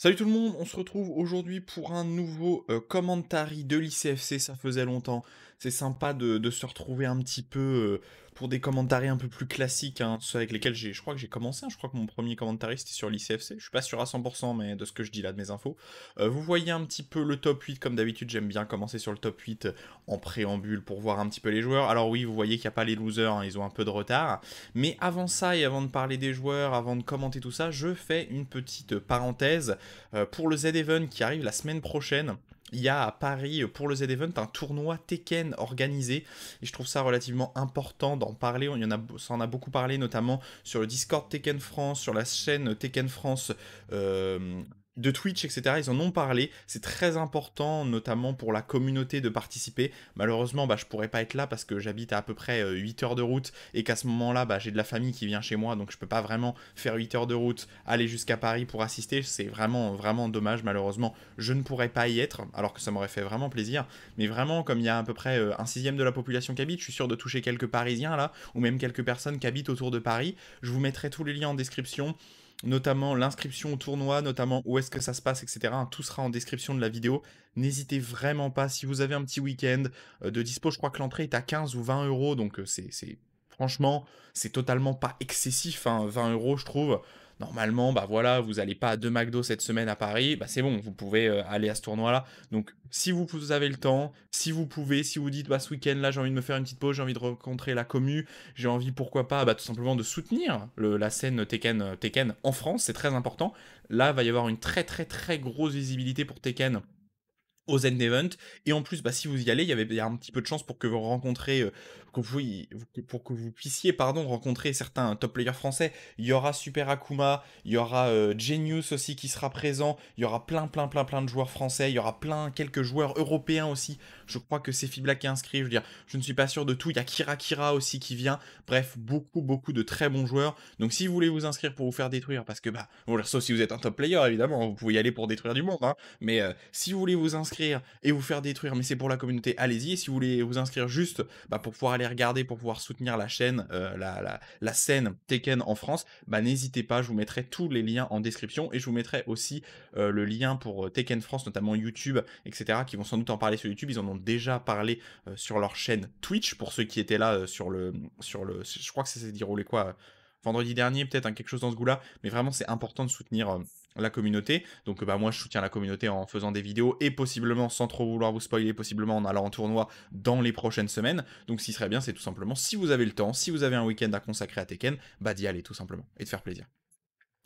Salut tout le monde, on se retrouve aujourd'hui pour un nouveau commentary de l'ICFC, ça faisait longtemps. C'est sympa de se retrouver un petit peu pour des commentaries un peu plus classiques, hein, ceux avec lesquels je crois que j'ai commencé, hein, je crois que mon premier commentary c'était sur l'ICFC, je suis pas sûr à 100% mais de ce que je dis là de mes infos. Vous voyez un petit peu le top 8, comme d'habitude j'aime bien commencer sur le top 8 en préambule pour voir un petit peu les joueurs. Alors oui, vous voyez qu'il n'y a pas les losers, hein, ils ont un peu de retard. Mais avant ça et avant de parler des joueurs, avant de commenter tout ça, je fais une petite parenthèse. Pour le Z-Event qui arrive la semaine prochaine, il y a à Paris, pour le Z-Event, un tournoi Tekken organisé. Et je trouve ça relativement important d'en parler. Ça en a beaucoup parlé, notamment sur le Discord Tekken France, sur la chaîne Tekken France de Twitch, etc. Ils en ont parlé. C'est très important, notamment pour la communauté, de participer. Malheureusement, je pourrais pas être là parce que j'habite à peu près 8 heures de route et qu'à ce moment-là, j'ai de la famille qui vient chez moi, donc je peux pas vraiment faire 8 heures de route, aller jusqu'à Paris pour assister. C'est vraiment, vraiment dommage. Malheureusement, je ne pourrais pas y être, alors que ça m'aurait fait vraiment plaisir. Mais vraiment, comme il y a à peu près un sixième de la population qui habite, je suis sûr de toucher quelques Parisiens là, ou même quelques personnes qui habitent autour de Paris. Je vous mettrai tous les liens en description, notamment l'inscription au tournoi, notamment où est-ce que ça se passe, etc. Tout sera en description de la vidéo. N'hésitez vraiment pas, si vous avez un petit week-end de dispo, je crois que l'entrée est à 15 ou 20 euros, donc franchement, c'est totalement pas excessif, hein, 20 euros je trouve. Normalement, voilà, vous n'allez pas à 2 McDo cette semaine à Paris, c'est bon, vous pouvez aller à ce tournoi-là. Donc, si vous avez le temps, si vous pouvez, si vous dites, ce week-end là, j'ai envie de me faire une petite pause, j'ai envie de rencontrer la commu, j'ai envie, pourquoi pas, tout simplement de soutenir la scène Tekken en France, c'est très important. Là, il va y avoir une très très très grosse visibilité pour Tekken au Zen Event, et en plus si vous y allez, il y a un petit peu de chance pour que vous rencontrez pour que vous puissiez rencontrer certains top players français. Il y aura Super Akuma, il y aura Genius aussi qui sera présent, il y aura plein de joueurs français, il y aura quelques joueurs européens aussi. Je crois que c'est Fibla qui est inscrit, je veux dire, je ne suis pas sûr de tout. Il y a Kira aussi qui vient. Bref, beaucoup de très bons joueurs. Donc si vous voulez vous inscrire pour vous faire détruire, parce que sauf si vous êtes un top player évidemment, vous pouvez y aller pour détruire du monde, hein. Mais si vous voulez vous inscrire et vous faire détruire, mais c'est pour la communauté, allez-y. Et si vous voulez vous inscrire juste pour pouvoir aller regarder, pour pouvoir soutenir la chaîne, la scène Tekken en France, n'hésitez pas, je vous mettrai tous les liens en description, et je vous mettrai aussi le lien pour Tekken France, notamment YouTube, etc., qui vont sans doute en parler sur YouTube. Ils en ont déjà parlé sur leur chaîne Twitch, pour ceux qui étaient là je crois que ça s'est déroulé quoi, vendredi dernier, peut-être, hein, quelque chose dans ce goût-là. Mais vraiment, c'est important de soutenir la communauté. Donc moi, je soutiens la communauté en faisant des vidéos, et possiblement, sans trop vouloir vous spoiler, possiblement en allant en tournoi dans les prochaines semaines. Donc ce qui serait bien, c'est tout simplement, si vous avez le temps, si vous avez un week-end à consacrer à Tekken, d'y aller tout simplement, et de faire plaisir.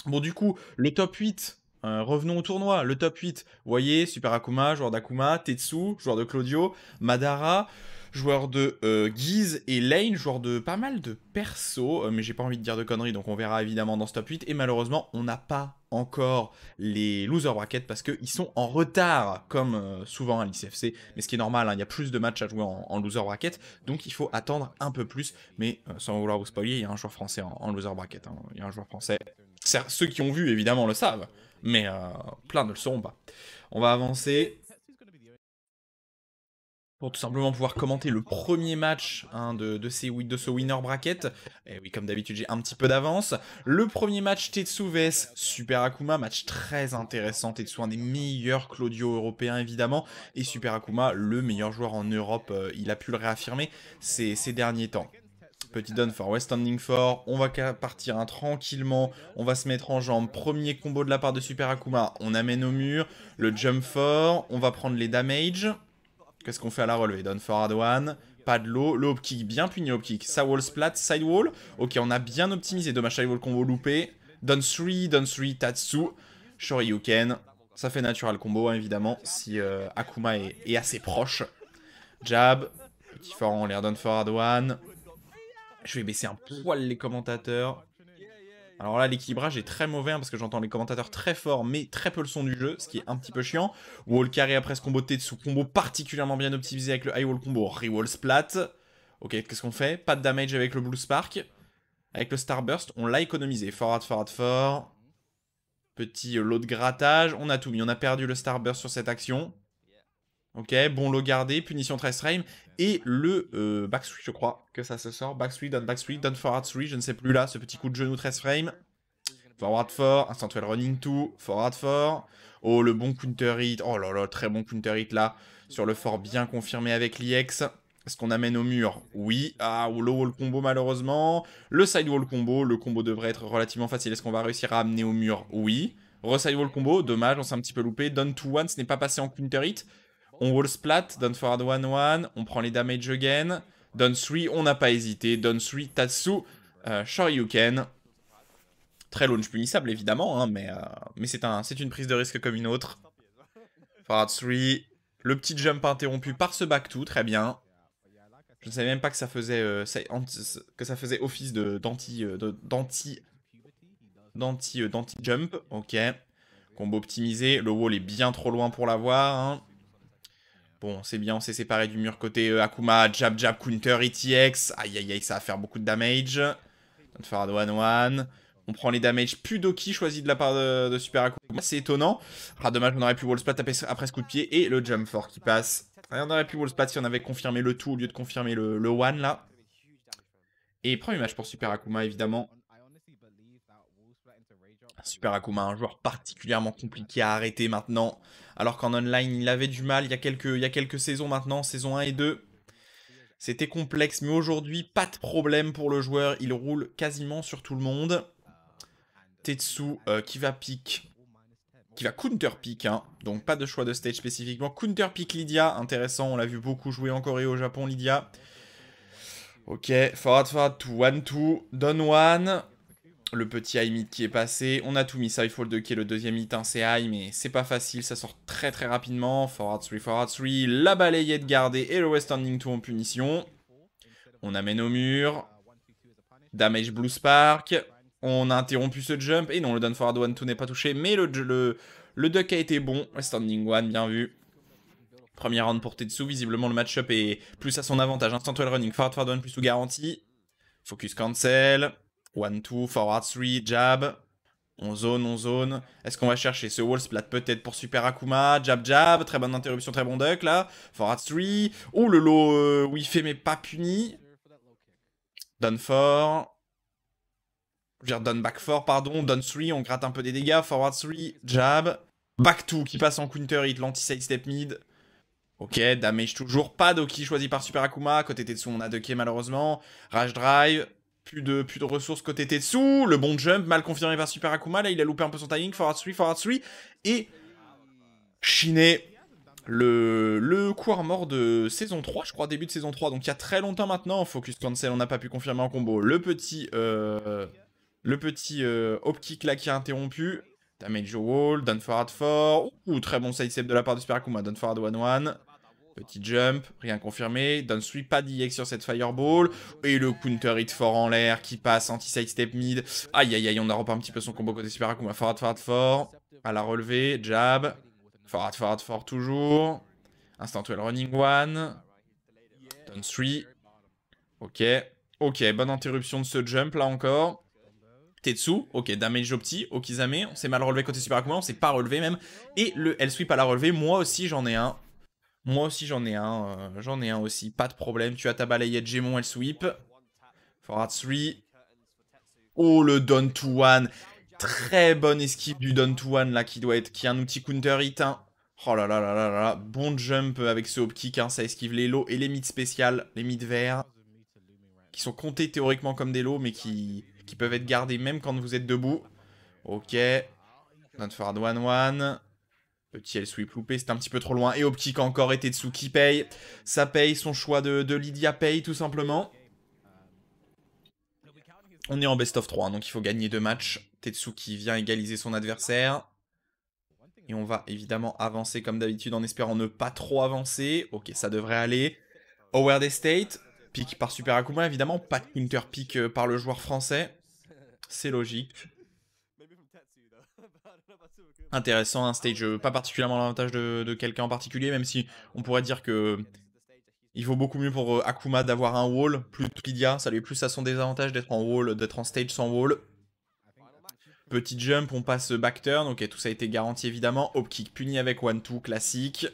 Bon, du coup, le top 8, revenons au tournoi. Le top 8, vous voyez, Super Akuma, joueur d'Akuma, Tetsu, joueur de Claudio, Madara, joueur de Guise, et Lane, joueur de pas mal de persos, mais j'ai pas envie de dire de conneries, donc on verra évidemment dans ce top 8. Et malheureusement, on n'a pas encore les loser brackets parce qu'ils sont en retard, comme souvent à l'ICFC, mais ce qui est normal, hein, il y a plus de matchs à jouer en loser bracket, donc il faut attendre un peu plus. Mais sans vouloir vous spoiler, il y a un joueur français en loser bracket, hein. Il y a un joueur français. Ceux qui ont vu, évidemment, le savent, mais plein ne le sauront pas. On va avancer pour tout simplement pouvoir commenter le premier match, hein, de ce winner bracket. Et oui, comme d'habitude, j'ai un petit peu d'avance. Le premier match, Tetsu vs Super Akuma, match très intéressant. Tetsu, un des meilleurs Claudio européens, évidemment, et Super Akuma, le meilleur joueur en Europe. Il a pu le réaffirmer ces derniers temps. Petit down for West Standing for, on va partir, hein, tranquillement, on va se mettre en jambe. Premier combo de la part de Super Akuma, on amène au mur, le jump for, on va prendre les damage. Qu'est-ce qu'on fait à la relevée? Down forward one, pas de low, le hop kick, bien puni hop kick, ça wall splat, side wall. Ok, on a bien optimisé, dommage side wall combo loupé. Down 3, Tatsu, Shoryuken. Ça fait natural combo, hein, évidemment, si Akuma est assez proche. Jab, petit fort en l'air, down forward one. Je vais baisser un poil les commentateurs. Alors là, l'équilibrage est très mauvais, hein, parce que j'entends les commentateurs très forts, mais très peu le son du jeu, ce qui est un petit peu chiant. Wall carré après ce combo de Tetsu, combo particulièrement bien optimisé avec le high wall combo, re-wall splat. Ok, qu'est-ce qu'on fait? Pas de damage avec le Blue Spark. Avec le Starburst, on l'a économisé. Forward. Petit lot de grattage. On a tout mis. On a perdu le Starburst sur cette action. Ok, bon lot gardé, punition 13 frames. Et le back 3, je crois que ça se sort. Back 3, down 3, down forward 3, je ne sais plus là, ce petit coup de genou 13 frames. Forward 4, instant well running 2, forward 4. Oh, le bon counter hit. Oh là là, très bon counter hit là. Sur le fort bien confirmé avec l'IX. Est-ce qu'on amène au mur? Oui. Ah, ou le wall combo malheureusement. Le side wall combo. Le combo devrait être relativement facile. Est-ce qu'on va réussir à amener au mur? Oui. Re-side wall combo. Dommage, on s'est un petit peu loupé. Down to 1, ce n'est pas passé en counter hit. On wall splat. Down forward 1-1. On prend les damage again. Down 3, on n'a pas hésité. Down 3, Tatsu. Shoryuken. Très launch punissable évidemment, hein, mais c'est une prise de risque comme une autre. Forward 3. Le petit jump interrompu par ce back 2, très bien. Je ne savais même pas que ça faisait, office d'anti-jump. Ok. Combo optimisé. Le wall est bien trop loin pour l'avoir. Hein. Bon, c'est bien, on s'est séparé du mur côté Akuma. Jab, jab, counter, ETX. Aïe, aïe, aïe, ça va faire beaucoup de damage. Forward 1-1. On prend les damages plus Doki choisi de la part de Super Akuma. C'est étonnant. Ah, dommage, on aurait pu wall splat après ce coup de pied. Et le jump fort qui passe. On aurait pu wall splat si on avait confirmé le tout au lieu de confirmer le one là. Et premier match pour Super Akuma évidemment. Super Akuma, un joueur particulièrement compliqué à arrêter maintenant. Alors qu'en online, il avait du mal il y a quelques saisons maintenant, saison 1 et 2. C'était complexe, mais aujourd'hui, pas de problème pour le joueur. Il roule quasiment sur tout le monde. Tetsu qui va pick, qui va counter pick, hein. Donc pas de choix de stage spécifiquement. Counter pick Lydia, intéressant, on l'a vu beaucoup jouer en Corée, au Japon, Lydia. Ok, forward 2, 1-2, down 1. Le petit high mid qui est passé. On a tout mis, ça il faut le 2 qui est le deuxième hit, hein, c'est high, mais c'est pas facile, ça sort très très rapidement. Forward 3, la balayette gardée et le west standing 2 en punition. On amène au mur. Damage blue spark. On a interrompu ce jump. Et non, le down forward 1-2 n'est pas touché. Mais le duck a été bon. Standing 1, bien vu. Premier round pour Tetsu. Visiblement, le match-up est plus à son avantage. Instant well running. Forward 1 plus tout garanti. Focus cancel. 1-2. Forward 3. Jab. On zone. Est-ce qu'on va chercher ce wall splat peut-être pour Super Akuma? Jab. Très bonne interruption, très bon duck là. Forward 3. Oh, le low où il fait mais pas puni. Down 4. Je veux dire, down back 4, pardon. Down 3, on gratte un peu des dégâts. Forward 3, jab. Back 2 qui passe en counter hit, l'anti-side step mid. Ok, damage toujours. Pas Doki choisi par Super Akuma. Côté Tetsu, on a Doki malheureusement. Rage drive. Plus de ressources côté Tetsu. Le bon jump, mal confirmé par Super Akuma. Là, il a loupé un peu son timing. Forward 3. Et Shine. Le coup mort de saison 3, je crois, début de saison 3. Donc il y a très longtemps maintenant. Focus cancel, on n'a pas pu confirmer en combo. Le petit hop kick là qui a interrompu. Damage au wall, down forward 4. Ouh, très bon side step de la part de Super Akuma. Down forward 1-1. Petit jump, rien confirmé. Down 3, pas d'IX sur cette fireball. Et le counter hit fort en l'air qui passe anti-side step mid. Aïe aïe aïe, on a repris un petit peu son combo côté Super Akuma. Forward 4. À la relevée, jab. Forward 4 toujours. Instant well running 1. Down 3. Ok, bonne interruption de ce jump là encore. Tetsu, ok, damage opti, Okizame, on s'est mal relevé côté Super Akuma, on s'est pas relevé même. Et le L-sweep à la relevée, moi aussi j'en ai un. J'en ai un aussi, pas de problème. Tu as ta balayette, j'ai mon L-sweep. Forward 3. Oh, le down to 1. Très bonne esquive du down to 1 là, qui est un outil counter hit. Hein. Oh là là là là là, bon jump avec ce hop kick, hein, ça esquive les lows et les mid spéciales, les mid verts. Qui sont comptés théoriquement comme des lows, mais qui peuvent être gardés même quand vous êtes debout. Ok. Down forward 1-1. Petit L-sweep loupé, c'était un petit peu trop loin. Et hop kick encore, et Tetsu qui paye. Ça paye, son choix de Lydia paye tout simplement. On est en best of 3, donc il faut gagner 2 matchs. Tetsu qui vient égaliser son adversaire. Et on va évidemment avancer comme d'habitude en espérant ne pas trop avancer. Ok, ça devrait aller. Howard Estate. Pick par Super Akuma, évidemment. Pas de counter pick par le joueur français. C'est logique. Intéressant, un stage pas particulièrement l'avantage de quelqu'un en particulier, même si on pourrait dire que il vaut beaucoup mieux pour Akuma d'avoir un wall, plus que Lydia, ça lui est plus à son désavantage d'être en wall, d'être en stage sans wall. Petit jump, on passe back turn, ok, tout ça a été garanti évidemment. Hop kick puni avec 1-2, classique.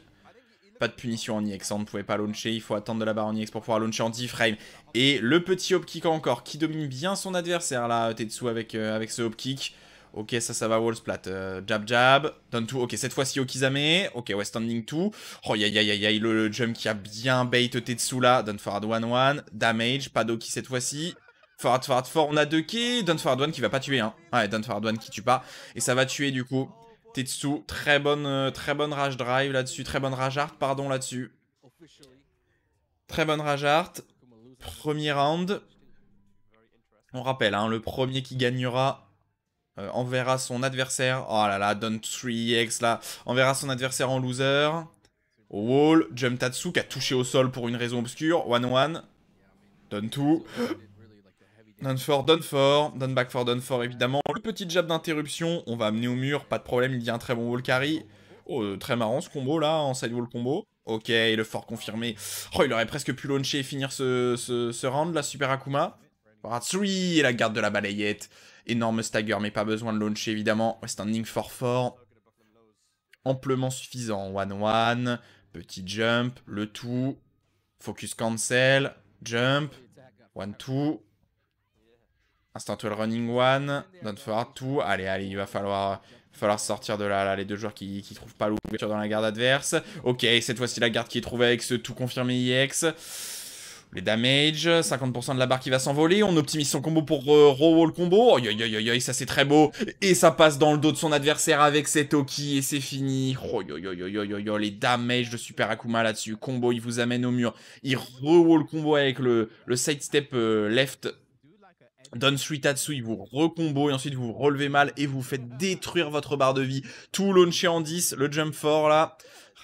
Pas de punition en IX, on ne pouvait pas launcher, il faut attendre de la barre en IX pour pouvoir launcher en 10 frames. Et le petit hop kick encore, qui domine bien son adversaire là, Tetsu avec ce hop kick. Ok, ça va wall splat. Jab, jab. Down 2. Ok, cette fois-ci Okizame. Ok, ouais, standing 2. Oh, aïe, le jump qui a bien bait Tetsu là. Down forward 1-1. Damage. Pas d'Oki cette fois-ci. Forward, forward, forward. On a 2 kills. Down forward 1 qui va pas tuer, hein. Ouais, down forward 1 qui tue pas. Et ça va tuer du coup. Tetsu. Très bonne rage drive là-dessus. Très bonne rage art, pardon, là-dessus. Très bonne rage art. Premier round. On rappelle, hein, le premier qui gagnera enverra son adversaire. Oh là là, down 3x là. Enverra son adversaire en loser. Au wall. Jump Tatsu qui a touché au sol pour une raison obscure. 1-1. Down 2. Down 4, down 4. Down back 4, down 4 évidemment. Le petit jab d'interruption. On va amener au mur. Pas de problème, il y a un très bon wall carry. Oh, très marrant ce combo là, en side wall combo. Ok, le fort confirmé. Oh, il aurait presque pu launcher et finir ce round là, Super Akuma. 3 et la garde de la balayette. Énorme stagger, mais pas besoin de launcher évidemment. Standing 4-4. Amplement suffisant. 1-1. Petit jump. Le tout. Focus cancel. Jump. 1-2. Instant well running 1. Don't forward 2. Allez, il va falloir sortir de là, les deux joueurs qui trouvent pas l'ouverture dans la garde adverse. Ok, cette fois-ci la garde qui est trouvée avec ce tout confirmé EX. Les damage, 50% de la barre qui va s'envoler. On optimise son combo pour roll combo. Aïe, ça c'est très beau. Et ça passe dans le dos de son adversaire avec cet Oki et c'est fini. Les damage de Super Akuma là-dessus. Combo, il vous amène au mur. Il re-wall combo avec le sidestep left. Down 3 Tatsu, il vous recombo et ensuite vous relevez mal et vous faites détruire votre barre de vie. Tout launcher en 10, le jump fort là.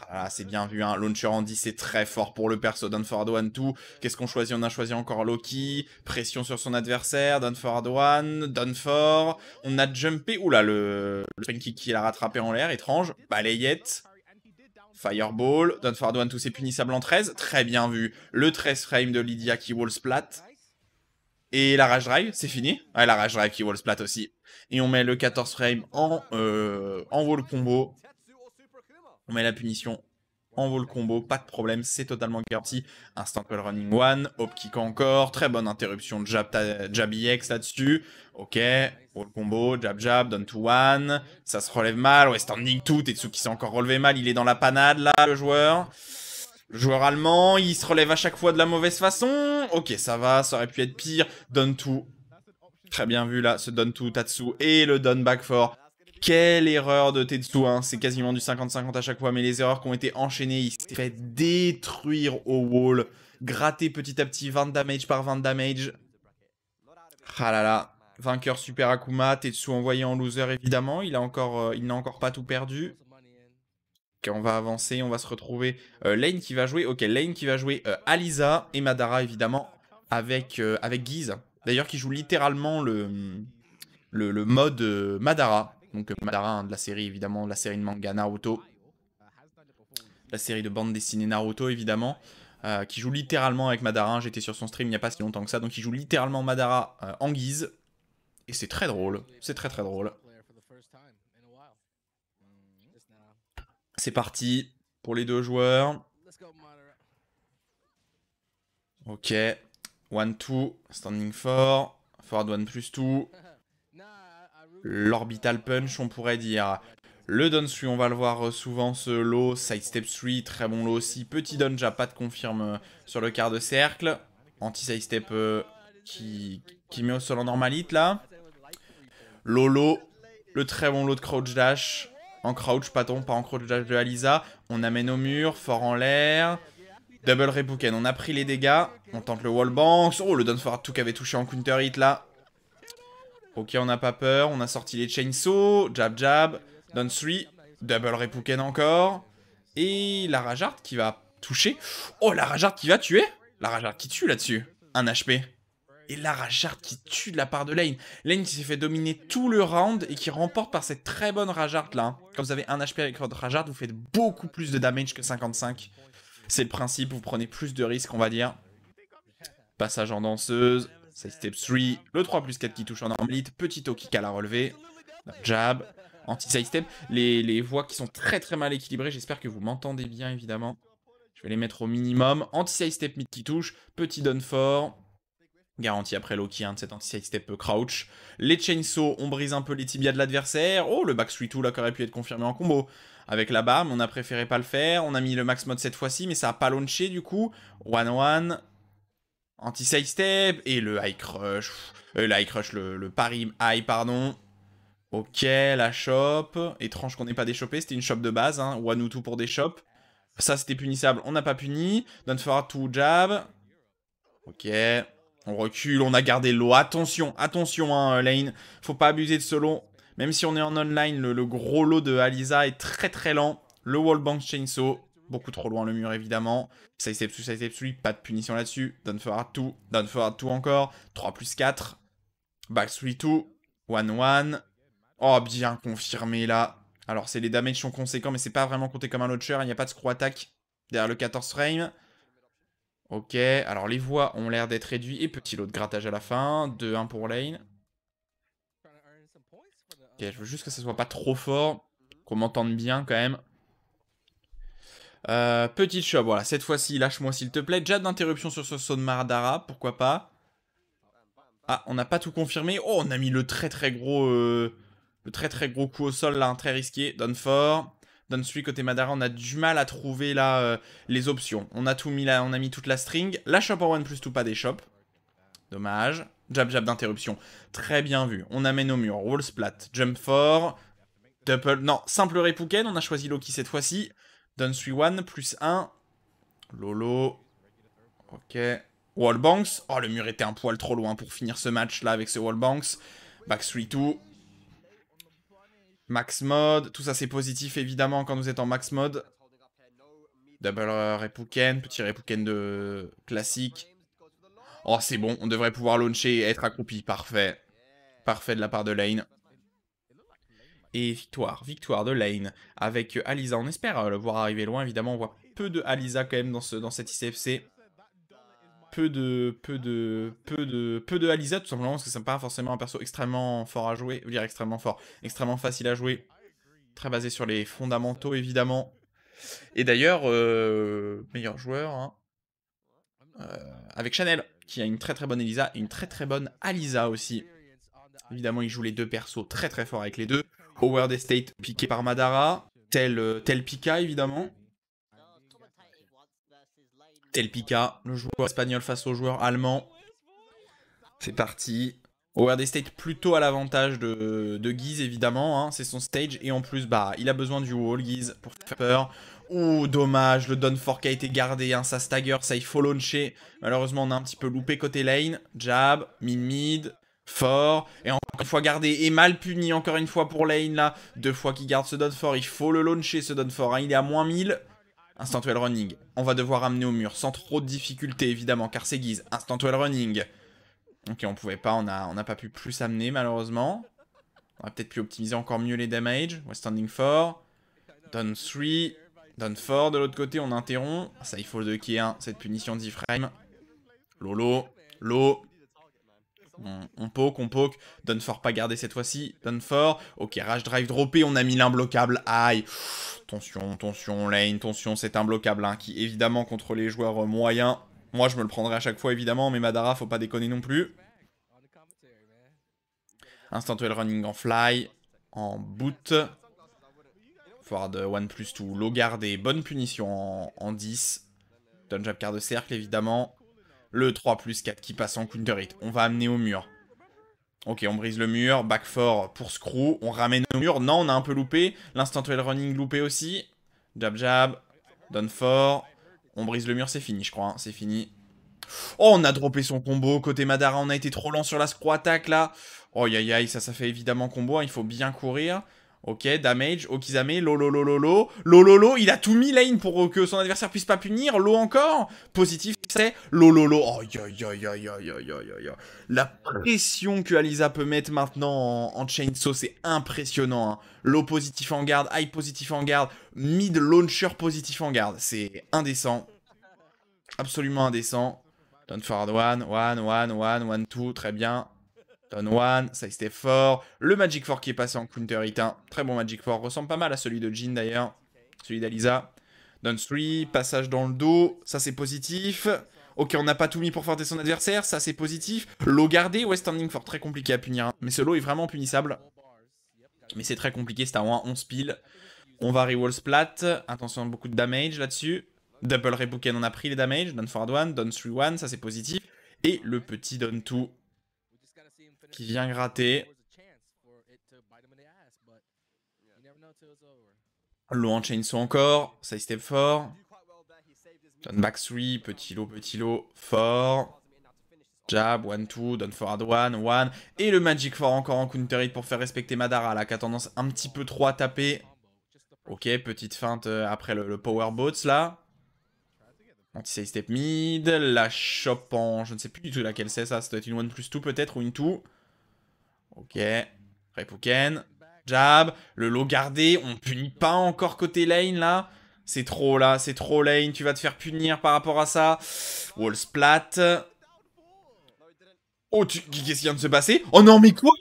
Ah, c'est bien vu, hein. Launcher en 10, c'est très fort pour le perso. Down forward 1, 2. Qu'est-ce qu'on choisit? On a choisi encore Loki. Pression sur son adversaire. Down forward 1. Down 4. On a jumpé. Oula, le spring kick qui l'a rattrapé en l'air. Étrange. Balayette. Fireball. Down forward 1, 2. C'est punissable en 13. Très bien vu. Le 13 frame de Lydia qui wall splat. Et la rage drive, c'est fini. Ouais, la rage drive qui wall splat aussi. Et on met le 14 frame en wall combo. On met la punition en wall combo, pas de problème, c'est totalement garanti. Instant well running 1, hop kick encore, très bonne interruption de jab EX là-dessus. Ok, wall combo, jab, down to 1, ça se relève mal, ouais, standing 2, Tetsu qui s'est encore relevé mal, il est dans la panade là, le joueur. Le joueur allemand, il se relève à chaque fois de la mauvaise façon. Ok, ça va, ça aurait pu être pire. Down 2, très bien vu là, ce down 2 Tatsu et le down back 4. Quelle erreur de Tetsu, hein. C'est quasiment du 50-50 à chaque fois, mais les erreurs qui ont été enchaînées, il s'est fait détruire au wall, gratter petit à petit 20 damage par 20 damage. Ah là là, vainqueur Super Akuma, Tetsu envoyé en loser évidemment, il n'a encore pas tout perdu. Ok, on va avancer, on va se retrouver Lane qui va jouer, Alisa et Madara évidemment, avec Guise, d'ailleurs qui joue littéralement le mode Madara. Donc Madara, hein, de la série évidemment, la série de manga Naruto. La série de bande dessinée Naruto évidemment. Qui joue littéralement avec Madara. J'étais sur son stream il n'y a pas si longtemps que ça. Donc il joue littéralement Madara en guise. Et c'est très drôle. C'est très drôle. C'est parti pour les deux joueurs. Ok. 1-2. Standing 4. Forward 1 plus 2. L'orbital punch, on pourrait dire. Le down 3, on va le voir souvent, ce low. Sidestep 3, très bon low aussi. Petit down jab, pas de confirme sur le quart de cercle. Anti-sidestep qui met au sol en normalite, là. Low, le très bon low de crouch dash. En crouch, pas en crouch dash de Alisa. On amène au mur, fort en l'air. Double Repuken, on a pris les dégâts. On tente le wall banks. Oh, le down forward 2 qui avait touché en counter hit, là. Ok, on n'a pas peur, on a sorti les chainsaw, jab, down 3, double Repuken encore, et la Rajart qui va toucher. Oh, la Rajart qui va tuer. La Rajart qui tue là-dessus, 1 HP. Et la Rajart qui tue de la part de Lane. Lane qui s'est fait dominer tout le round et qui remporte par cette très bonne Rajart là. Quand vous avez 1 HP avec votre Rajart, vous faites beaucoup plus de damage que 55. C'est le principe, vous prenez plus de risques, on va dire. Passage en danseuse. Sidestep 3, le 3 plus 4 qui touche en normalite, petit kick à la relevée, jab, anti-sidestep, les voix qui sont très mal équilibrées, j'espère que vous m'entendez bien évidemment, je vais les mettre au minimum, anti-sidestep mid qui touche, petit down fort, Garantie après Loki, de cet anti-side step crouch. Les chainsaw, on brise un peu les tibias de l'adversaire. Oh, le back 3-2 là qui aurait pu être confirmé en combo. Avec la barre, mais on a préféré pas le faire. On a mis le max mode cette fois-ci, mais ça a pas launché du coup. 1-1. Anti-side step. Et le high crush. Le pari high, pardon. Ok, la shop. Étrange qu'on n'ait pas déchopé, c'était une shop de base. Hein. 1 ou 2 pour des shops. Ça, c'était punissable, on n'a pas puni. Don't forward to jab. Ok. On recule, on a gardé l'eau. Attention, attention, hein, lane. Faut pas abuser de ce lot. Même si on est en online, le gros lot de Alisa est très très lent. Le wallbang chainsaw. Beaucoup trop loin le mur, évidemment. Ça step celui, pas de punition là-dessus. Don't forward to. Don't forward to encore. 3 plus 4. Back 3-2. 1-1. Oh, bien confirmé là. Alors, c'est les damages sont conséquents, mais c'est pas vraiment compté comme un launcher. Il n'y a pas de screw attack derrière le 14 frame. Ok, alors les voix ont l'air d'être réduits. Et petit lot de grattage à la fin. 2-1 pour lane. Ok, je veux juste que ça soit pas trop fort. Qu'on m'entende bien quand même. Petite shop, voilà. Cette fois-ci, lâche-moi s'il te plaît. Jab d'interruption sur ce saut de Maradara, pourquoi pas. Ah, on n'a pas tout confirmé. Oh, on a mis le très très gros... Le très très gros coup au sol là, très risqué. Down 4. Down 3 côté Madara, on a du mal à trouver là les options. On a tout mis là, on a mis toute la string. La shop en 1 plus tout pas des shops. Dommage. Jab jab d'interruption. Très bien vu. On amène au mur. Wall splat. Jump 4. Double. Non, simple Repouken. On a choisi Loki cette fois-ci. Down 3-1 plus 1. Lolo. Ok. Wallbanks. Oh, le mur était un poil trop loin pour finir ce match là avec ce Wallbanks. Back 3-2. Max mode, tout ça c'est positif évidemment quand vous êtes en max mode. Double Repouken, petit Repouken de classique. Oh c'est bon, on devrait pouvoir launcher et être accroupi, parfait. Parfait de la part de Lane. Et victoire de Lane avec Alisa. On espère le voir arriver loin, évidemment on voit peu de Alisa quand même dans cette ICFC. Peu de Alisa tout simplement parce que c'est pas forcément un perso extrêmement fort à jouer. Je veux dire extrêmement fort, extrêmement facile à jouer. Très basé sur les fondamentaux évidemment. Et d'ailleurs, meilleur joueur hein, avec Chanel, qui a une très très bonne Elisa et une très très bonne Alisa aussi. Évidemment, il joue les deux persos très très fort avec les deux. Howard Estate piqué par Madara, tel Pika évidemment. Tel Pika, le joueur espagnol face au joueur allemand. C'est parti. Howard Estate plutôt à l'avantage de Guise évidemment, hein, c'est son stage. Et en plus, bah, il a besoin du wall, Guise, pour faire peur. Ouh, dommage, le down fork a été gardé, hein, ça stagger, ça il faut launcher. Malheureusement, on a un petit peu loupé côté lane. Jab, mid, fort. Et encore une fois gardé et mal puni, encore une fois pour lane là. 2 fois qu'il garde ce down fort, il faut le launcher ce down fort, hein, il est à moins 1000. Instant well running, on va devoir amener au mur sans trop de difficulté évidemment, car c'est Guise. Instant well running. Ok, on pouvait pas, on n'a pas pu plus amener malheureusement. On aurait peut-être pu optimiser encore mieux les damages. We're standing 4. Down 3. Down 4 de l'autre côté, on interrompt. Ça, il faut le 2 qui est 1, cette punition de 10 frames. Lolo. Low. On poke. Down 4 pas gardé cette fois-ci. Down 4. Ok, rage drive droppé, on a mis l'imbloquable. Aïe. Tension, lane, tension, c'est imbloquable. Hein, qui évidemment contre les joueurs moyens. Moi, je me le prendrai à chaque fois, évidemment, mais Madara, faut pas déconner non plus. Instant well running en fly, en boot. Forward 1 plus 2, low gardé, bonne punition en 10. Down jab quart de cercle, évidemment. Le 3 plus 4 qui passe en counter hit. On va amener au mur. Ok, on brise le mur, back 4 pour screw. On ramène au mur. Non, on a un peu loupé. L'instant well running loupé aussi. Jab, down 4. On brise le mur, c'est fini, je crois. Hein, c'est fini. Oh, on a droppé son combo. Côté Madara, on a été trop lent sur la screw attack, là. Oh, aïe, ça fait évidemment combo. Hein, il faut bien courir. Ok, damage. Okizame. Lolo, il a tout mis lane pour que son adversaire puisse pas punir. Low encore. Positif, c'est Lolo. Oh, aïe. La pression que Alisa peut mettre maintenant en chainsaw, c'est impressionnant. Hein. Low positif en garde, high positif en garde, mid launcher positif en garde. C'est indécent. Absolument indécent. Down forward 1, 2, très bien. Down 1, ça c'était fort. Le Magic 4 qui est passé en counter hit 1. Très bon Magic 4, ressemble pas mal à celui de Jin d'ailleurs. Celui d'Alisa. Down 3, passage dans le dos, ça c'est positif. Ok, on n'a pas tout mis pour forcer son adversaire, ça c'est positif. Low gardé, ouais, standing fort, très compliqué à punir. Hein. Mais ce low est vraiment punissable. Mais c'est très compliqué, c'est à 11 piles. On va reroll splat. Attention, beaucoup de damage là-dessus. Double Rebuken, on a pris les damage. Down forward 1, down 3-1, ça c'est positif. Et le petit down 2 qui vient gratter. Low en chainsaw encore. Side step fort. Down back 3, petit low, fort. Jab, 1-2, down forward 1. Et le Magic 4 encore en counter hit pour faire respecter Madara là, qui a tendance un petit peu trop à taper. Ok, petite feinte après le Power Boats là. Anti-side step mid. La chop en... Je ne sais plus du tout laquelle c'est ça. Ça doit être une 1+2 peut-être ou une 2. Ok. Repuken. Jab. Le low gardé. On punit pas encore côté lane là. C'est trop là. C'est trop lane. Tu vas te faire punir par rapport à ça. Wall splat. Oh, qu'est-ce qui vient de se passer? Oh non, mais quoi?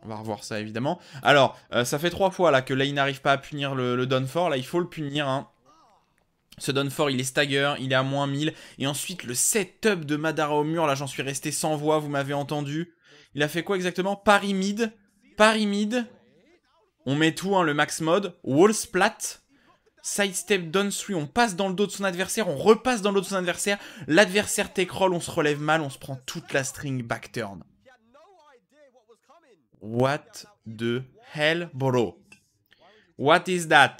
On va revoir ça évidemment. Alors, ça fait 3 fois là que Lane n'arrive pas à punir le Downfort. Là, il faut le punir. Hein. Ce Downfort, il est stagger, il est à moins 1000. Et ensuite, le setup de Madara au mur. Là, j'en suis resté sans voix, vous m'avez entendu. Il a fait quoi exactement? Parry mid. Parry mid. On met tout, hein, le max mode. Wall splat. Sidestep down 3, on passe dans le dos de son adversaire, on repasse dans le dos de son adversaire. L'adversaire take roll, on se relève mal, on se prend toute la string back turn. What the hell, bro? What is that?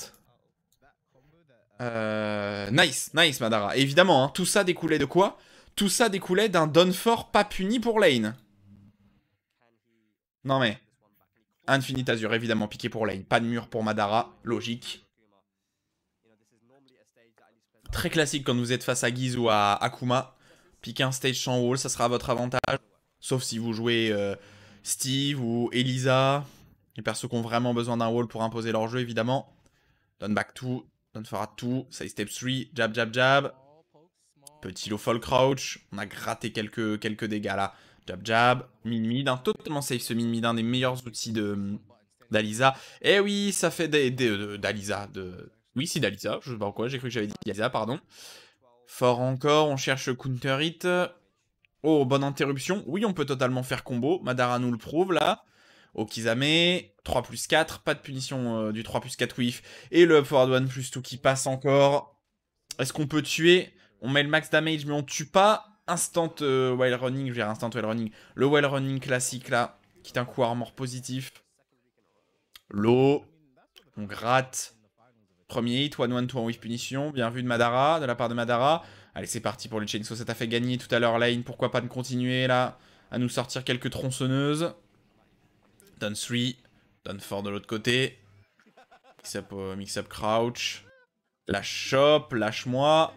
Nice, Madara. Évidemment, hein, tout ça découlait de quoi? Tout ça découlait d'un Downfort pas puni pour lane. Non mais... Infinite Azure, évidemment, piqué pour lane. Pas de mur pour Madara, logique. Très classique quand vous êtes face à Giz ou à Akuma. Piquer un stage sans wall, ça sera à votre avantage. Sauf si vous jouez Steve ou Elisa. Les persos qui ont vraiment besoin d'un wall pour imposer leur jeu, évidemment. Down back 2, down forward 2, side step 3, jab, jab, jab. Petit low fall crouch. On a gratté quelques dégâts là. Jab, jab. Mid, hein, totalement safe ce mid, un des meilleurs outils d'Alisa. Eh oui, ça fait d'Alisa. Oui, c'est d'Alisa, je sais pas pourquoi, j'ai cru que j'avais dit Alisa, pardon. Fort encore, on cherche counter hit. Oh, bonne interruption. Oui, on peut totalement faire combo. Madara nous le prouve, là. Okizame, 3+4, pas de punition du 3+4 whiff. Et le forward 1+2 qui passe encore. Est-ce qu'on peut tuer? On met le max damage, mais on tue pas. Instant while running, je vais dire instant while running. Le while running classique, là, qui est un coup armor positif. Low. On gratte. Premier hit, 1-1-2 en whiff punition. Bien vu de Madara, de la part de Madara. Allez, c'est parti pour le chainsaw. Ça t'a fait gagner tout à l'heure, Lane. Pourquoi pas de continuer, là, à nous sortir quelques tronçonneuses. Down 3. Down 4 de l'autre côté. Mix-up crouch. La chope, lâche-moi.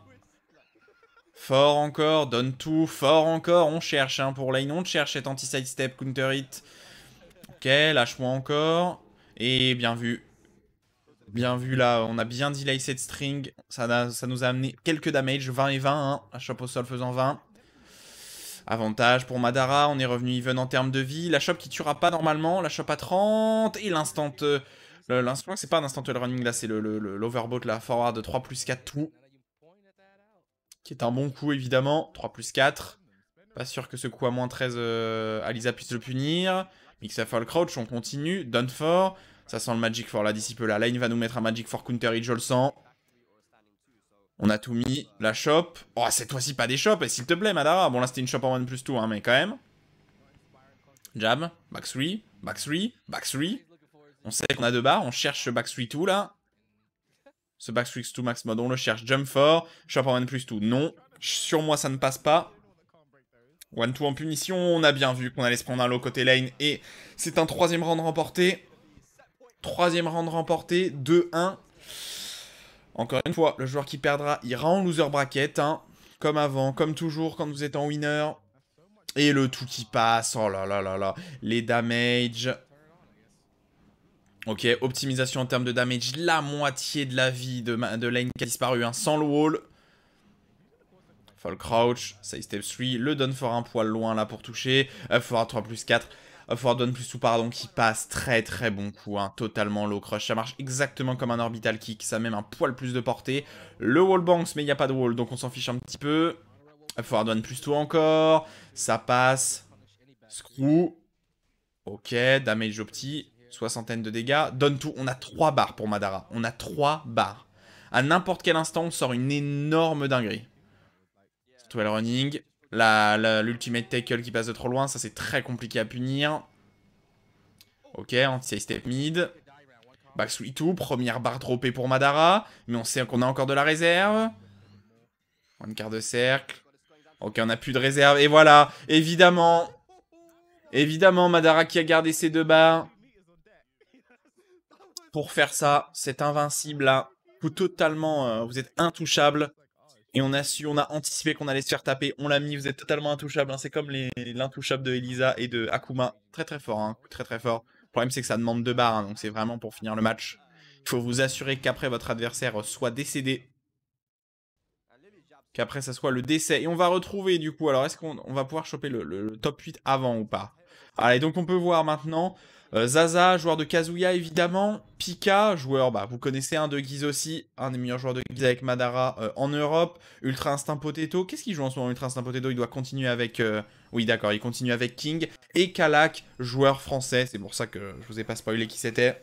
Fort encore, down 2. Fort encore. On cherche, hein, pour Lane. On cherche cet anti-side step, counter hit. Ok, lâche-moi encore. Et bien vu. Bien vu là, on a bien delay cette string. Ça nous a amené quelques damage, 20 et 20. Hein, la chope au sol faisant 20. Avantage pour Madara, on est revenu even en termes de vie. La chope qui tuera pas normalement, la chope à 30. Et l'instant... l'instant, c'est pas un instant running là, c'est l'overboat là, forward 3+4 tout. Qui est un bon coup évidemment, 3+4. Pas sûr que ce coup à moins 13, Alisa puisse le punir. Mix-up fall crouch, on continue. Down 4. Ça sent le Magic 4 là d'ici peu. La lane va nous mettre un Magic 4 counter hit, je le sens. On a tout mis. La shop. Oh, cette fois-ci pas des shops, s'il te plaît, Madara. Bon, là c'était une shop en 1+2, hein, mais quand même. Jab. Back 3. Back 3. Back 3. On sait qu'on a 2 barres. On cherche ce back 3-2 là. Ce back 3-2 max mode, on le cherche. Jump 4. Shop en 1+2. Non. Sur moi, ça ne passe pas. 1-2 en punition. On a bien vu qu'on allait se prendre un low côté lane. Et c'est un 3ème round remporté. 3ème round remporté, 2-1. Encore une fois, le joueur qui perdra ira en loser bracket, hein, comme avant, comme toujours quand vous êtes en winner. Et le tout qui passe, oh là là là là, les damage. Ok, optimisation en termes de damage, la moitié de la vie de lane qui a disparu, hein, sans le wall. Fall crouch, side step 3, le down for un poil loin là pour toucher. Up for 3+4. Forward one plus 2 pardon, qui passe. Très très bon coup, hein, totalement low crush. Ça marche exactement comme un orbital kick, ça a même un poil plus de portée. Le wall bounce, mais il n'y a pas de wall, donc on s'en fiche un petit peu. Forward one plus 2 encore, ça passe. Screw. Ok, damage au petit, soixantaine de dégâts. Donne tout, on a 3 barres pour Madara. On a 3 barres. À n'importe quel instant, on sort une énorme dinguerie. 12 running. L'ultimate tackle qui passe de trop loin, ça c'est très compliqué à punir. Ok, anti-side step mid. Back 3-2, première barre droppée pour Madara. Mais on sait qu'on a encore de la réserve. Un quart de cercle. Ok, on n'a plus de réserve. Et voilà, évidemment. Évidemment, Madara qui a gardé ses 2 barres. Pour faire ça, c'est invincible là. Vous totalement, vous êtes intouchable. Et on a anticipé qu'on allait se faire taper. On l'a mis, vous êtes totalement intouchable. Hein. C'est comme l'intouchable de Elisa et de Akuma. Très très fort, hein. Très très fort. Le problème c'est que ça demande 2 barres, hein, donc c'est vraiment pour finir le match. Il faut vous assurer qu'après votre adversaire soit décédé. Qu'après ça soit le décès. Et on va retrouver du coup, alors est-ce qu'on va pouvoir choper le top 8 avant ou pas? Allez, donc on peut voir maintenant Zaza, joueur de Kazuya évidemment. Pika, joueur, bah vous connaissez un de Guise aussi, un des meilleurs joueurs de Guise avec Madara en Europe. Ultra Instinct Potato, qu'est-ce qu'il joue en ce moment Ultra Instinct Potato? Il doit continuer avec... Oui d'accord, il continue avec King. Et Kalak, joueur français, c'est pour ça que je vous ai pas spoilé qui c'était.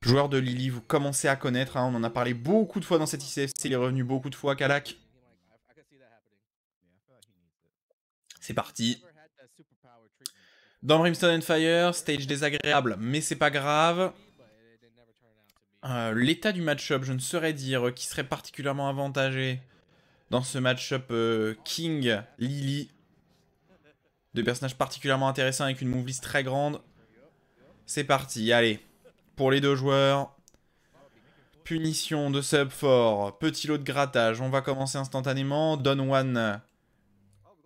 Joueur de Lily, vous commencez à connaître, hein, on en a parlé beaucoup de fois dans cette ICFC, il est revenu beaucoup de fois, Kalak. C'est parti. Dans Brimstone and Fire, stage désagréable, mais c'est pas grave. L'état du match-up, je ne saurais dire qui serait particulièrement avantagé dans ce match-up King-Lily. 2 personnages particulièrement intéressants avec une move list très grande. C'est parti, allez. Pour les 2 joueurs. Punition de sub fort, petit lot de grattage. On va commencer instantanément. Don one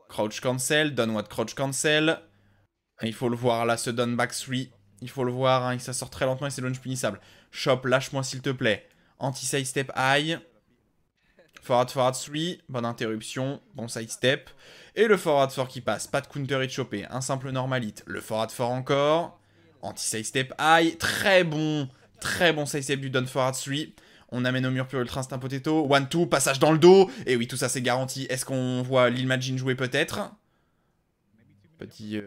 crouch cancel, Don one crouch cancel. Il faut le voir là, ce Don back 3. Il faut le voir, hein, ça sort très lentement et c'est launch punissable. Chop, lâche-moi s'il te plaît. Anti-side step high. Forward 3. Bonne interruption. Bon side step. Et le forward 4 qui passe. Pas de counter hit chopé. Un simple normalite. Le forward 4 encore. Anti-side step high. Très bon side step du Don forward 3. On amène au mur pur Ultra Instinct Potato. 1-2, passage dans le dos. Et oui, tout ça c'est garanti. Est-ce qu'on voit Lil Majin jouer peut-être? Petit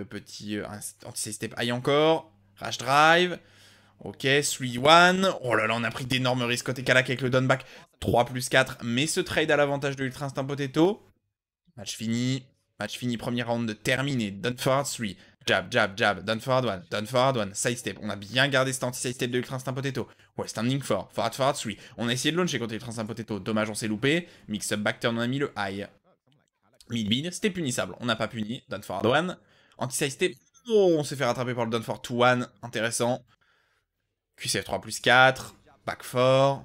anti-side step high encore. Rash drive. Ok, 3-1. Oh là là, on a pris d'énormes risques côté Kalak avec le downback. 3 plus 4. Mais ce trade à l'avantage de Ultra Instinct Potato. Match fini. Match fini, premier round terminé. Down forward 3. Jab, jab, jab. Down forward 1. Down forward 1. Side step. On a bien gardé cet anti-side step de Ultra Instinct Potato. Ouais, standing 4. Forward 3. On a essayé de launcher contre Ultra Instinct Potato. Dommage, on s'est loupé. Mix-up backturn, on a mis le high. Mid-mid, c'était punissable. On n'a pas puni. Down forward 1. Anti-side step. Oh, on s'est fait rattraper par le down for 2-1. Intéressant. QCF 3 plus 4. Back 4.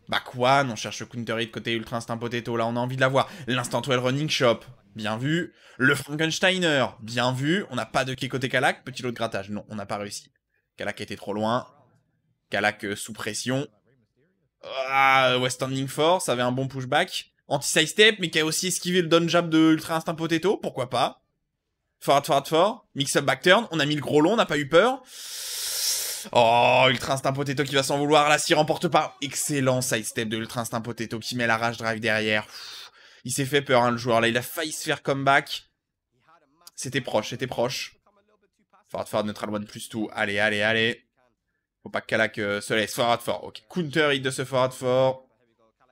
Back 1. On cherche le counter hit côté Ultra Instinct Potato. Là, on a envie de l'avoir. L'instant 12 running shop. Bien vu. Le Frankensteiner. Bien vu. On n'a pas de quai côté Kalak. Petit lot de grattage. Non, on n'a pas réussi. Kalak était trop loin. Kalak sous pression. Ah, ouais, standing 4. Ça avait un bon pushback. Anti-side step, mais qui a aussi esquivé le down jab de Ultra Instinct Potato. Pourquoi pas? Forward 4. Mix-up back turn. On a mis le gros long. On n'a pas eu peur. Oh, Ultra Instinct Potato qui va s'en vouloir. Là, s'il remporte pas. Excellent sidestep de Ultra Instinct Potato qui met la rage drive derrière. Il s'est fait peur, hein, le joueur. Là, il a failli se faire comeback. C'était proche, c'était proche. Forward neutral 1 plus 2. Allez, allez, allez. Faut pas que Kalak se laisse. Forward 4. Ok. Counter hit de ce Forward 4.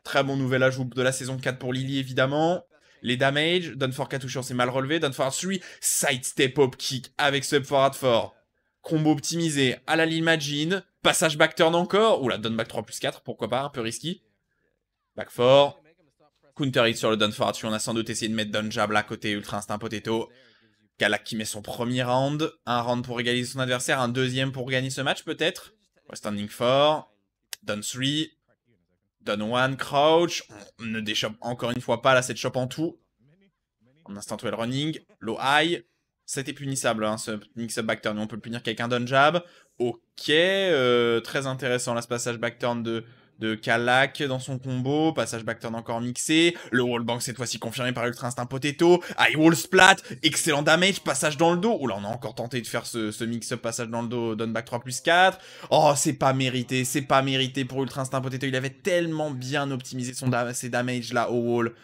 Très bon nouvel ajout de la saison 4 pour Lily, évidemment. Les damage. Down for Katushan, c'est mal relevé. Down for 3. Sidestep hop kick avec ce Forward 4. Combo optimisé à la Lil Majin. Passage back turn encore. Oula, down back 3 plus 4, pourquoi pas, un peu risky. Back 4. Counter hit sur le down forward. On a sans doute essayé de mettre down jab là côté Ultra Instinct Potato. Kalak qui met son premier round. Un round pour égaliser son adversaire. Un deuxième pour gagner ce match peut-être. Standing 4. Down 3. Down 1. Crouch. On ne déchoppe encore une fois pas là cette chope en tout. En instant 12 running. Low high. C'était punissable, hein, ce mix-up backturn. On peut le punir qu'avec un down jab. Ok, très intéressant là, ce passage backturn de de Kalak dans son combo, passage backturn encore mixé, le wallbang cette fois-ci confirmé par Ultra Instinct Potato, high wall splat, excellent damage, passage dans le dos, oula on a encore tenté de faire ce mix-up passage dans le dos, down back 3+4, oh c'est pas mérité pour Ultra Instinct Potato, il avait tellement bien optimisé ses damages là au wall,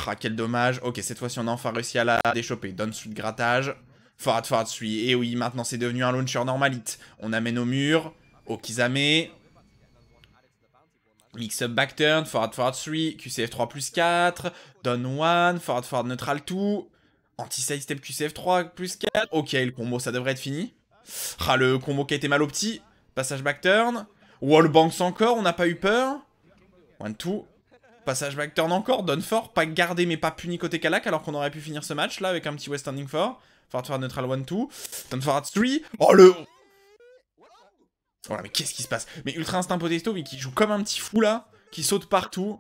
ah quel dommage, ok cette fois-ci on a enfin réussi à la déchoper, down suite grattage, forward 3, et oui maintenant c'est devenu un launcher normalite, on amène au mur, Okizame, mix-up backturn, forward 3, QCF 3+4, down 1, forward neutral 2, anti-side step QCF 3+4, ok le combo ça devrait être fini. Ah le combo qui a été mal au petit, passage backturn, wall banks encore, on n'a pas eu peur, 1-2, passage backturn encore, down 4, pas gardé mais pas puni côté Kalak alors qu'on aurait pu finir ce match là avec un petit West Standing 4, forward neutral 1-2, down forward 3, oh le... Voilà, mais qu'est-ce qui se passe? Mais Ultra Instinct Potato, mais qui joue comme un petit fou là, qui saute partout.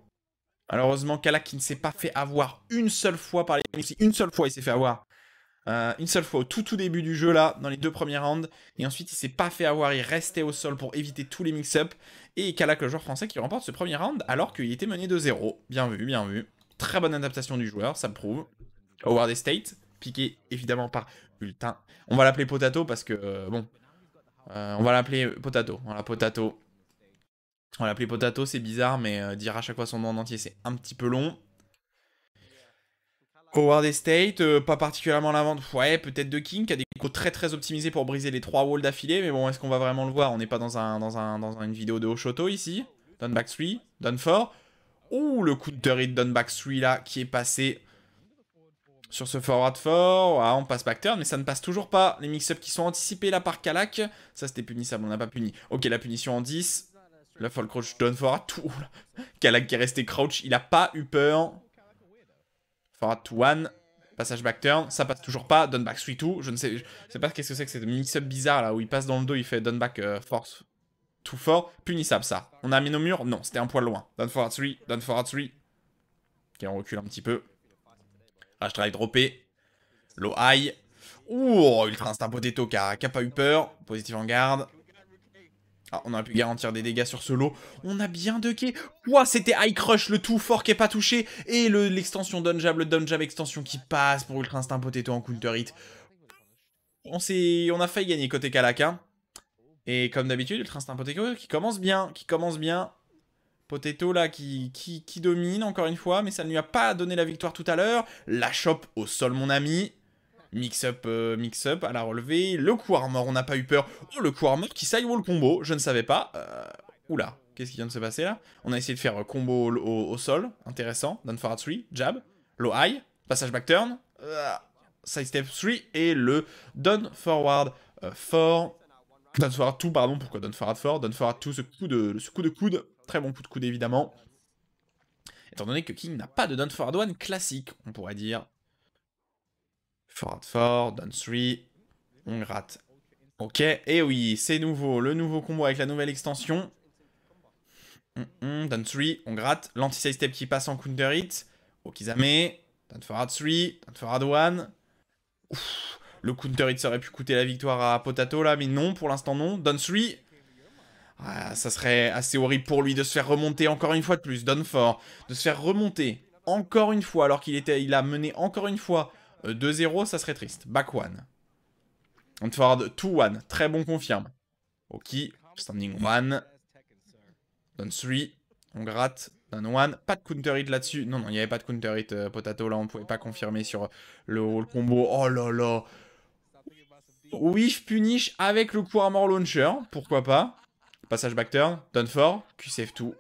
Malheureusement, Kalak qui ne s'est pas fait avoir une seule fois par les MC. Une seule fois, il s'est fait avoir. Une seule fois au tout début du jeu là, dans les 2 premiers rounds. Et ensuite, il s'est pas fait avoir, il restait au sol pour éviter tous les mix-up. Et Kalak, le joueur français, qui remporte ce premier round alors qu'il était mené de 0. Bien vu, bien vu. Très bonne adaptation du joueur, ça le prouve. Howard Estate, piqué évidemment par Ultra. On va l'appeler Potato parce que, bon... on va l'appeler Potato. Voilà, Potato. On va l'appeler Potato, c'est bizarre, mais dire à chaque fois son nom en entier, c'est un petit peu long. Howard Estate, pas particulièrement la vente. Ouais, peut-être de King, qui a des combos très optimisés pour briser les 3 walls d'affilée. Mais bon, est-ce qu'on va vraiment le voir? On n'est pas dans une vidéo de Oshoto ici. Down back 3, down 4. Ouh, le counter hit down back 3 là, qui est passé sur ce forward 4. Ah, on passe back turn, mais ça ne passe toujours pas. Les mix-ups qui sont anticipés là par Kalak. Ça, c'était punissable, on n'a pas puni. Ok, la punition en 10. Le fall crouch down forward 2. Kalak qui est resté crouch, il a pas eu peur. Forward to 1. Passage back turn, ça passe toujours pas. Down back 3-2. Je ne sais pas qu'est-ce que c'est que cette mix-up bizarre là où il passe dans le dos, il fait down back force too fort. Punissable ça. On a mis nos murs? Non, c'était un poil loin. Down forward 3, down forward 3. Ok, on recule un petit peu. H drive droppé. Low high. Ouh, Ultra Instinct Potato qui a pas eu peur. Positif en garde. Ah, on aurait pu garantir des dégâts sur ce lot. On a bien ducké. Ouah, c'était High Crush, le tout fort qui est pas touché. Et l'extension down jab, le down jab extension qui passe pour Ultra Instinct Potato en counter hit. On a failli gagner côté Kalak. Hein. Et comme d'habitude, Ultra Instinct Potato qui commence bien. Potato là qui domine encore une fois, mais ça ne lui a pas donné la victoire tout à l'heure. La chope au sol mon ami. Mix-up à la relevée. Le coup armor, on n'a pas eu peur. Oh, le coup armor qui sidewall combo, je ne savais pas. Oula, qu'est-ce qui vient de se passer là? On a essayé de faire combo au sol, intéressant. Down forward 3, jab. Low high, passage back turn. Side step 3 et le down forward 4. Down forward 2, pardon, pourquoi down forward 4? Down forward 2, ce coup de coude. Très bon coup de coude évidemment. Étant donné que King n'a pas de down forward 1 classique, on pourrait dire. Forward 4, down 3, on gratte. Ok, et oui, c'est nouveau, le nouveau combo avec la nouvelle extension. Down 3, on gratte. L'anti-side step qui passe en counter hit. Okizame, down forward 3, down forward 1. Ouf, le counter hit ça aurait pu coûter la victoire à Potato là, mais non, pour l'instant non. Down 3. Ah, ça serait assez horrible pour lui de se faire remonter encore une fois de plus. Down 4, de se faire remonter encore une fois alors qu'il a mené encore une fois 2-0, ça serait triste. Back 1. On forward 2-1. Très bon confirme. Ok. Standing 1. Down 3. On gratte. Down 1. Pas de counter hit là-dessus. Non, il n'y avait pas de counter hit Potato. Là, on ne pouvait pas confirmer sur le combo. Oh là là. Wish punish avec le coup armor launcher. Pourquoi pas. Passage back turn. Down 4. QCF2.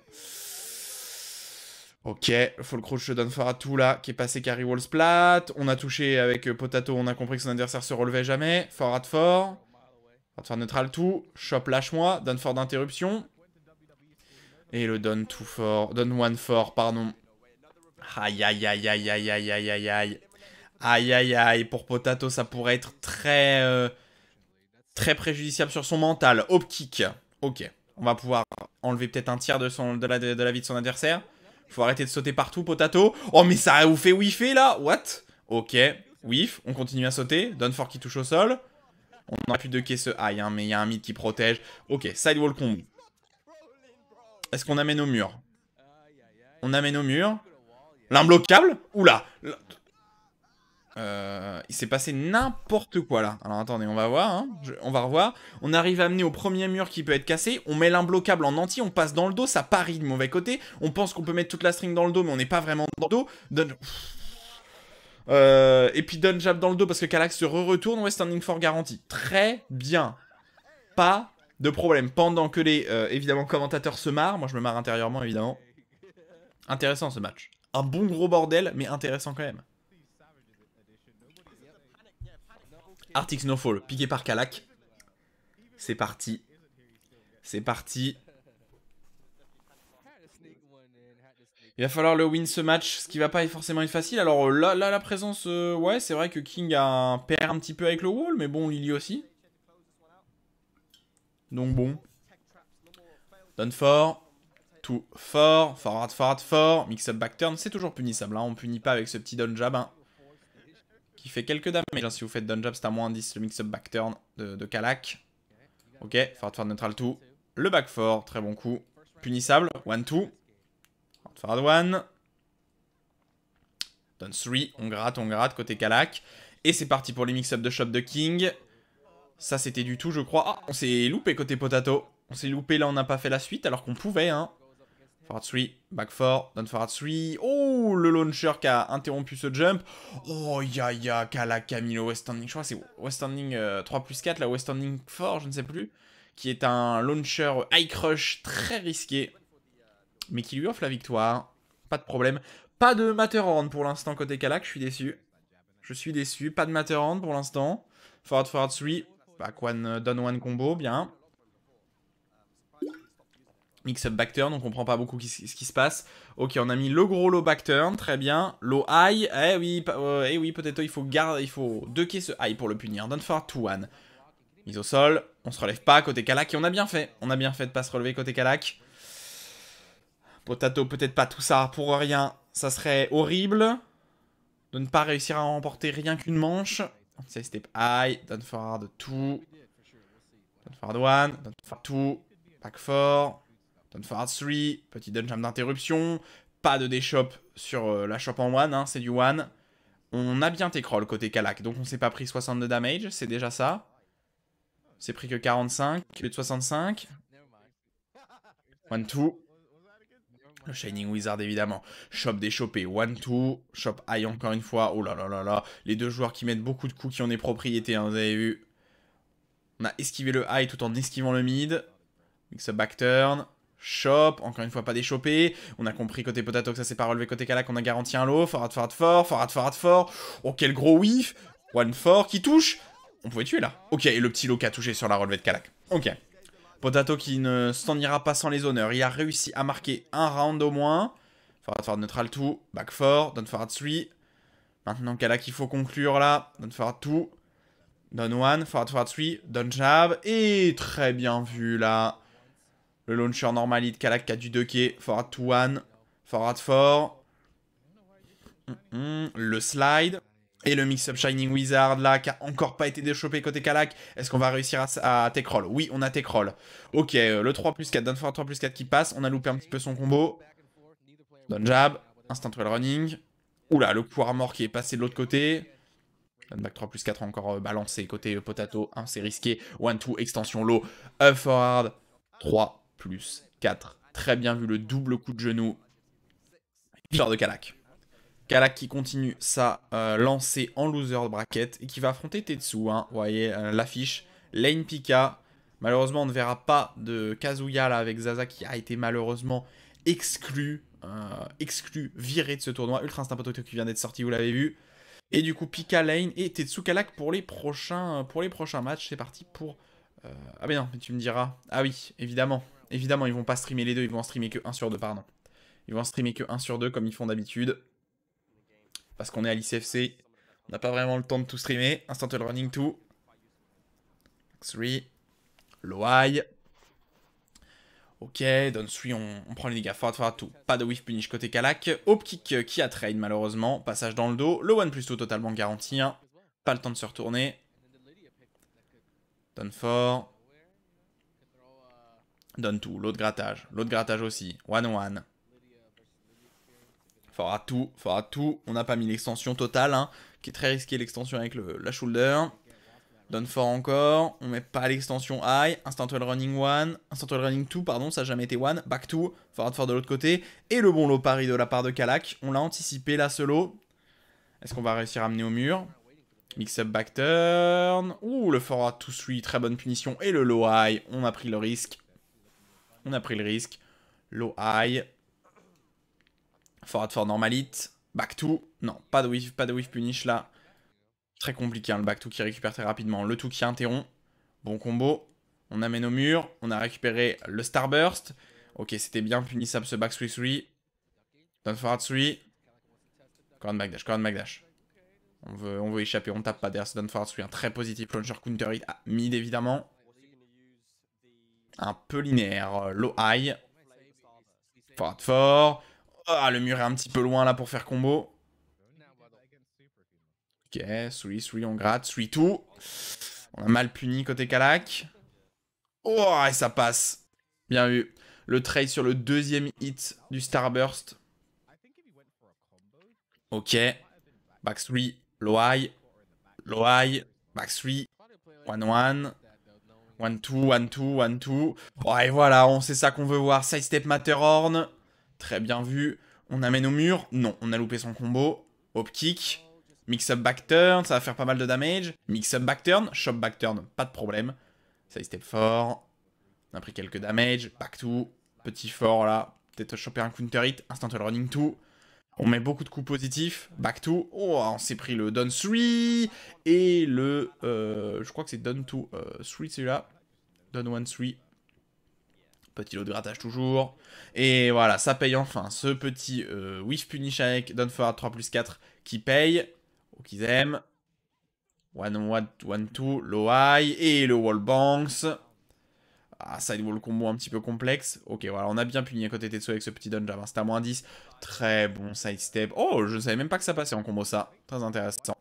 Ok, faut le crouch down forward 2 là, qui est passé carry wall splat. On a touché avec Potato, on a compris que son adversaire se relevait jamais. Forward 4. Forward neutral 2. Chop lâche-moi. Down 4 d'interruption. Et le down 2 4. Down 1 4, pardon. Aïe aïe aïe aïe aïe aïe aïe aïe aïe. Aïe aïe aïe. Pour Potato, ça pourrait être très préjudiciable sur son mental. Hop kick. Ok. On va pouvoir enlever peut-être un tiers de la vie de son adversaire. Faut arrêter de sauter partout, Potato. Oh, mais ça vous fait whiffer, là? What? Ok. Whiff. On continue à sauter. Down 4 qui touche au sol. On aurait pu ducker ce high, hein, mais il y a un mid qui protège. Ok. Sidewall combo. Est-ce qu'on amène au mur? On amène au mur. L'imbloquable? Oula. Il s'est passé n'importe quoi là. Alors attendez, on va voir. Hein. On va revoir. On arrive à amener au premier mur qui peut être cassé. On met l'imbloquable en entier. On passe dans le dos. Ça parie de mauvais côté. On pense qu'on peut mettre toute la string dans le dos, mais on n'est pas vraiment dans le dos. Et puis Don Jab dans le dos parce que Kallax se retourne. West Standing for garantie. Très bien. Pas de problème. Pendant que les évidemment commentateurs se marrent. Moi je me marre intérieurement évidemment. Intéressant ce match. Un bon gros bordel, mais intéressant quand même. Arctic Snowfall, piqué par Kalak. C'est parti. C'est parti. Il va falloir le win ce match, ce qui va pas forcément être facile. Alors là la présence, ouais, c'est vrai que King perd un petit peu avec le wall, mais bon, Lily aussi. Donc bon. Done for. Tout fort. Forward. Mix-up back turn, c'est toujours punissable. Hein. On punit pas avec ce petit down jab. Hein. Qui fait quelques damage. Hein. Si vous faites down jab, c'est à moins 10 le mix-up back turn de Kalak. Ok, forward neutral tout. Le back 4, très bon coup. Punissable. 1-2. Forward 1. Down 3. On gratte côté Kalak. Et c'est parti pour les mix-up de shop de King. Ça, c'était du tout, je crois. Ah, on s'est loupé côté Potato. On s'est loupé, là, on n'a pas fait la suite, alors qu'on pouvait, hein. Forward 3, back 4, down forward 3. Oh, le launcher qui a interrompu ce jump. Oh, ya, Kalak, Camilo, West Standing. Je crois que c'est West Standing 3+4, là, West Standing 4, je ne sais plus. Qui est un launcher high crush très risqué. Mais qui lui offre la victoire. Pas de problème. Pas de Matterhorn pour l'instant côté Kalak, je suis déçu. Je suis déçu. Pas de Matterhorn pour l'instant. Forward 3. Back 1, down 1 combo, bien. Mix-up back turn, on comprend pas beaucoup ce qui se passe. Ok, on a mis le gros low back turn, très bien. Low high, oui, peut-être il faut ducker ce high pour le punir. Down forward 2-1. Mise au sol, on se relève pas côté Kalak et on a bien fait. On a bien fait de pas se relever côté Kalak. Potato, peut-être pas tout ça pour rien. Ça serait horrible de ne pas réussir à remporter rien qu'une manche. C'est step high, down forward 2. Down forward 1, down forward 2. Back 4. Down forward 3. Petit down jump d'interruption. Pas de déshop sur la shop en 1, hein, c'est du 1. On a bien T-Crawl côté Kalak, donc on s'est pas pris 62 damage, c'est déjà ça. C'est pris que 45, au lieu de 65. 1-2. Le Shining Wizard évidemment. Shop déchopé. 1-2. Shop high encore une fois. Oh là là là là. Les deux joueurs qui mettent beaucoup de coups qui ont des propriétés, hein, vous avez vu. On a esquivé le high tout en esquivant le mid. Mix up back turn. Shop. Encore une fois pas déchopé. On a compris côté Potato que ça s'est pas relevé côté Kalak. On a garanti un low. Forward 4. Oh quel gros whiff. 1-4 qui touche. On pouvait tuer là. Ok, et le petit low qui a touché sur la relevée de Kalak. Ok. Potato qui ne s'en ira pas sans les honneurs. Il a réussi à marquer un round au moins. Forward neutral 2. Back 4. Down forward 3. Maintenant Kalak il faut conclure là. Down forward 2. Down 1. Forward 3. Down jab. Et très bien vu là. Le launcher normalite. Kalak qui a du ducké. Forward 2-1. Forward 4. Le slide. Et le mix-up Shining Wizard là, qui a encore pas été déchopé côté Kalak. Est-ce qu'on va réussir à take-roll? Oui, on a take-roll. Ok, le 3+4, down forward 3+4 qui passe. On a loupé un petit peu son combo. Down jab, instant well running. Oula, le coup armor qui est passé de l'autre côté. Down back 3+4 encore balancé côté Potato. Hein, c'est risqué. 1-2, extension low. Up forward. 3+4. Très bien vu le double coup de genou. Victoire de Kalak. Kalak qui continue sa lancée en loser bracket et qui va affronter Tetsu. Hein. Vous voyez l'affiche. Lane Pika. Malheureusement, on ne verra pas de Kazuya là, avec Zaza qui a été malheureusement exclu, viré de ce tournoi. Ultra Instinct Potato qui vient d'être sorti, vous l'avez vu. Et du coup, Pika, Lane et Tetsu Kalak pour les prochains matchs. C'est parti pour... Ah mais non, mais tu me diras... Ah oui, évidemment. Évidemment, ils vont pas streamer les deux, ils vont en streamer que 1 sur 2, pardon. Ils vont en streamer que 1 sur 2 comme ils font d'habitude. Parce qu'on est à l'ICFC, on n'a pas vraiment le temps de tout streamer. Instant running 2. 3. Low high. Ok, down 3, on prend les dégâts. Forward 2. Pas de whiff punish côté Kalak. Hop kick qui a trade malheureusement. Passage dans le dos. Le 1+2 totalement garanti. Hein. Pas le temps de se retourner. Down 4. Donne tout. L'autre grattage. L'autre grattage aussi. 1-1. Fera tout. On n'a pas mis l'extension totale, hein, qui est très risquée, l'extension avec la shoulder. Donne fort encore. On met pas l'extension high. Instant well running 1. Instant well running 2, pardon, ça n'a jamais été 1. Back 2. Forward fort de l'autre côté. Et le bon low pari de la part de Kalak. On l'a anticipé là, solo. Est-ce qu'on va réussir à mener au mur? Mix-up back turn. Ouh, le forward 2-3, très bonne punition. Et le low high, on a pris le risque. Low high. Forward fort normalite. Back 2. Non, pas de whiff punish là. Très compliqué, hein, le back 2 qui récupère très rapidement. Le 2 qui interrompt. Bon combo. On amène au mur. On a récupéré le starburst. Ok, c'était bien punissable ce back 3-3. Down forward 3. Corner backdash. On veut échapper, on tape pas derrière ce down forward 3. Un très positif launcher counter hit à mid évidemment. Un peu linéaire. Low high. Forward fort. Ah, le mur est un petit peu loin là pour faire combo. Ok, 3, on gratte. 3-2. On a mal puni côté Kalak. Oh, et ça passe. Bien vu. Le trade sur le deuxième hit du Starburst. Ok. Back 3. Low high. Back 3. 1-1. 1-2, 1-2, 1-2. Oh, et voilà, on sait ça qu'on veut voir. Sidestep Matterhorn. Très bien vu. On amène au mur. Non, on a loupé son combo. Hop kick. Mix-up back turn, ça va faire pas mal de damage. Mix-up back turn, shop back turn, pas de problème. Sidestep fort. On a pris quelques damage. Back 2. Petit fort là. Peut-être choper un counter hit. Instant running 2. On met beaucoup de coups positifs. Back 2. Oh, on s'est pris le down 3. Et le... je crois que c'est down 2. 3 celui-là. Down 1 3. Petit lot de grattage toujours. Et voilà, ça paye enfin. Ce petit whiff punish avec down forward 3+4 qui paye. Ou qu'ils aiment. 1-2, low high. Et le wall banks. Ah, sidewall combo un petit peu complexe. Ok, voilà, on a bien puni à côté Tetsu avec ce petit down jab. C'était à moins 10. Très bon sidestep. Oh, je ne savais même pas que ça passait en combo ça. Très intéressant.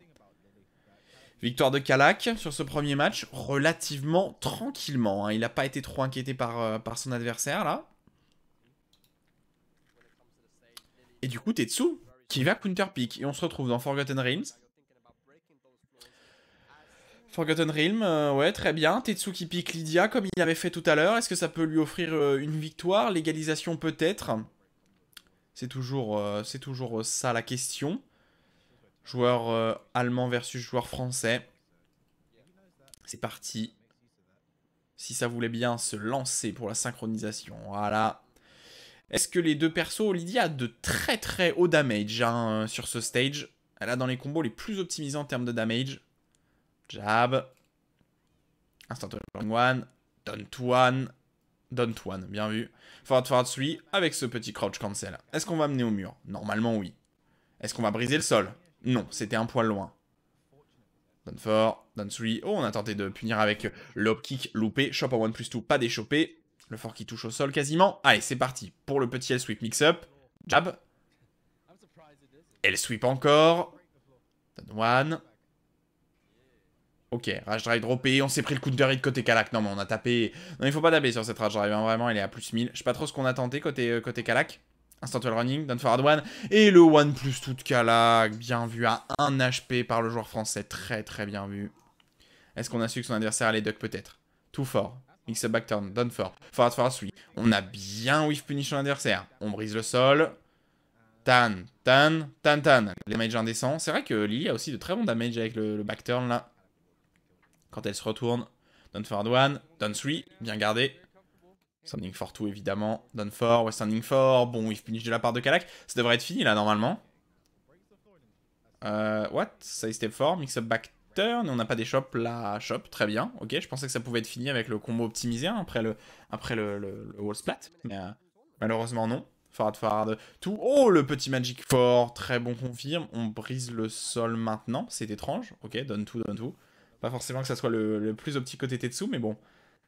Victoire de Kalak sur ce premier match. Relativement tranquillement, hein. Il n'a pas été trop inquiété par son adversaire là. Et du coup, Tetsu qui va counter pick. Et on se retrouve dans Forgotten Realms. Forgotten Realm, ouais, très bien. Tetsu qui pique Lydia comme il avait fait tout à l'heure. Est-ce que ça peut lui offrir une victoire? L'égalisation peut-être. C'est toujours ça la question. Joueur allemand versus joueur français. C'est parti. Si ça voulait bien se lancer pour la synchronisation. Voilà. Est-ce que les deux persos, Lydia a de très très hauts damage hein, sur ce stage. Elle a dans les combos les plus optimisés en termes de damage. Jab. Instant one. Down to one. Down to one. Bien vu. Forward 3 avec ce petit crouch cancel. Est-ce qu'on va mener au mur? Normalement, oui. Est-ce qu'on va briser le sol? Non, c'était un poil loin. Down 4. Down 3. Oh, on a tenté de punir avec le hop kick. Loupé. Shop en 1+2. Pas déchopé. Le fort qui touche au sol quasiment. Allez, c'est parti. Pour le petit L-sweep mix-up. Jab. L-sweep encore. Down one. Ok, Rage Drive droppé, on s'est pris le counter hit côté Kalak. Non mais on a tapé... Non il faut pas taper sur cette Rage Drive, hein. Vraiment elle est à plus 1000. Je sais pas trop ce qu'on a tenté côté Kalak. Instant well running, down forward one. Et le 1+2 de Kalak, bien vu à 1 HP par le joueur français. Très très bien vu. Est-ce qu'on a su que son adversaire allait duck peut-être? Tout fort. Mix up back turn, down fort. Forward 3. On a bien whiff punish son adversaire. On brise le sol. Tan. Les damage indécents. C'est vrai que Lily a aussi de très bons damage avec le back turn là. Quand elle se retourne. Down forward 1, down 3, bien gardé. Standing for 2 évidemment. Down 4, ouais, standing for. Bon, whiff punish de la part de Kalak. Ça devrait être fini là normalement. What? Side step 4, mix up back turn. Et on n'a pas des shops là. Shop, très bien. Ok, je pensais que ça pouvait être fini avec le combo optimisé hein, après le wall splat. Mais malheureusement non. Forward 2. Oh, le petit Magic 4. Très bon confirme. On brise le sol maintenant. C'est étrange. Ok, down 2. Pas forcément que ça soit le plus optique côté Tetsu, mais bon,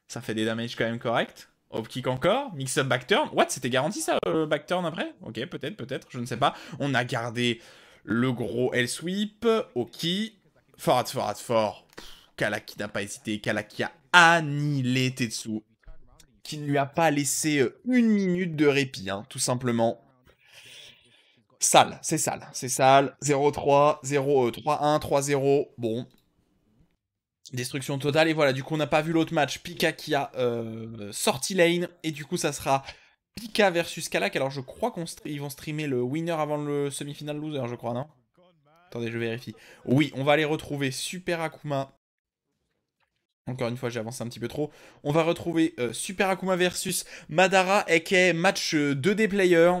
ça fait des damages quand même corrects. Hop kick encore, mix-up back turn. What? C'était garanti ça, back turn après? Ok, peut-être, je ne sais pas. On a gardé le gros L-sweep. Ok. Forward. Kalak qui n'a pas hésité. Kalak qui a annihilé Tetsu. qui ne lui a pas laissé une minute de répit, hein, tout simplement. Sale, c'est sale, c'est sale. 0-3, 0, 3-1, 3-0, bon. Destruction totale, et voilà, du coup on n'a pas vu l'autre match. Pika qui a sorti lane, et du coup ça sera Pika versus Kalak. Alors je crois qu'ils vont streamer le winner avant le semi-final loser, je crois, non? Attendez, je vérifie. Oui, on va aller retrouver Super Akuma. Encore une fois, j'ai avancé un petit peu trop. On va retrouver Super Akuma versus Madara, aka match 2D player,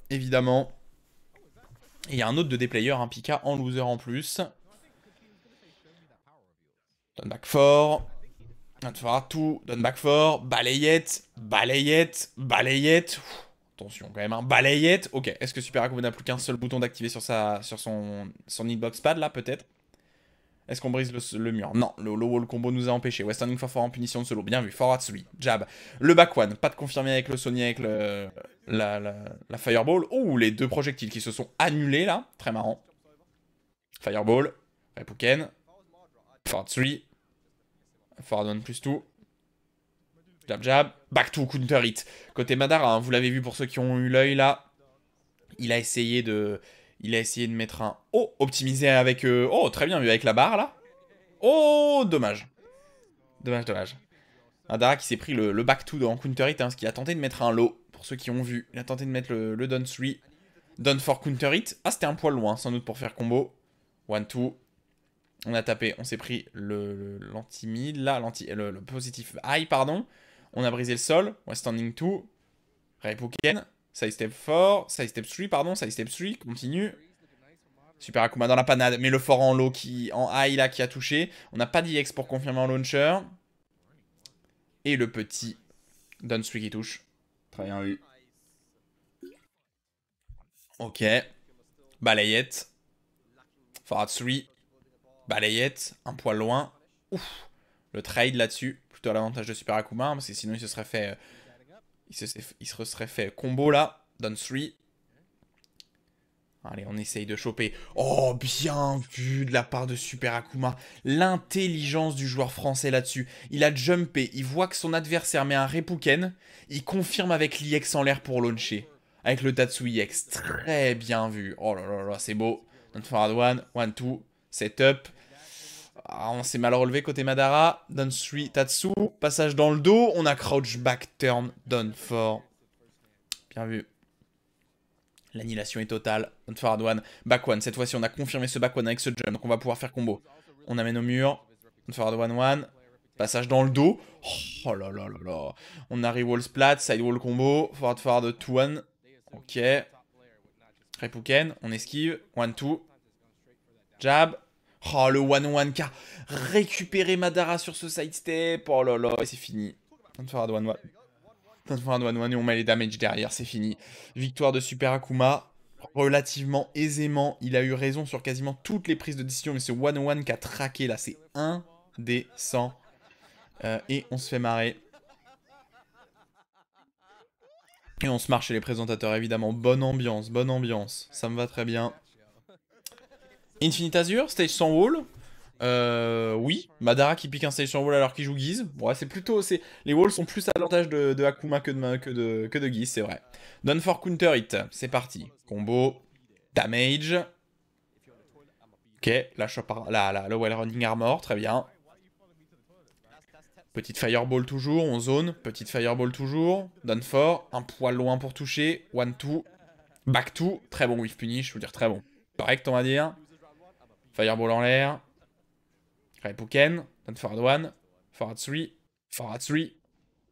évidemment. Et il y a un autre 2D player, un Pika en loser en plus. Donne back 4. On fera tout. Donne back 4. Balayette. Balayette. Balayette. Attention quand même, hein. Balayette. Ok, est-ce que Super Akuma n'a plus qu'un seul bouton d'activer sur son hitbox pad là, peut-être? Est-ce qu'on brise le mur? Non, le low wall combo nous a empêché. Western for en punition de solo. Bien vu. Forward 3. Jab. Le back one. Pas de confirmé avec le Sony, avec la Fireball. Oh, les deux projectiles qui se sont annulés là. Très marrant. Fireball. Repouken. Forward 3. Forward 1 plus 2. Jab jab. Back to counter hit. Côté Madara, hein, vous l'avez vu pour ceux qui ont eu l'œil là. Il a essayé de mettre un... Oh, optimisé avec... Oh, très bien vu avec la barre, là. Oh, dommage. Dommage, dommage. Madara qui s'est pris le back 2 en counter hit, hein, parce qu'il a tenté de mettre un low, pour ceux qui ont vu. Il a tenté de mettre le down 3. Down for counter hit. Ah, c'était un poil loin, sans doute, pour faire combo. 1-2. On a tapé, on s'est pris l'anti-mid, là, le positif high, pardon. On a brisé le sol. West standing 2. Repouken. Side step 4, side step 3, pardon, side step 3, continue. Super Akuma dans la panade, mais le fort en low en high là qui a touché. On n'a pas d'EX pour confirmer en launcher. Et le petit down 3 qui touche. Très bien vu. Ok. Balayette. Forward 3. Balayette. Un poil loin. Ouf. Le trade là-dessus. Plutôt à l'avantage de Super Akuma, parce que sinon il se serait fait... Il se serait fait combo là. Down 3. Allez, on essaye de choper. Oh, bien vu de la part de Super Akuma. L'intelligence du joueur français là-dessus. Il a jumpé, il voit que son adversaire met un Repouken. Il confirme avec l'IX en l'air pour launcher. Avec le Tatsu IX. Très bien vu. Oh là là là, c'est beau. Down forward 1, 2, setup. Ah, on s'est mal relevé côté Madara. Down 3, Tatsu. Passage dans le dos. On a crouch back turn. Down 4. Bien vu. L'annihilation est totale. Down forward 1. Back 1. Cette fois-ci, on a confirmé ce back 1 avec ce jump. Donc on va pouvoir faire combo. On amène au mur. Down forward 1, 1. Passage dans le dos. Oh là là là là. On arrive wall splat. Side wall combo. Forward 2, 1. Ok. Repouken. On esquive. 1, 2. Jab. Oh, le 1-1 qui a récupéré Madara sur ce sidestep. Oh là là, et c'est fini. Down forward 1, 1. Down forward 1, 1 et on met les damage derrière, c'est fini. Victoire de Super Akuma, relativement aisément. Il a eu raison sur quasiment toutes les prises de décision, mais ce 1-1 qui a traqué là, c'est indécent. Et on se fait marrer. Et on se marche chez les présentateurs, évidemment. Bonne ambiance, ça me va très bien. Infinite Azure, stage sans wall. Oui, Madara qui pique un stage sans wall alors qu'il joue Guise. Ouais, c'est plutôt... Les walls sont plus à l'avantage de Akuma que de Guise, c'est vrai. Done for counter hit, c'est parti. Combo, damage. Ok, le well running armor, très bien. Petite fireball toujours, on zone. Petite fireball toujours. Done for, un poil loin pour toucher. 1-2, back 2. Très bon whiff punish, je veux dire très bon. Correct, on va dire. Fireball en l'air. Repouken. Down forward 1. Forward 3. Forward 3.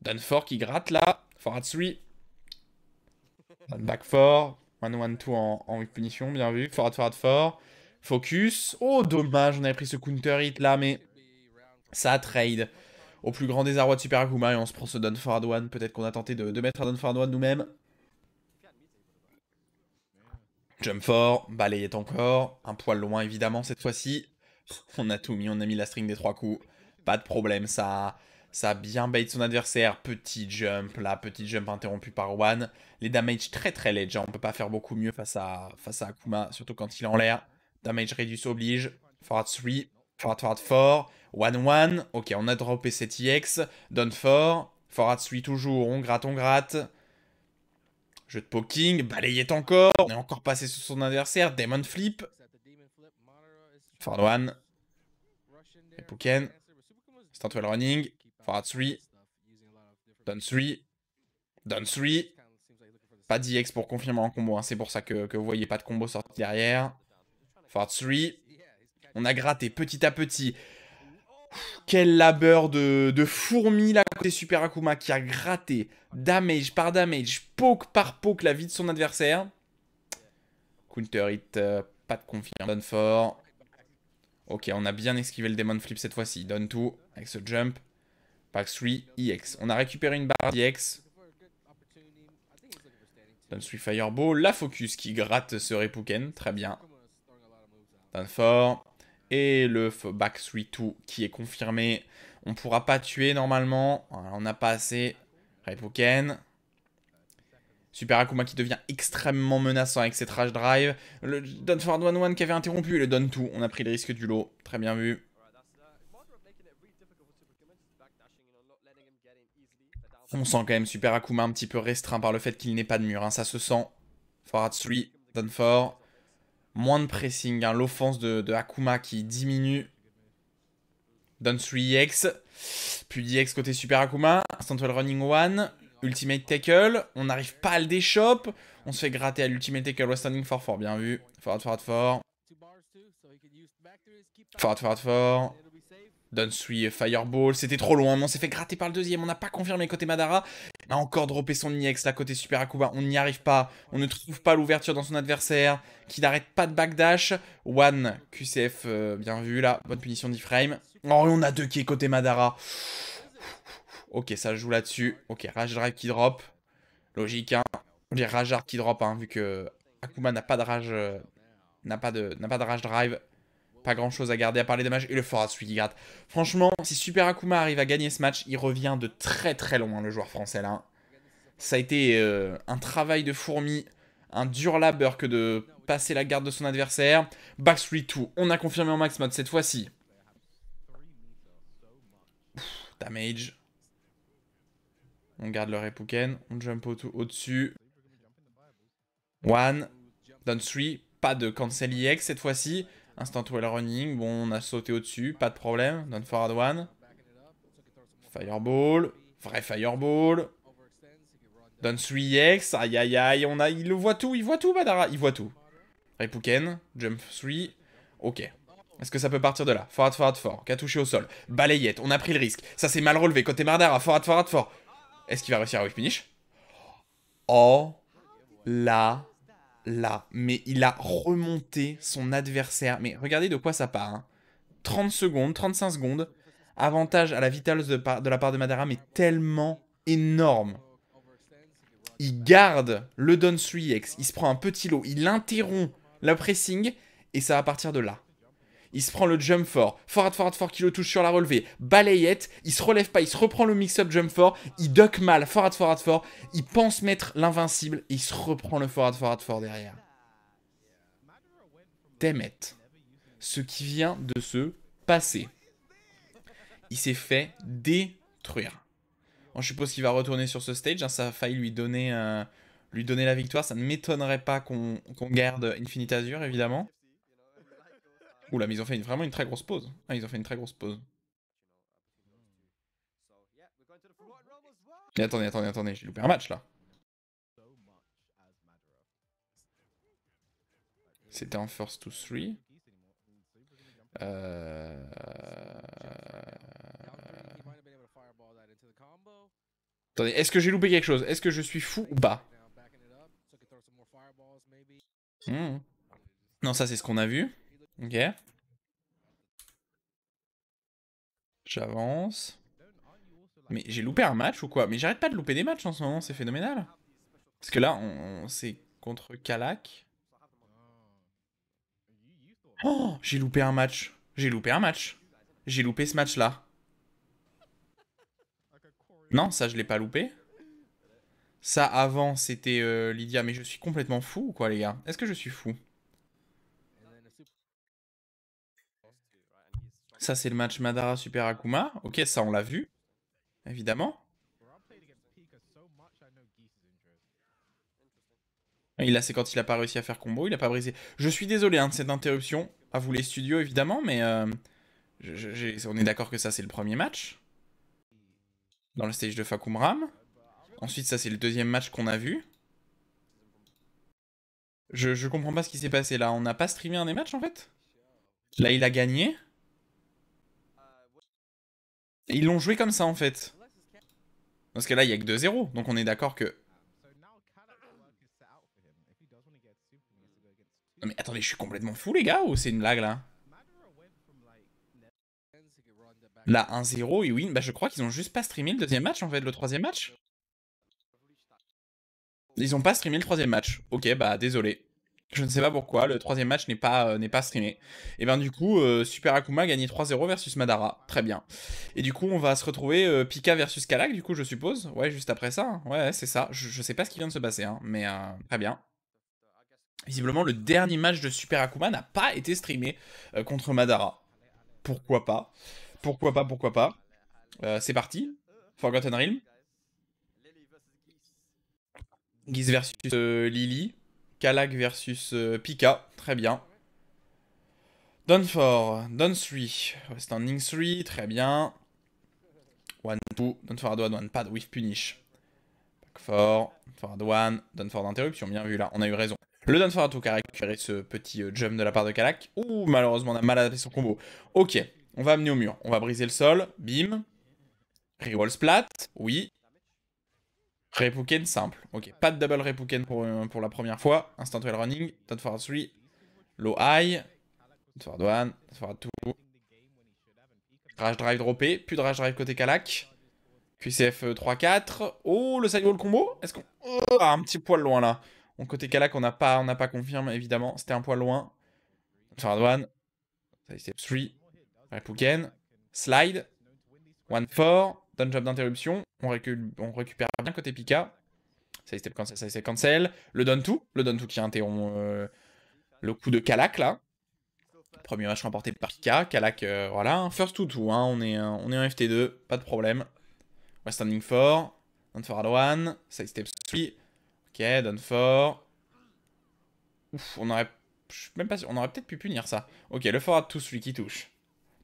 Down 4 qui gratte là. Forward 3. Down back 4. 1-1-2 en punition, bien vu. Forward 4. Focus. Oh, dommage, on avait pris ce counter hit là, mais ça a trade. Au plus grand désarroi de Super Akuma et on se prend ce down forward 1. Peut-être qu'on a tenté de mettre un down forward 1 nous-mêmes. Jump fort, balayette encore. Un poil loin évidemment cette fois-ci. On a tout mis, on a mis la string des 3 coups. Pas de problème, ça a bien bait son adversaire. Petit jump là, petit jump interrompu par One. Les damage très très ledge, on peut pas faire beaucoup mieux face à Akuma, surtout quand il est en l'air. Damage reduce oblige. Forward 3, forward 4, 1-1. Ok, on a droppé cet EX. Down 4. Forward 3 toujours, on gratte, on gratte. Jeu de poking, balayette encore. On est encore passé sur son adversaire. Demon flip. Forward 1. Repuken. Stand-well running. Forward 3. Down 3. Down 3. Pas d'EX pour confirmer en combo. Hein. C'est pour ça que vous voyez pas de combo sorti derrière. Forward 3. On a gratté petit à petit. Quel labeur de fourmi là côté Super Akuma qui a gratté damage par damage, poke par poke la vie de son adversaire. Counter hit, pas de confiance. Done for. Ok, on a bien esquivé le Demon Flip cette fois-ci. Done 2 avec ce jump. Pack 3, EX. On a récupéré une barre d'EX. Done 3 Fireball. La focus qui gratte ce Repuken. Très bien. Done for. Et le back 3-2 qui est confirmé. On ne pourra pas tuer normalement. Voilà, on n'a pas assez. Repuken. Super Akuma qui devient extrêmement menaçant avec cette Rage Drive. Le Down Forward 1-1 qui avait interrompu. Et le Down 2. On a pris le risque du lot. Très bien vu. On sent quand même Super Akuma un petit peu restreint par le fait qu'il n'ait pas de mur. Hein. Ça se sent. Forward 3. Down 4. Moins de pressing, hein, l'offense de Akuma qui diminue. Down 3EX. Puis d'EX côté Super Akuma. Stand-well running 1. Ultimate tackle. On n'arrive pas à le déshop. On se fait gratter à l'ultimate tackle. West standing 4-4. Bien vu. Forward, forward, forward. Forward, forward, forward. Down 3 Fireball. C'était trop loin, mais on s'est fait gratter par le deuxième. On n'a pas confirmé côté Madara. Il a encore droppé son EX là côté Super Akuma. On n'y arrive pas. On ne trouve pas l'ouverture dans son adversaire. Qui n'arrête pas de backdash. One QCF, bien vu là. Bonne punition d'Iframe. Oh, on a 2 qui est côté Madara. Ok, ça joue là-dessus. Ok, Rage Drive qui drop. Logique, hein. On dirait Rage Art qui drop, hein, vu que Akuma n'a pas de rage. N'a pas de Rage Drive. Pas grand chose à garder à part les dommages. Et le Forward 3 qui gratte. Franchement, si Super Akuma arrive à gagner ce match, il revient de très très loin, le joueur français là. Ça a été un travail de fourmi. Un dur labeur que de passer la garde de son adversaire. Back 3-2. On a confirmé en max mode cette fois-ci. Damage. On garde le Repuken. On jump au-dessus. One. Down 3. Pas de cancel EX cette fois-ci. Instant well running. Bon, on a sauté au-dessus. Pas de problème. Down forward 1. Fireball. Vrai Fireball. Down 3x. Aïe aïe aïe. Il le voit tout. Il voit tout, Madara. Il voit tout. Repuken. Jump 3. Ok. Est-ce que ça peut partir de là? Forward, forward, fort. Qui a touché au sol. Balayette. On a pris le risque. Ça s'est mal relevé. Côté Madara. Forward, forward, fort. Est-ce qu'il va réussir à whip finish? Oh là. Mais il a remonté son adversaire. Mais regardez de quoi ça part. Hein. 30 secondes, 35 secondes. Avantage à la vitale de la part de Madara, mais tellement énorme. Il garde le Down 3X. Il se prend un petit lot. Il interrompt la pressing. Et ça va partir de là. Il se prend le jump fort. Forward fort qui le touche sur la relevée. Balayette. Il se relève pas. Il se reprend le mix-up jump fort. Il duck mal. Forward fort. Il pense mettre l'invincible. Et il se reprend le forward fort derrière. Damn. Ce qui vient de se passer. Il s'est fait détruire. Bon, je suppose qu'il va retourner sur ce stage. Hein, ça a failli lui donner la victoire. Ça ne m'étonnerait pas qu'on garde Infinite Azure, évidemment. Oula, mais ils ont fait vraiment une très grosse pause. Ah, ils ont fait une très grosse pause. Mais attendez. J'ai loupé un match, là. C'était en first to 3. Attendez, est-ce que j'ai loupé quelque chose? Est-ce que je suis fou ou pas? Non, ça c'est ce qu'on a vu. Ok. J'avance. Mais j'ai loupé un match ou quoi? Mais j'arrête pas de louper des matchs en ce moment, c'est phénoménal. Parce que là, c'est contre Kalak. Oh, j'ai loupé un match. J'ai loupé ce match-là. Non, ça je l'ai pas loupé. Ça avant c'était Lydia, mais je suis complètement fou ou quoi les gars? Est-ce que je suis fou? Ça c'est le match Madara Super Akuma. Ok, ça on l'a vu. Évidemment. Là, c'est quand il a pas réussi à faire combo, il a pas brisé. Je suis désolé hein, de cette interruption. À vous les studios, évidemment, mais on est d'accord que ça, c'est le premier match. Dans le stage de Fakumram. Ensuite, ça, c'est le deuxième match qu'on a vu. Je comprends pas ce qui s'est passé là. On n'a pas streamé un des matchs, en fait? Là, il a gagné. Et ils l'ont joué comme ça, en fait. Parce que là, il y a que 2-0. Donc on est d'accord que... Non mais attendez, je suis complètement fou, les gars, ou c'est une blague, là? Là, 1-0, ils win. Bah, je crois qu'ils ont juste pas streamé le deuxième match, en fait, le troisième match. Ils ont pas streamé le troisième match. Ok, bah, désolé. Je ne sais pas pourquoi, le troisième match n'est pas streamé. Et ben du coup, Super Akuma a gagné 3-0 versus Madara. Très bien. Et du coup, on va se retrouver Pika versus Kalak, du coup, je suppose. Ouais, juste après ça. Hein. Ouais, c'est ça. Je sais pas ce qui vient de se passer, hein, mais très bien. Visiblement, le dernier match de Super Akuma n'a pas été streamé contre Madara. Pourquoi pas? Pourquoi pas, pourquoi pas? C'est parti. Forgotten Realm. Guise versus Lily. Kalak versus Pika. Très bien. Done 4. Done 3. Standing 3. Très bien. 1-2. Done for Adwan. 1 pad with punish. Back 4. For Adwan. Done for d'interruption. Bien vu là. On a eu raison. Le Done for Adwan qui a récupéré ce petit jump de la part de Kalak. Ouh, malheureusement, on a mal adapté son combo. Ok. On va amener au mur. On va briser le sol. Bim. Reroll splat. Oui. Repuken simple. Ok. Pas de double Repuken pour la première fois. Instant well running. Done for 3. Low high. Done for Adwan. Done for 2. Rage drive droppé. Plus de rage drive côté Kalak. QCF 3-4. Oh, le sidewall combo. Est-ce qu'on... Oh, un petit poil loin là. Bon, côté Kalak, on n'a pas confirmé, évidemment. C'était un poil loin. Third one. Side step 3. Repuken. Slide. 1-4. Down job d'interruption. On récupère bien côté Pika. Side step cancel, side step cancel. Le down 2. Le down 2 qui interrompt le coup de Kalak là. Premier match remporté par Pika. Kalak, voilà. First to 2. Hein. On est en FT2. Pas de problème. We're standing 4. Down for one. Side step 3. Ok, down 4. Ouf, on aurait... Je suis même pas sûr. On aurait peut-être pu punir ça. Ok, le forward to 3 qui touche.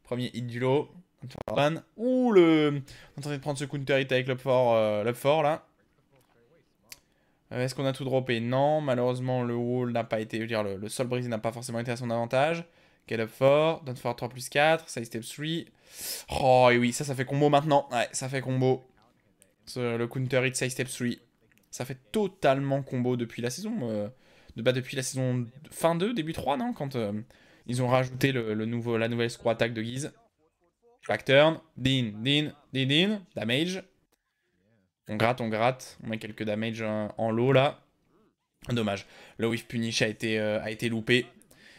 Premier hit du lot. Down for one. Ouh, le... On est en train de prendre ce counter hit avec l'up 4 là. Est-ce qu'on a tout droppé? Non, malheureusement le wall n'a pas été... Je veux dire, le sol brisé n'a pas forcément été à son avantage. Get up 4. Down for 3 plus 4. Side step 3. Oh, et oui, ça fait combo maintenant. Ouais, ça fait combo. Le counter hit side step 3. Ça fait totalement combo depuis la saison. Depuis la saison fin 2, début 3, non? Quand ils ont rajouté la nouvelle screw attack de Guise. Back turn. Din, din, din, din. Damage. On gratte, on gratte. On met quelques damage en low là. Dommage. Le whiff punish a été loupé.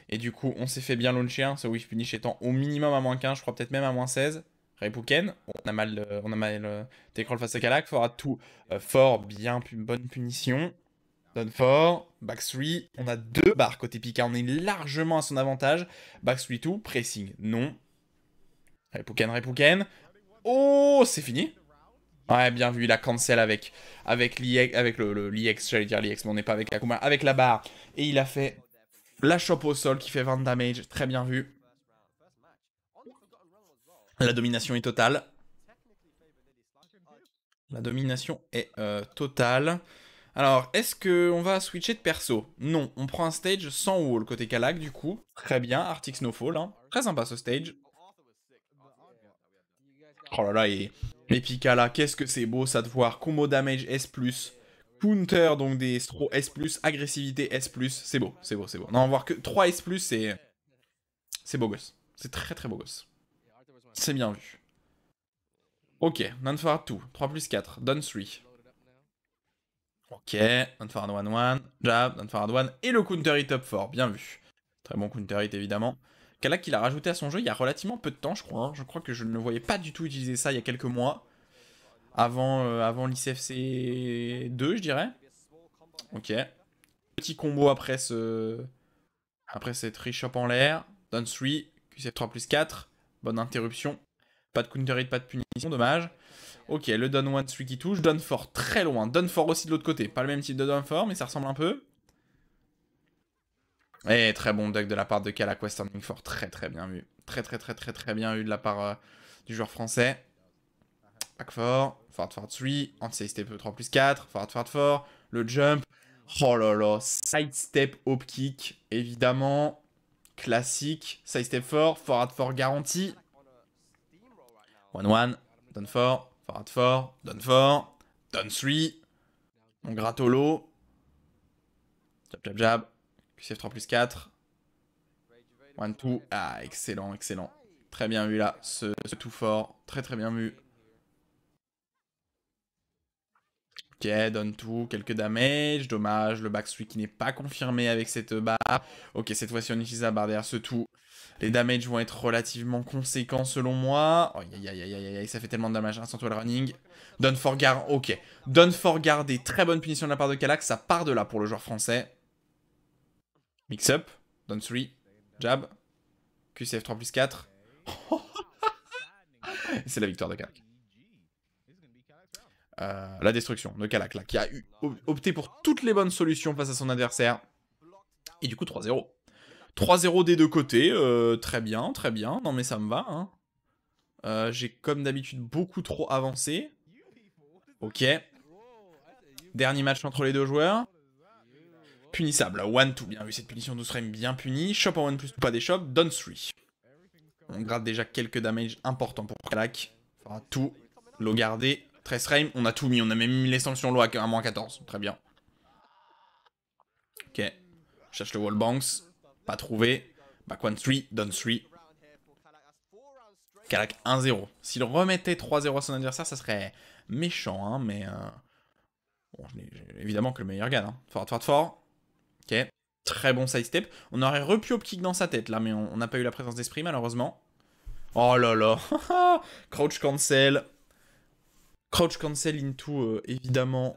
Et du coup, on s'est fait bien launcher. Hein, ce whiff punish étant au minimum à moins 15, je crois peut-être même à moins 16. Repuken. On a mal T-crawl face à Kalak. Fort à tout. Fort, bien, bonne punition. Down 4. Back 3. On a 2 barres côté Pika. On est largement à son avantage. Back 3-2. Pressing. Non. Repuken. Oh, c'est fini. Ouais, bien vu. Il a cancel avec l'IX. J'allais dire l'IX, mais on n'est pas avec Akuma. Avec la barre. Et il a fait la chope au sol qui fait 20 damage. Très bien vu. La domination est totale. La domination est totale. Alors, est-ce qu'on va switcher de perso? Non, on prend un stage sans wall côté Kalak du coup. Très bien, Arctic Snowfall. Hein. Très sympa ce stage. Oh là là, et Pika là, qu'est-ce que c'est beau ça de voir. Combo damage S+, counter donc des stro S+, agressivité S+, c'est beau, c'est beau, c'est beau. Non, voir que 3 S+, c'est beau gosse. C'est très très beau gosse. C'est bien vu. Ok, none for 2, 3 plus 4, done 3. Ok, done for 1-1, jab, done for 1, et le counter hit up 4, bien vu. Très bon counter hit évidemment. Kalak qu'il a rajouté à son jeu il y a relativement peu de temps, je crois. Hein. Je crois que je ne le voyais pas du tout utiliser ça il y a quelques mois. Avant l'ICFC 2, je dirais. Ok. Petit combo après cette reshop en l'air. Down 3, QCF 3 plus 4. Bonne interruption. Pas de counter hit, pas de punition, dommage. Ok, le down 1, 3 qui touche. Down 4 très loin. Down 4 aussi de l'autre côté. Pas le même type de down 4, mais ça ressemble un peu. Et très bon duck de la part de Kalak Western Fort. Très très bien vu. Très bien vu de la part du joueur français. Back 4. Forward 3. Anti-side step 3 plus 4. Forward 4. Le jump. Oh là là. Side step hop kick. Évidemment. Classique. Side step 4. Forward 4 garanti. 1-1. Down 4. Forward 4. Down 4. Down 3. On gratte au lot. Jab, jab, jab. QCF 3 plus 4. 1-2. Ah, excellent, excellent. Très bien vu là, ce tout fort. Très bien vu. Ok, donne tout, quelques damage. Dommage, le backstreak qui n'est pas confirmé avec cette barre. Ok, cette fois-ci on utilise la barre derrière ce tout. Les damages vont être relativement conséquents selon moi. Oh, aïe, ça fait tellement de damage. Instant wall running. Done for guard, ok. Done for garder, très bonne punition de la part de Kalak. Ça part de là pour le joueur français. Mix up. Done 3. Jab. QCF 3 plus 4. C'est la victoire de Kalak. La destruction de Kalak, là, qui a opté pour toutes les bonnes solutions face à son adversaire. Et du coup, 3-0. 3-0 des deux côtés. Très bien, très bien. Non, mais ça me va. Hein. J'ai, comme d'habitude, beaucoup trop avancé. Ok. Dernier match entre les deux joueurs. Punissable. 1-2. Bien vu, cette punition 12 frames bien punie. Shop en 1+, pas des shops. Down 3. On gratte déjà quelques damage importants pour Kalak. Faudra tout l'eau garder. 13 frames, on a tout mis. On a même mis l'extension low à -14. Très bien. Ok. Cherche le wall banks. Pas trouvé. Back 1-3. Down 3. Kalak 1-0. S'il remettait 3-0 à son adversaire, ça serait méchant. Hein, mais bon, évidemment que le meilleur gagne. Hein. Forward. Ok. Très bon sidestep. On aurait repu up kick dans sa tête là, mais on n'a pas eu la présence d'esprit malheureusement. Oh là là. Crouch cancel. Crouch cancel into, évidemment,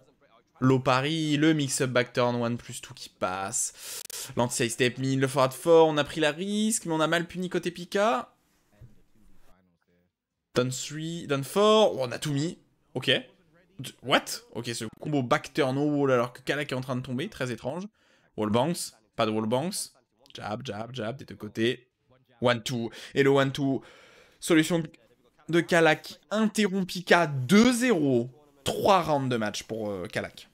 low parry. Le mix-up backturn 1+2 qui passe. L'anti-side step mid, le forward 4. On a pris la risque, mais on a mal puni côté Pika. Down 3, down 4. Oh, on a tout mis. Ok. What? Ok, ce combo backturn au wall alors que Kalak est en train de tomber. Très étrange. Wall banks. Pas de wall banks. Jab, des deux côtés. 1-2. Et le 1-2. Solution de Kalak interrompt Pika 2-0. 3 rounds de match pour Kalak.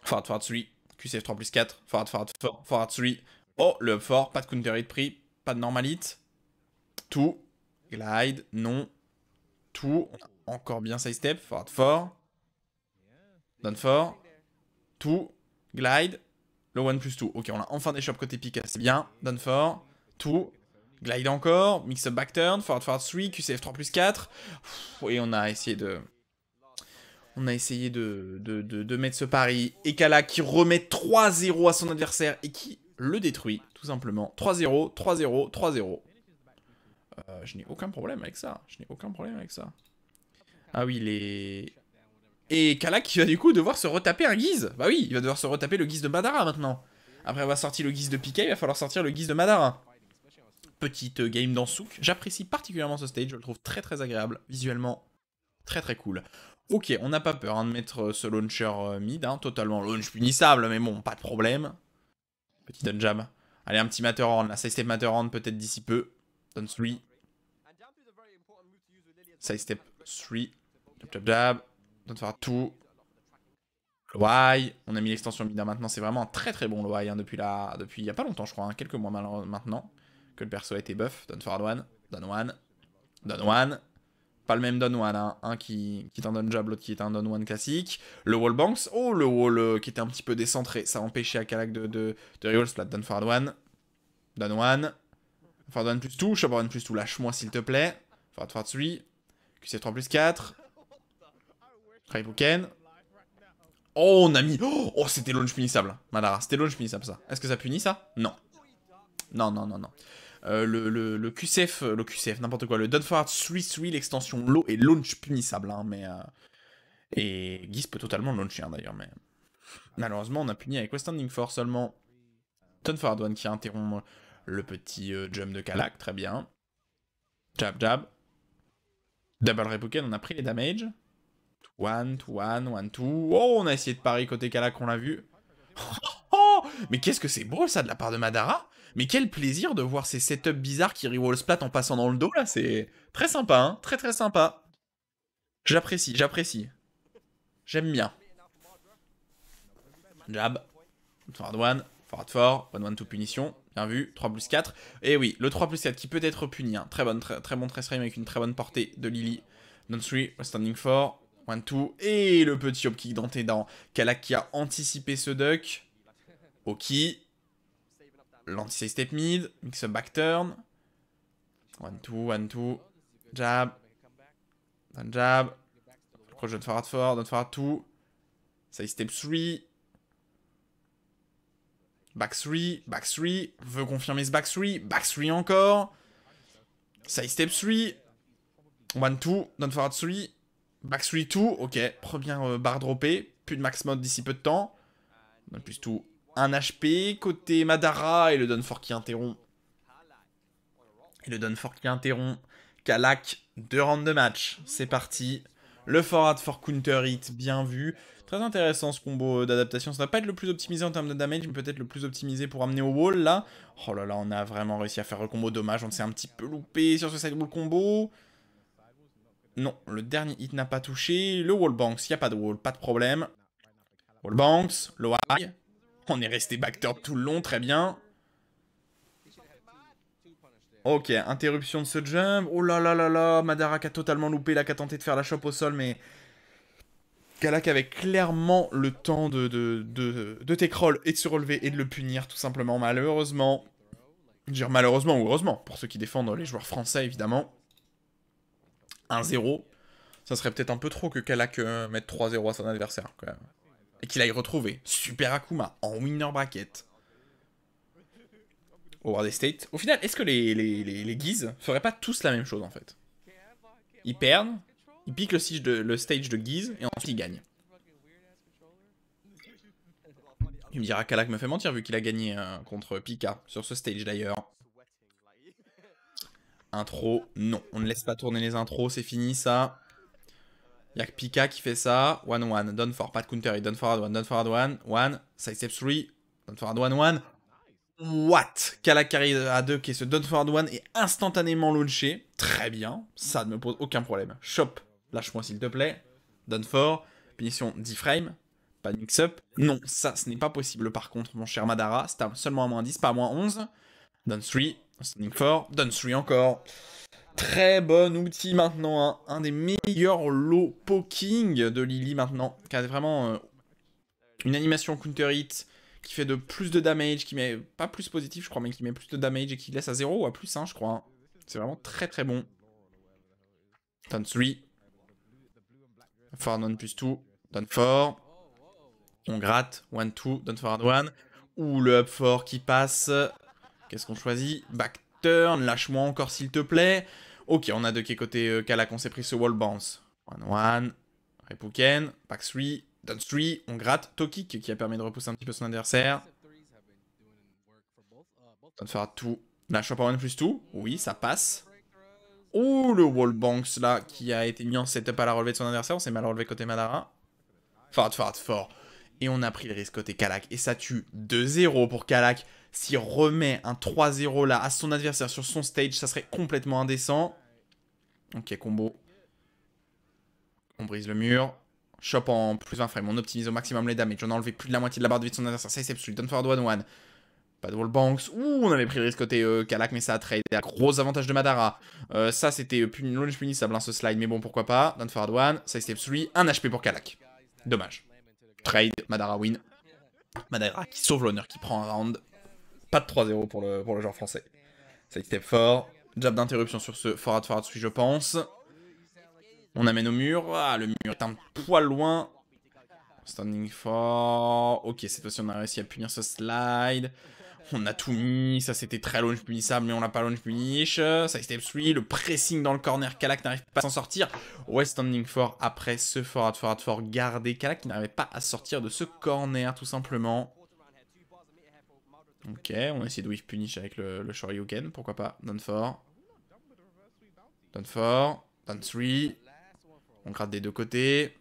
Forward 3. QCF 3 plus 4. Forward 3. Oh, le up fort. Pas de counter hit pris. Pas de normal hit. Tout. Glide. Non. Tout. On a encore bien side step. Forward 4. Down 4. Tout. Glide. Le 1+2. Ok, on a enfin des shops côté Pika. C'est bien. Down 4. Tout. Glide encore, mix-up backturn, forward 3, QCF 3 plus 4. Et on a essayé de... mettre ce pari. Et Kalak qui remet 3-0 à son adversaire et qui le détruit, tout simplement. 3-0, 3-0, 3-0. Je n'ai aucun problème avec ça. Ah oui, les... Et Kalak qui va du coup devoir se retaper un guise. Bah oui, il va devoir se retaper le guise de Madara maintenant. Après avoir sorti le guise de Pika, il va falloir sortir le guise de Madara. Petite game dans Souk. J'apprécie particulièrement ce stage, je le trouve très agréable, visuellement très cool. Ok, on n'a pas peur hein, de mettre ce launcher mid, hein, totalement launch punissable, mais bon, pas de problème. Petit down jab. Allez, un petit Matterhorn, là, side step Matterhorn peut-être d'ici peu. Down 3. Side step 3. Jab. Down faire tout. Loai. On a mis l'extension mid, maintenant c'est vraiment un très bon Loai hein, depuis il y a pas longtemps je crois, hein, quelques mois maintenant. Que le perso a été buff. Down forward 1. Down 1. Pas le même down 1, hein. Un qui est un down jab, l'autre qui est un down 1 classique. Le wall banks. Oh, le wall qui était un petit peu décentré. Ça a empêché à Kalak de reroll splat. Down forward 1. Down 1. Forward 1+2. Shop 1+2. Lâche-moi s'il te plaît. Forward 3. QC 3 plus 4. Raibuken. Oh, on a mis... Oh, c'était launch punissable. Madara, c'était launch punissable ça. Est-ce que ça punit ça? Non. Non. Le QCF, n'importe quoi. Le Down Forward 3-3, l'extension low et launch punissable. Hein, mais, et Giz peut totalement launcher hein, d'ailleurs. Mais malheureusement, on a puni avec West Standing Force seulement. Down Forward 1 qui interrompt le petit jump de Kalak. Très bien. Jab. Double Repuken, on a pris les damage. 1, 2. Oh, on a essayé de pari côté Kalak, on l'a vu. Oh, Mais qu'est-ce que c'est beau ça de la part de Madara. Mais quel plaisir de voir ces setups bizarres qui reroll splat en passant dans le dos là, c'est très sympa, hein, très très sympa. J'apprécie, j'apprécie. J'aime bien. Jab. Forward 1, forward 4, 1-1 to punition. Bien vu, 3 plus 4. Et oui, le 3 plus 4 qui peut être puni. Hein. Très bon trace frame avec une très bonne portée de Lily. Down 3, standing 4, 1-2. Et le petit hop kick dans tes dents. Kalak qui a anticipé ce duck. Oki. L'anti-side step mid. Mix up back turn. 1-2, 1-2. Jab. Down jab. Approche down forward 4, down forward 2. Side step 3. Back 3, back 3, veut confirmer ce back 3, back 3 encore. Side step 3. 1-2, down forward 3. Back 3-2, ok. Première barre droppée, plus de max mode d'ici peu de temps. Down plus 2, 1 HP. Côté Madara et le down 4 qui interrompt. Kalak, 2 rounds de match. C'est parti. Le forward for counter hit, bien vu. Très intéressant ce combo d'adaptation. Ça va pas être le plus optimisé en termes de damage, mais peut-être le plus optimisé pour amener au wall là. Oh là là, on a vraiment réussi à faire le combo. Dommage, on s'est un petit peu loupé sur ce side wall combo. Non, le dernier hit n'a pas touché. Le wall banks, il n'y a pas de wall, pas de problème. Wall banks, low high. On est resté backturn tout le long, très bien. Ok, interruption de ce jump. Oh là là là là, Madara qui a totalement loupé, là, qui a tenté de faire la chope au sol, mais Kalak avait clairement le temps de t'écroll et de se relever et de le punir, tout simplement, malheureusement. Je veux dire malheureusement ou heureusement, pour ceux qui défendent les joueurs français, évidemment. 1-0. Ça serait peut-être un peu trop que Kalak mette 3-0 à son adversaire, quand même. Et qu'il aille retrouver Super Akuma en winner bracket. Au World State. Au final, est-ce que les Guise feraient pas tous la même chose, en fait? Ils perdent, ils piquent le stage de Guise, et ensuite ils gagnent. Tu me diras Kalak me fait mentir, vu qu'il a gagné contre Pika, sur ce stage d'ailleurs. Intro, non. On ne laisse pas tourner les intros, c'est fini, ça. Y'a que Pika qui fait ça. 1-1, down for, pas de counter, down forward 1, side step 3, down forward 1. What? Kalak carry à 2 qui est ce down forward 1 est instantanément launché. Très bien, ça ne me pose aucun problème. Chop, lâche-moi s'il te plaît. Down for, punition 10 frames. Pas de mix-up. Non, ça ce n'est pas possible par contre, mon cher Madara. C'est seulement à moins 10, pas à moins 11. Down 3, standing 4, down 3 encore. Très bon outil maintenant, hein. Un des meilleurs low poking de Lily maintenant, qui a vraiment une animation counter hit qui fait de plus de damage, qui met pas plus positif je crois, mais qui met plus de damage et qui laisse à 0 ou à plus 1 je crois. Hein. C'est vraiment très très bon. Down 3. Forward 1 plus 2. Down 4. On gratte. 1-2. Down forward 1. Ouh, le up 4 qui passe. Qu'est-ce qu'on choisit? Back turn. Lâche-moi encore s'il te plaît. Ok, on a de quel côté Kalak, on s'est pris ce wall bounce. 1-1. Repouken. Back 3. Down 3. On gratte. Tokik qui a permis de repousser un petit peu son adversaire. Down forward 2. Lâche pas 1 plus 2. Oui, ça passe. Ouh, le wall bounce là qui a été mis en setup à la relevée de son adversaire. On s'est mal relevé côté Madara. Forward fort. Et on a pris le risque côté Kalak. Et ça tue 2-0 pour Kalak. S'il remet un 3-0 là à son adversaire sur son stage, ça serait complètement indécent. Ok, combo. On brise le mur. Chop en plus 20 frames. On optimise au maximum les damages. On a enlevé plus de la moitié de la barre de vie de son adversaire. Ça, c'est down forward 1-1. Pas de wall banks. Ouh, on avait pris le risque côté Kalak, mais ça a trade. Gros avantage de Madara. Ça, c'était launch punissable, hein, ce slide. Mais bon, pourquoi pas. Down forward 1. Side step 3. 1 HP pour Kalak. Dommage. Trade. Madara win. Madara qui sauve l'honneur, qui prend un round. Pas de 3-0 pour le joueur français. Side step fort. Jab d'interruption sur ce forward 3, je pense. On amène au mur. Ah, le mur est un poil loin. Standing fort. Ok, cette fois-ci, on a réussi à punir ce slide. On a tout mis. Ça, c'était très launch punissable, mais on l'a pas launch punish. Side step 3. Le pressing dans le corner. Kalak n'arrive pas à s'en sortir. Ouais, standing fort après ce forward fort gardé. Kalak qui n'arrivait pas à sortir de ce corner, tout simplement. Ok, on a essayé de whiff punish avec le Shoryuken, pourquoi pas. Down 4. Down 4. Down 3. On gratte des deux côtés.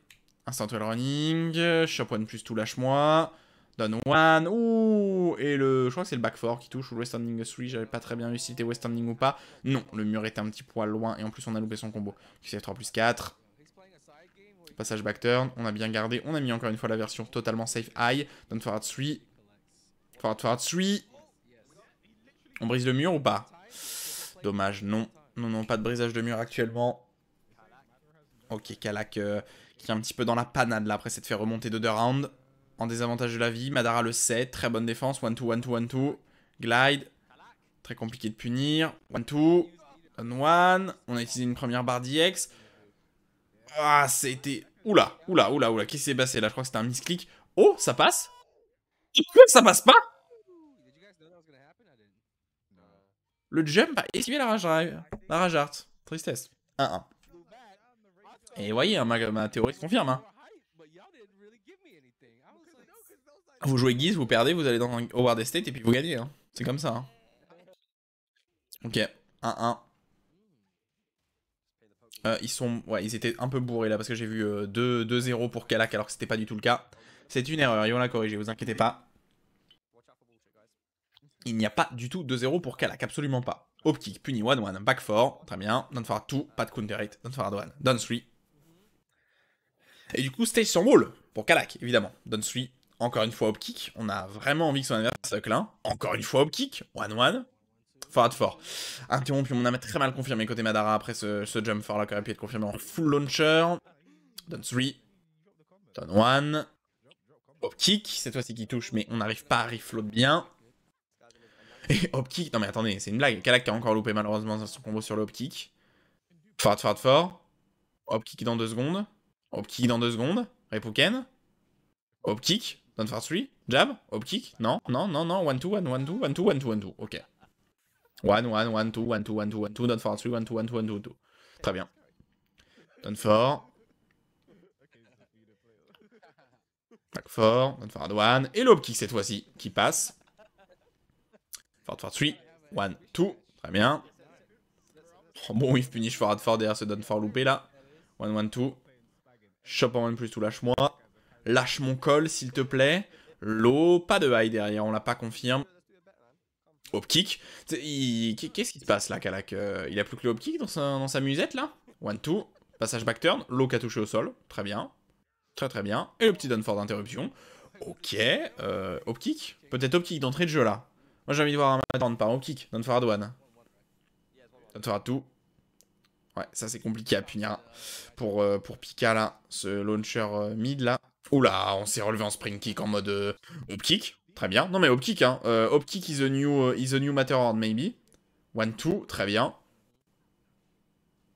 Instant wall running. Shop 1 plus tout, lâche-moi. Don one. Ouh. Et le... Je crois que c'est le back 4 qui touche. Ou le West Standing 3. J'avais pas très bien vu si c'était West Standing ou pas. Non, le mur était un petit poil loin. Et en plus, on a loupé son combo. QCF 3 plus 4. Passage back turn. On a bien gardé. On a mis encore une fois la version totalement safe high. Don forward 3. Forward 3. On brise le mur ou pas? Dommage, non. Non, non, pas de brisage de mur actuellement. Ok, Kalak qui est un petit peu dans la panade là après s'être fait remonter de 2 rounds. En désavantage de la vie. Madara le sait. Très bonne défense. 1-2, 1-2, 1-2. Glide. Très compliqué de punir. 1-2. 1-1. On a utilisé une première barre d'IX. Ah, c'était... Oula, oula, oula, oula. Qu'est-ce qui s'est passé là? Je crois que c'était un misclick. Oh, ça passe? Ça passe pas? Le jump a esquivé la rage art. Tristesse. 1-1. Et voyez, hein, ma théorie se confirme. Hein. Vous jouez Guise, vous perdez, vous allez dans un Howard Estate et puis vous gagnez. Hein. C'est comme ça. Hein. Ok, 1-1. Ils étaient un peu bourrés là parce que j'ai vu 2-0 pour Kalak alors que c'était pas du tout le cas. C'est une erreur, ils vont la corriger, vous inquiétez pas. Il n'y a pas du tout 2-0 pour Kalak, absolument pas. Hop kick, puni 1-1, back 4, très bien. Don't forward 2, pas de counter hit. Don't forward 1, down 3. Et du coup, stage sur wall pour Kalak, évidemment. Down 3, encore une fois hop kick. On a vraiment envie que son adversaire se là. Encore une fois hop kick, 1-1. Forward 4. Interrompu, on a très mal confirmé côté Madara après ce jump fort là qui aurait pu être confirmé en full launcher. Down 3. Down 1. Hop kick, cette fois-ci qui touche, mais on n'arrive pas à refloat bien. Et hop kick, non mais attendez, c'est une blague. Kalak qui a encore loupé malheureusement son combo sur le hop kick. Forward, forward, fort. Hop kick dans 2 secondes. Hop kick dans 2 secondes. Repouken. Hop kick. Down forward 3. Jab. Hop kick. Non, non, non, non. 1-2, 1-2, 1-2, 1-2, 1-2. Ok. 1-1, 1-2, 1-2, 1-2, 1-2. Down forward 3. 1-2, 1-2, 1-2, 1-2. Très bien. Down 4. Back 4. Down forward 1. Et le hop kick cette fois-ci qui passe. Forward, forward 3. 1-2. Très bien. Oh, bon whiff punish forward 4 derrière ce down 4 loupé là. 1-1-2. Chop en 1 plus tout, lâche-moi. Lâche mon col, s'il te plaît. Low, pas de high derrière, on l'a pas confirme. Hop kick. Qu'est-ce qui se passe là, Kalak? Il a plus que le hop kick dans sa musette là. 1-2. Passage back turn. Low qui a touché au sol. Très bien. Très très bien. Et le petit down fort d'interruption. Ok. Hop kick. Peut-être hop kick d'entrée de jeu là. Moi j'ai envie de voir un down par hop kick. Down forward 1. Down forward 2. Ouais, ça c'est compliqué à punir pour Pika là, ce launcher mid là. Oula, on s'est relevé en spring kick en mode hop kick. Très bien. Non mais hop kick hein. Hop kick is the new Matterhorn maybe. 1-2, très bien.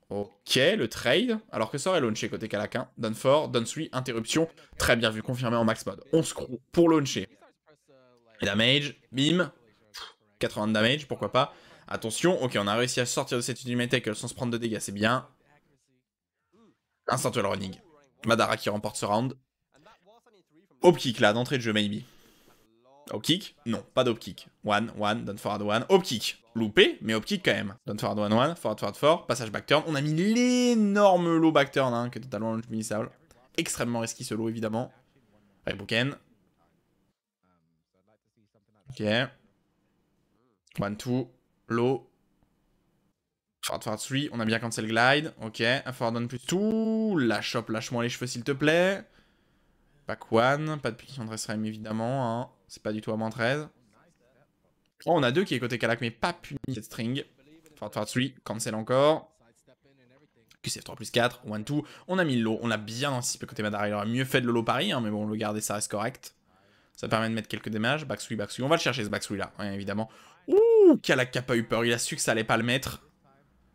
Ok, le trade. Alors que ça aurait launché côté Kalak. Hein. Down 4, down 3, interruption. Très bien vu, confirmé en max mode. On screw pour launcher. Et damage, bim. 80 de damage, pourquoi pas. Attention, ok, on a réussi à sortir de cette Ultimate sans se prendre de dégâts, c'est bien. Instant wall running. Madara qui remporte ce round. Hop kick là, d'entrée de jeu, maybe. Hop kick? Non, pas d'hop kick. 1-1, down forward 1. Hop kick. Loupé, mais hop kick quand même. Down forward 1-1, forward forward 4, passage back turn. On a mis l'énorme low back turn, hein, qui est totalement unpunissable. Extrêmement risqué ce low, évidemment. Repouken. Ok. 1-2. Low. Forward, forward 3, on a bien cancel glide. Ok, un forward 1 plus tout. La chop, lâche-moi les cheveux s'il te plaît. Back 1, pas de punition de rest évidemment. Hein. C'est pas du tout à moins 13. Oh, on a 2 qui est côté Kalak, mais pas puni cette string. Forward, forward 3, cancel encore. QCF 3 plus 4, 1-2. On a mis le low, on a bien anticipé côté Madara. Il aurait mieux fait de le low pari, hein, mais bon, le garder ça reste correct. Ça permet de mettre quelques damages. Back 3, back 3. On va le chercher ce back 3 là, ouais, évidemment. Ouh, Kalak qui a pas eu peur, il a su que ça allait pas le mettre.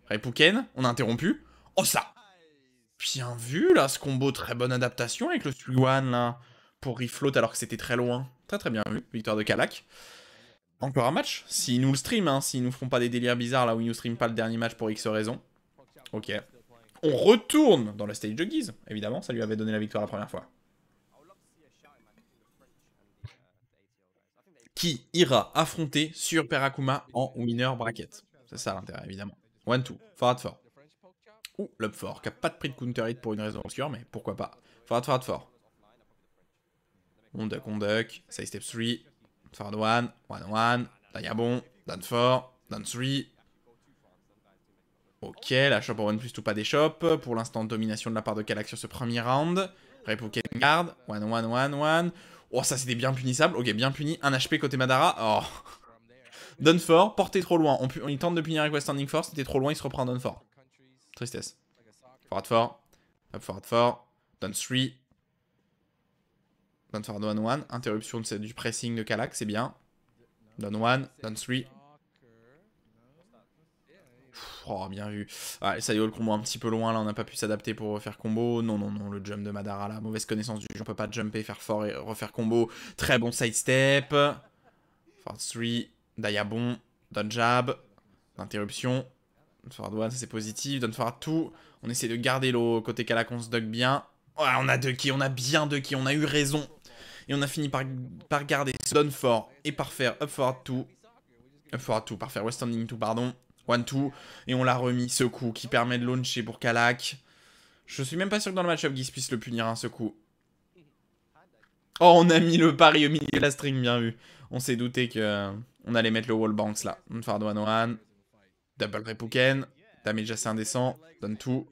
Repouken, on a interrompu. Oh ça! Bien vu là, ce combo, très bonne adaptation avec le 3-1 là. Pour refloat alors que c'était très loin. Très très bien vu, victoire de Kalak. Encore un match, s'ils nous le stream, hein, s'ils nous font pas des délires bizarres là où ils nous streament pas le dernier match pour X raison. Ok. On retourne dans le stage de Guise, évidemment, ça lui avait donné la victoire la première fois. Qui ira affronter sur Perakuma en winner bracket. C'est ça l'intérêt, évidemment. 1-2, forward 4. Ouh, l'up 4, qui a pas de prix de counter hit pour une raison obscure, mais pourquoi pas. Forward 4. On duck. Side step 3. Forward 1. Dayabon. Down 4. Down 3. Ok, la shop en 1+2, pas des shops. Pour l'instant, domination de la part de Kalak sur ce premier round. Repoken guard. 1. Oh, ça c'était bien punissable. Ok, bien puni. 1 HP côté Madara. Oh. Down 4, porté trop loin. Il tente de punir avec West Standing Force. C'était trop loin, il se reprend Down 4. Tristesse. Forward 4. Up forward 4. Down 3. Down forward 1. Interruption du pressing de Kalak, c'est bien. Down 1. Down 3. Oh, bien vu. Ah, ça y est, le combo un petit peu loin, là, on n'a pas pu s'adapter pour refaire combo. Non, le jump de Madara, là, mauvaise connaissance du jeu, on peut pas jumper, faire fort et refaire combo. Très bon sidestep. Forward 3, Dayabon, down jab, interruption. Forward 1, ça c'est positif, down forward 2. On essaie de garder le côté Kalak, on se duck bien. Ouais, on a ducké, on a bien ducké, on a eu raison. Et on a fini par garder ce down 4 et par faire up forward 2. Up forward 2, par faire west standing 2, pardon. 1-2, et on l'a remis ce coup qui permet de launcher pour Kalak. Je suis même pas sûr que dans le match-up Geese puisse le punir ce coup. Oh, on a mis le pari au milieu de la string, bien vu. On s'est douté que on allait mettre le wall bounce là. Forward 1. Double Repuken. Damage assez indécent. Down 2.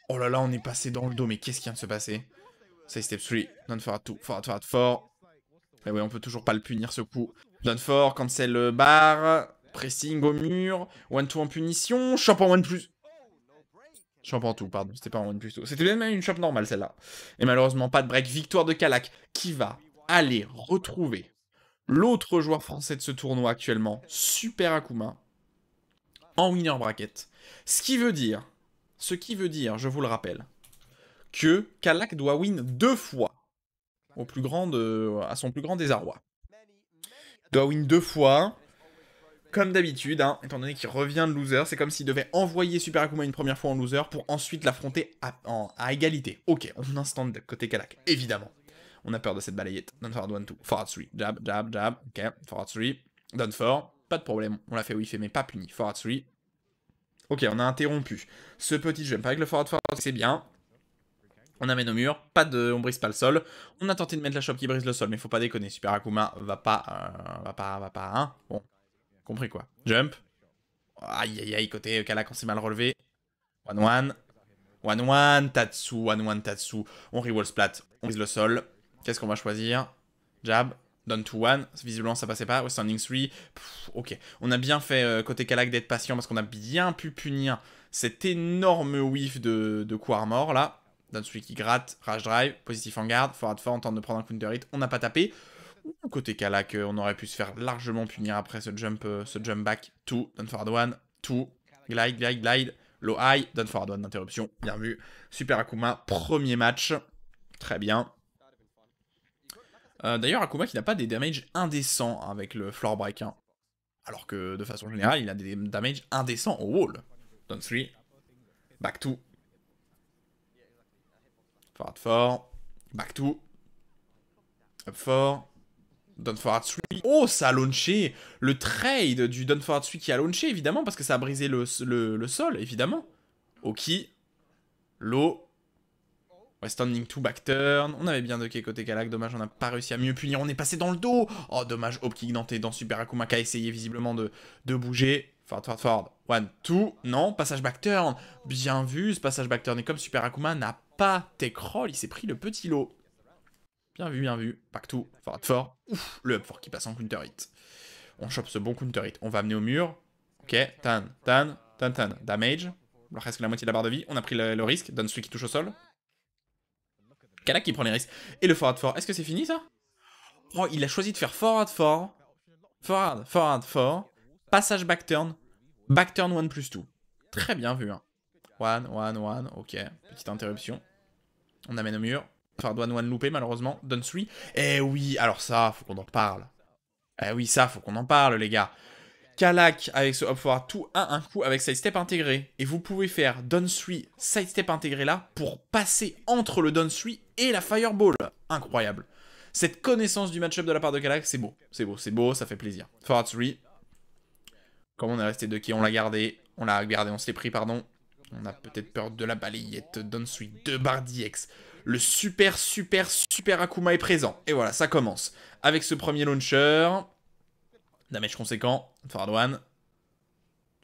Oh là là, on est passé dans le dos, mais qu'est-ce qui vient de se passer? Side step 3. Down forward 2. Forward 4. Et ouais, on peut toujours pas le punir ce coup. Down 4, cancel le bar. Pressing au mur. 1-2 en punition. Shop en 1+. Shop en tout, pardon. C'était pas en 1+2. C'était même une shop normale, celle-là. Et malheureusement, pas de break. Victoire de Kalak, qui va aller retrouver l'autre joueur français de ce tournoi actuellement, Super Akuma, en winner bracket. Ce qui veut dire, je vous le rappelle, que Kalak doit win 2 fois à son plus grand désarroi. Doit win 2 fois. Comme d'habitude, hein, étant donné qu'il revient de loser, c'est comme s'il devait envoyer Super Akuma une première fois en loser pour ensuite l'affronter à égalité. Ok, on instant de côté Kalak, évidemment. On a peur de cette balayette. Down forward 1-2. Forward 3. Jab. Ok, forward 3. Down 4. Pas de problème. On l'a fait whiffer, mais pas puni. Forward 3. Ok, on a interrompu ce petit jump avec le forward 4, c'est bien. On amène au mur, on brise pas le sol. On a tenté de mettre la shop qui brise le sol, mais faut pas déconner. Super Akuma va pas, hein. Bon. Compris quoi. Jump. Aïe, côté Kalak, on s'est mal relevé. 1-1. Tatsu. 1-1, Tatsu. On rewall splat. On brise le sol. Qu'est-ce qu'on va choisir? Jab. Down to 1. Visiblement, ça passait pas. West standing 3. Ok. On a bien fait côté Kalak d'être patient parce qu'on a bien pu punir cet énorme whiff de coup armor là. Down 3 qui gratte. Rage drive. Positif en garde. Forward 4. On tente de prendre un counter hit. On n'a pas tapé. Côté Kalak, on aurait pu se faire largement punir après ce jump back. 2, down forward 1, 2, glide, low high, down forward 1, interruption, bien vu. Super Akuma, premier match, très bien. D'ailleurs, Akuma qui n'a pas des damages indécents avec le floor break, hein. Alors que de façon générale, il a des damages indécents au wall. Down 3, back 2, forward 4, back 2, up 4. Down forward 3. Oh, ça a launché le trade du down forward 3 qui a launché, évidemment, parce que ça a brisé le sol, évidemment. Oki. Low. West standing 2 back turn. On avait bien ducké côté Kalak. Dommage, on n'a pas réussi à mieux punir. On est passé dans le dos. Oh, dommage. Hop kick denté dans Super Akuma qui a essayé visiblement de bouger. Forward. 1, 2. Non, passage back turn. Bien vu, ce passage back turn. Et comme Super Akuma n'a pas tech roll, il s'est pris le petit lot. Bien vu. Back 2, forward 4. Ouf, le up 4 qui passe en counter hit. On chope ce bon counter hit. On va amener au mur. Ok, tan. Damage. Presque la moitié de la barre de vie. On a pris le risque. Down 3 qui touche au sol. Kalak qui prend les risques. Et le forward 4. Est-ce que c'est fini ça? Oh, il a choisi de faire forward 4. Forward 4. Passage back turn. Back turn 1+2. Très bien vu. Hein. 1. Ok. Petite interruption. On amène au mur. Forward 1 loupé malheureusement. Down 3. Eh oui, alors ça, faut qu'on en parle. Eh oui, ça, faut qu'on en parle, les gars. Kalak avec ce up forward 2 a un coup avec sidestep intégré. Et vous pouvez faire down 3 sidestep intégré là pour passer entre le down 3 et la fireball. Incroyable. Cette connaissance du match-up de la part de Kalak, c'est beau. C'est beau, ça fait plaisir. Forward 3. Comme on est resté 2 on l'a gardé. On se l'est pris, pardon. On a peut-être peur de la balayette. Down 3, 2 barres DX. Le super Akuma est présent. Et voilà, ça commence. Avec ce premier launcher. Damage conséquent. Forward 1.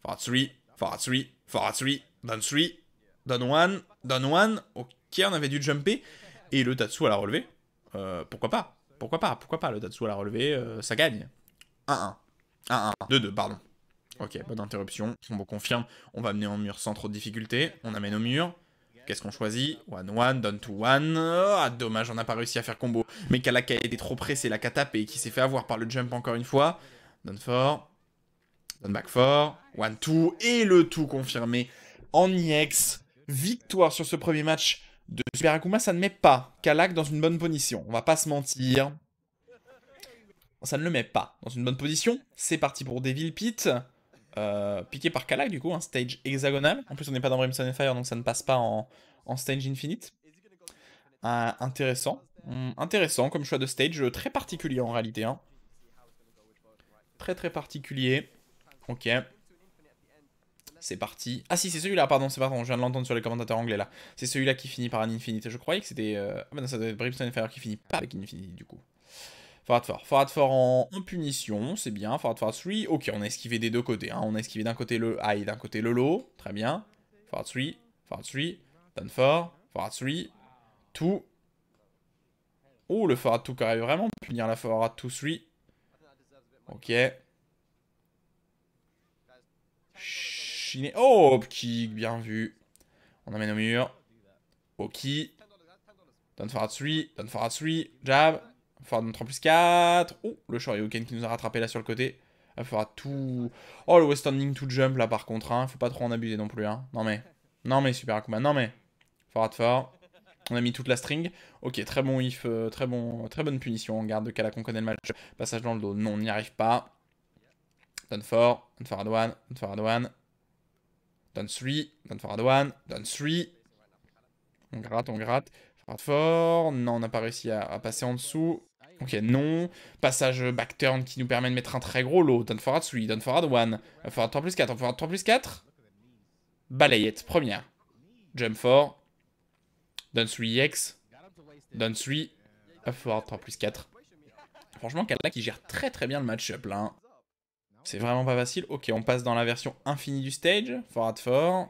Forward 3. Forward 3. Forward 3. Down 3. Down 1. Down 1. Ok, on avait dû jumper. Et le Tatsu à la relevée. Pourquoi pas? Pourquoi pas? Pourquoi pas? Le Tatsu à la relevée, ça gagne. 1-1. 1-1. 2-2, pardon. Ok, bonne interruption. On confirme. On va amener en mur sans trop de difficulté. On amène au mur. Qu'est-ce qu'on choisit? 1-1, down to 1. Ah, dommage, on n'a pas réussi à faire combo. Mais Kalak a été trop pressé, la tapé et qui s'est fait avoir par le jump encore une fois. Down 4. Down back 4. 1-2. Et le tout confirmé en EX. Victoire sur ce premier match de Super Akuma. Ça ne met pas Kalak dans une bonne position. On va pas se mentir. Ça ne le met pas dans une bonne position. C'est parti pour Devil Pit. Piqué par Kalak du coup, un stage hexagonal. En plus on n'est pas dans Brimstone and Fire donc ça ne passe pas en stage infinite. Intéressant. Intéressant comme choix de stage, très particulier en réalité. Hein. Très particulier. Ok. C'est parti. Ah si c'est celui-là, pardon, c'est pardon, je viens de l'entendre sur les commentateurs anglais là. C'est celui-là qui finit par un infinite. Je croyais que c'était... Ah ben non, ça doit être Brimstone and Fire qui finit pas avec infinite du coup. Forward 4 en punition, c'est bien. Forward 3, ok, on a esquivé des deux côtés. Hein. On a esquivé d'un côté le high et d'un côté le low. Très bien. Forward 3, down 4, forward 3, 2. Oh, le forward 2 qui arrive vraiment à punir la forward 2, 3. Ok. Chiné. Oh, kick, bien vu. On amène au mur. Ok. Down forward 3, down forward 3, jab. Forward 3 plus 4. Oh, le Shoryuken qui nous a rattrapé là sur le côté. Il fera tout... Oh, le Westanding to jump là par contre. Hein. Faut pas trop en abuser non plus. Hein. Non mais, Super Akuma. Non mais. Forward 4. On a mis toute la string. Ok, très bon if. Très bonne punition. On garde de Kalak, on connaît le match. Passage dans le dos. Non, on n'y arrive pas. Down 4. Down forward 1. Down forward 1. Down 3. Down forward 1. Down 3. On gratte. Forward 4. Non, on n'a pas réussi à passer en dessous. Ok, non. Passage back turn qui nous permet de mettre un très gros lot. Down forward 3, down forward 1. Forward 3 plus 4, forward 3 plus 4. Balayette, première. Jump 4. Down 3x. Down 3. Forward 3 plus 4. Franchement, Kalak qui gère très bien le match-up là. Hein. C'est vraiment pas facile. Ok, on passe dans la version infinie du stage. Forward 4.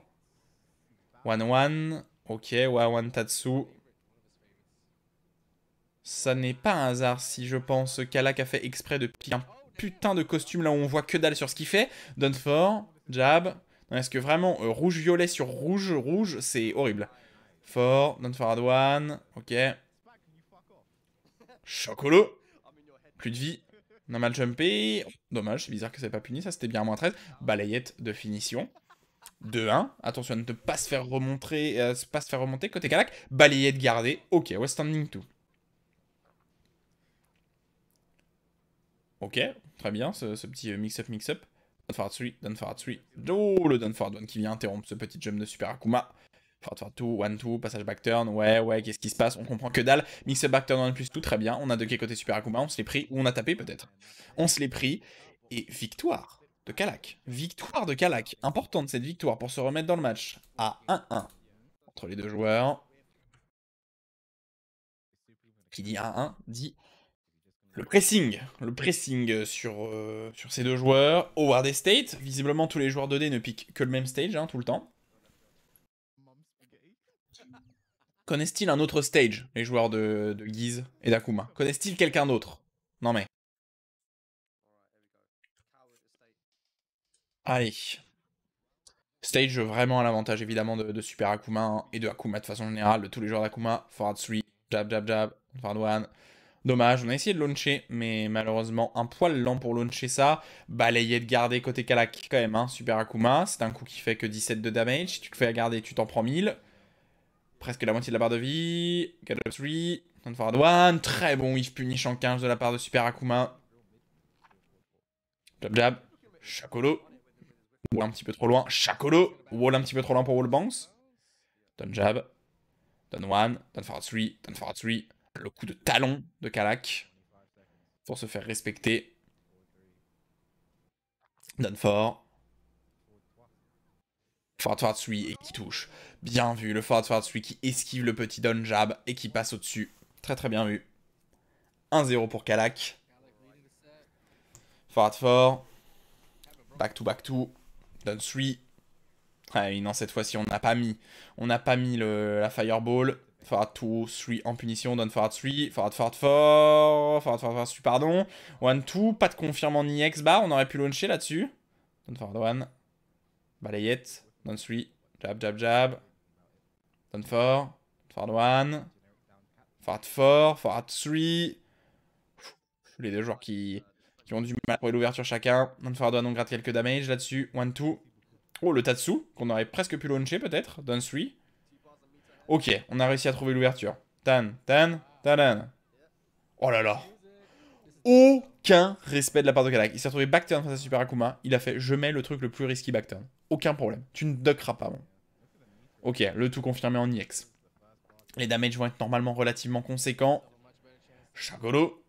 1-1. Ok, 1-1 Tatsu. Ça n'est pas un hasard si je pense Kalak a fait exprès de piquer un putain de costume là où on voit que dalle sur ce qu'il fait. Down 4, jab. Est-ce que vraiment rouge-violet sur rouge, c'est horrible. 4, down forward 1, ok. Chocolo. Plus de vie. Normal jumpé. Dommage, c'est bizarre que ça n'ait pas puni, ça c'était bien à moins 13. Balayette de finition. 2-1. Attention à ne pas se faire remonter, côté Kalak. Balayette gardée. Ok, West Standing 2. Ok, très bien, ce petit mix-up. Down forward 3, down forward 3. Oh, le down forward 1 qui vient interrompre ce petit jump de Super Akuma. Forward 2, 1-2, passage back turn. Ouais, qu'est-ce qui se passe? On comprend que dalle. Mix-up back turn 1 plus tout, très bien. On a de quel côté Super Akuma? On se l'est pris ou on a tapé peut-être? On se l'est pris. Et victoire de Kalak. Victoire de Kalak. Importante cette victoire pour se remettre dans le match. À 1-1 entre les deux joueurs. Qui dit 1-1 dit le pressing sur ces deux joueurs. Howard State, visiblement tous les joueurs 2D ne piquent que le même stage hein, tout le temps. Connaissent-ils un autre stage, les joueurs de Guise et d'Akuma? Connaissent-ils quelqu'un d'autre? Non mais. Allez. Stage vraiment à l'avantage évidemment de Super Akuma hein, et de Akuma de façon générale, de tous les joueurs d'Akuma. Forward 3, jab, forward 1. Dommage, on a essayé de launcher, mais malheureusement un poil lent pour launcher ça. Balayette gardée côté Kalak quand même, hein. Super Akuma, c'est un coup qui fait que 17 de damage. Si tu te fais garder, tu t'en prends 1000. Presque la moitié de la barre de vie. Get up 3, down forward 1. Très bon if punish en 15 de la part de Super Akuma. Jab, Chacolo. Wall un petit peu trop loin. Chacolo. Wall un petit peu trop loin pour wall bounce. Down jab. Down 1. Down forward 3. Down forward 3. Le coup de talon de Kalak. Pour se faire respecter. Down 4. Forward forward 3 et qui touche. Bien vu, le forward forward 3 qui esquive le petit down jab et qui passe au-dessus. Très très bien vu. 1-0 pour Kalak. Forward 4. Back to back to. Down 3. Ah oui, non, cette fois-ci, on n'a pas mis. On n'a pas mis la fireball. Forward 2, 3 en punition. Down forward 3. Forward forward 4. Forward forward 3, pardon. 1-2. Pas de confirme en EX bar. On aurait pu launcher là-dessus. Down forward 1. Balayette. Down 3. Jab, jab, jab. Down 4. Forward 1. Forward 4. Forward 3. Les deux joueurs qui ont du mal pour l'ouverture chacun. Down forward 1, on gratte quelques damage là-dessus. 1-2. Oh, le Tatsu, qu'on aurait presque pu launcher peut-être. Down 3. Ok, on a réussi à trouver l'ouverture. Tan, tan, tadan. Oh là là. Aucun respect de la part de Kalak. Il s'est retrouvé backturn face à Super Akuma. Il a fait, je mets le truc le plus risky backturn. Aucun problème. Tu ne duckeras pas, bon. Ok, le tout confirmé en EX. Les damages vont être normalement relativement conséquents. Shagolo.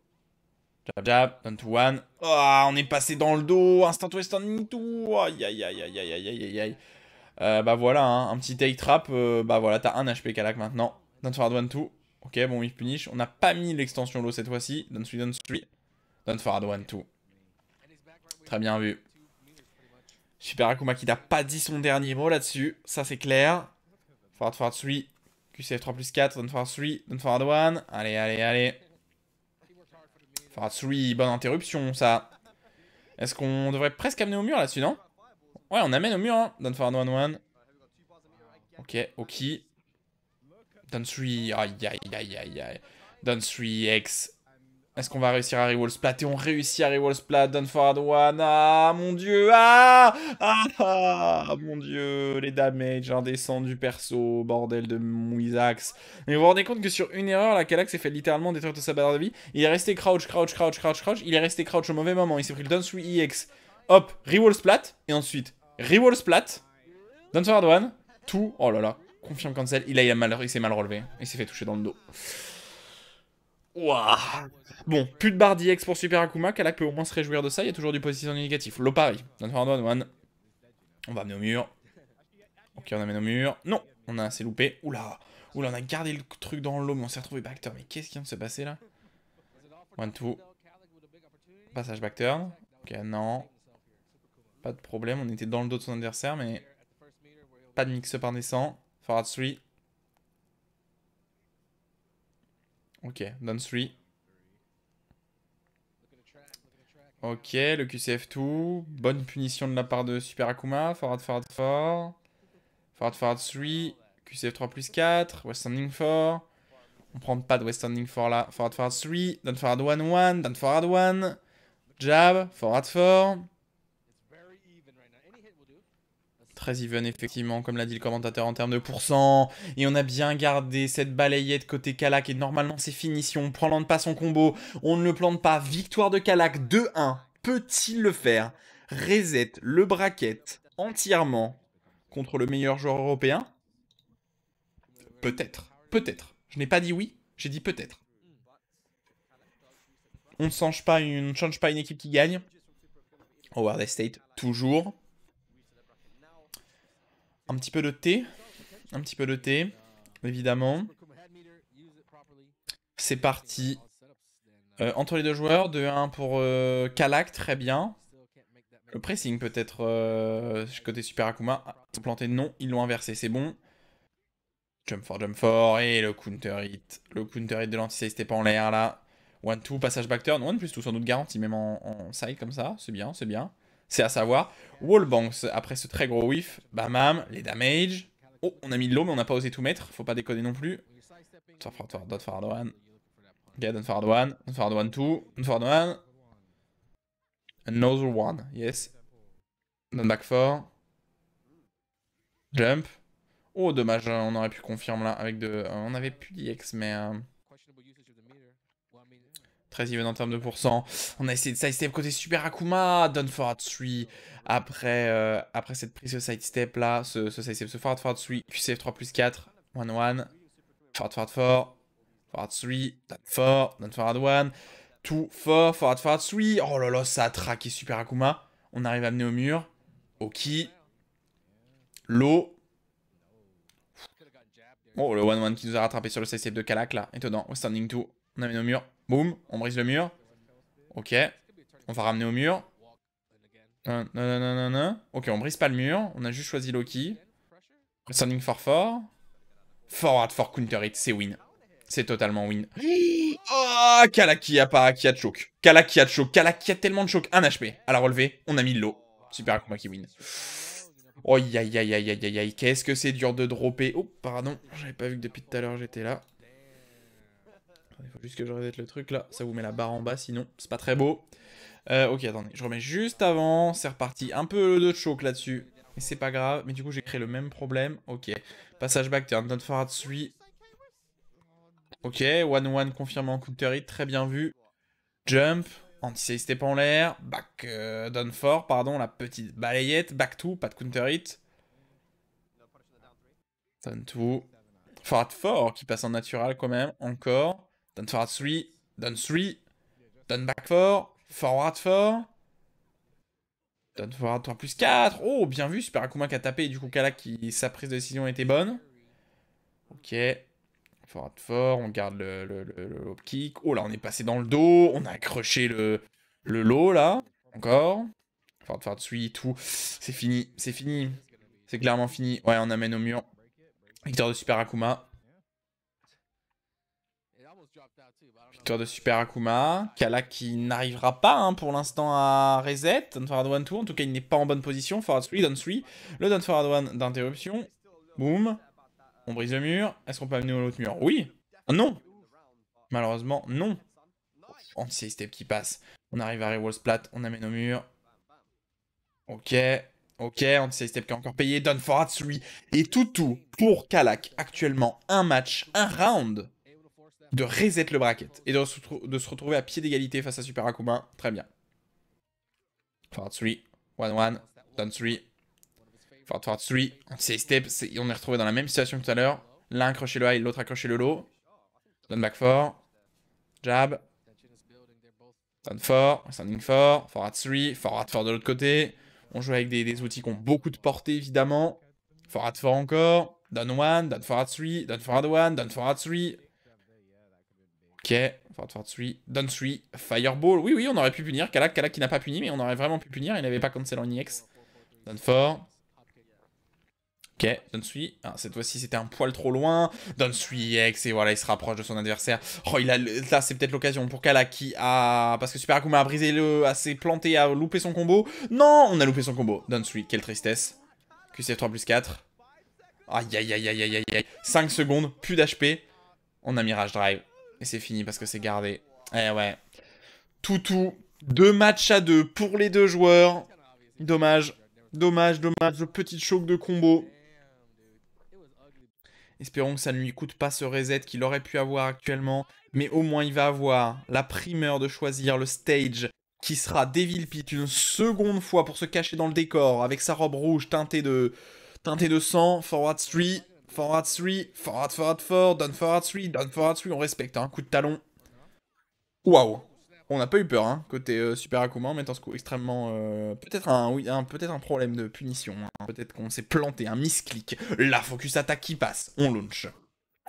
Jab jab, down to 1. Oh, on est passé dans le dos. Instant Western Nitu. Aïe aïe aïe aïe aïe aïe aïe aïe. Bah voilà, hein, un petit take trap. Bah voilà, t'as 1 HP Kalak maintenant. Down forward 1, 2. Ok, bon, il punish. On n'a pas mis l'extension low cette fois-ci. Down 3, down 3. Down forward 1, 2. Très bien vu. Super Akuma qui n'a pas dit son dernier mot là-dessus. Ça, c'est clair. Forward 3. QCF 3 plus 4. Down forward 3. Down forward 1. Allez, allez, allez. Forward 3. Bonne interruption, ça. Est-ce qu'on devrait presque amener au mur là-dessus, non? Ouais, on amène au mur, hein. Down forward 1, 1. Ok, ok. Down 3. Aïe, aïe, aïe, aïe, aïe. Down 3X. Est-ce qu'on va réussir à reroll splat? Et on réussit à reroll splat. Down forward 1. Ah, mon dieu. Ah, ah, mon dieu. Les damages indécents du perso. Bordel de Mouisax. Mais vous vous rendez compte que sur une erreur, la Kalak s'est fait littéralement détruire toute sa barre de vie. Il est resté crouch, crouch, crouch, crouch, crouch. Il est resté crouch au mauvais moment. Il s'est pris le down 3EX. Hop, reroll splat. Et ensuite, reroll splat. Down forward 1. Tout. Oh là là. Confirme cancel. Il s'est mal relevé. Il s'est fait toucher dans le dos. Ouah. Bon, plus de barre d'IX pour Super Akuma. Kalak peut au moins se réjouir de ça. Il y a toujours du positionnement négatif. Low pari. Down forward 1, 1. On va amener au mur. Ok, on amène au mur. Non, on a assez loupé. Oula. Oula, on a gardé le truc dans l'eau, mais on s'est retrouvé backturn. Mais qu'est-ce qui vient de se passer là? 1, 2. Passage backturn. Ok, non. Pas de problème. On était dans le dos de son adversaire, mais pas de mix-up indécent. Forward 3. Ok, down 3. Ok, le QCF2. Bonne punition de la part de Super Akuma. Forward, forward, forward. Forward, forward 3. QCF3 plus 4. West Standing 4. On prend pas de West Standing 4 là. Forward, forward 3. Down forward 1, 1. Down forward 1. Jab. Forward 4. Très even effectivement, comme l'a dit le commentateur en termes de pourcent. Et on a bien gardé cette balayette côté Kalak. Et normalement c'est fini si on plante pas son combo. On ne le plante pas. Victoire de Kalak 2-1. Peut-il le faire? Reset le bracket entièrement contre le meilleur joueur européen? Peut-être. Peut-être. Je n'ai pas dit oui, j'ai dit peut-être. On ne change pas une équipe qui gagne. Howard Estate, toujours. Un petit peu de thé. Un petit peu de thé, évidemment. C'est parti. Entre les deux joueurs, 2-1 pour Kalak, très bien. Le pressing peut-être côté Super Akuma. Ah, ils ont planté, non, ils l'ont inversé, c'est bon. Jump for, et le counter hit. Le counter hit de l'anti-side step en l'air là. 1-2, passage back turn. 1 plus tout sans doute garanti, même en side comme ça. C'est bien, c'est bien. C'est à savoir. Wallbanks, après ce très gros whiff. Bam, les damage. Oh, on a mis de l'eau, mais on n'a pas osé tout mettre. Faut pas déconner non plus. Dot forward 1. Ok, down forward 1. Down forward 1, 2. Down forward 1. Another one, yes. Down back 4. Jump. Oh, dommage, on aurait pu confirmer là avec de. On avait plus d'IX, mais. Très even en termes de pourcent. On a essayé de sidestep côté Super Akuma. Down forward 3. Après cette prise de sidestep là, ce sidestep, ce forward 3. QCF 3 plus 4. 1, 1. Forward 4. Forward 3. Down 4. Down forward 1. 2, 4. Forward 3. Oh là là, ça a traqué Super Akuma. On arrive à amener au mur. Ok. Low. Oh, le 1-1 qui nous a rattrapé sur le side step de Kalak, là. Étonnant. Standing 2. On amène au mur. Boum. On brise le mur. Ok. On va ramener au mur. Non, non, non, non, non. Ok, on brise pas le mur. On a juste choisi Loki. Standing for 4. Forward for counter hit. C'est win. C'est totalement win. Oh, Kalak qui a de choke. Kalak qui a de choke. Kalak qui a tellement de choke. 1 HP. À la relevée, on a mis le lot. Super Akuma qui win. Oh, aïe, aïe, aïe, aïe, aïe, aïe. Qu'est-ce que c'est dur de dropper. Oh, pardon. J'avais pas vu que depuis tout à l'heure, j'étais là. Il faut juste que je reset le truc, là. Ça vous met la barre en bas, sinon, c'est pas très beau. Ok, attendez. Je remets juste avant. C'est reparti. Un peu de choke là-dessus. Mais c'est pas grave. Mais du coup, j'ai créé le même problème. Ok. Passage back turn. Don't forward 3. Ok. 1-1 confirmé en counter hit. Très bien vu. Jump. Anti-side step en l'air. Back down 4, pardon. La petite balayette. Back 2. Pas de counter hit. Down 2. Forward 4 qui passe en natural quand même. Encore. Down forward 3. Down 3. Down back 4. Forward 4. Down forward 3 plus 4. Oh, bien vu. Super Akuma qui a tapé. Et du coup, Kalak, sa prise de décision était bonne. Ok. Forward 4. On garde le hop kick. Oh là, on est passé dans le dos. On a accroché le low là. Encore. Forward 3, tout. C'est fini. C'est fini. C'est clairement fini. Ouais, on amène au mur. Victoire de Super Akuma. Victoire de Super Akuma. Kalak qui n'arrivera pas hein, pour l'instant à reset. Down forward 1, 2. En tout cas, il n'est pas en bonne position. Forward 3, down 3. Le down forward 1 d'interruption. Boum. On brise le mur. Est-ce qu'on peut amener l'autre mur? Oui. Non. Malheureusement, non. Anti-side step qui passe. On arrive à reroll splat. On amène au mur. Ok. Ok. Anti-side step qui est encore payé. Down forward 3. Et tout pour Kalak. Actuellement, un match, un round de reset le bracket et de se retrouver à pied d'égalité face à Super Akuma. Très bien. Forward 3, 1-1, down 3, forward 3, anti-side step, on est retrouvé dans la même situation que tout à l'heure. L'un accroché le high, l'autre accroché le low. Down back 4, jab, down 4, standing 4, forward 3, forward 4 de l'autre côté. On joue avec des outils qui ont beaucoup de portée évidemment. Forward 4 encore, down 1, down forward 3, down forward 1, down forward 3. Ok, forward 3, down 3, fireball. Oui, oui, on aurait pu punir. Kalak qui n'a pas puni, mais on aurait vraiment pu punir. Il n'avait pas cancel en EX. Down 4. Ok, down 3. Ah, cette fois-ci, c'était un poil trop loin. Down 3 EX, et voilà, il se rapproche de son adversaire. Oh, là, c'est peut-être l'occasion pour Kalak qui a... Parce que Super Akuma a brisé s'est planté, a loupé son combo. Non, on a loupé son combo. Down 3, quelle tristesse. QCF 3 plus 4. Aïe, aïe, aïe, aïe, aïe, aïe. 5 secondes, plus d'HP. On a Mirage Drive. Et c'est fini parce que c'est gardé. Eh ouais. Tout. 2 matchs à 2 pour les deux joueurs. Dommage. Dommage. Le petit choc de combo. Espérons que ça ne lui coûte pas ce reset qu'il aurait pu avoir actuellement. Mais au moins, il va avoir la primeur de choisir le stage qui sera Devil Pit une seconde fois pour se cacher dans le décor avec sa robe rouge teintée de sang. Forward 3. Forward 3, forward 4, down forward 3, down forward 3, on respecte, hein, coup de talon. Waouh. On n'a pas eu peur, hein, côté Super Akuma, en mettant ce coup extrêmement... peut-être un problème de punition, hein. Peut-être qu'on s'est planté, un misclick. La focus attaque qui passe, on launch.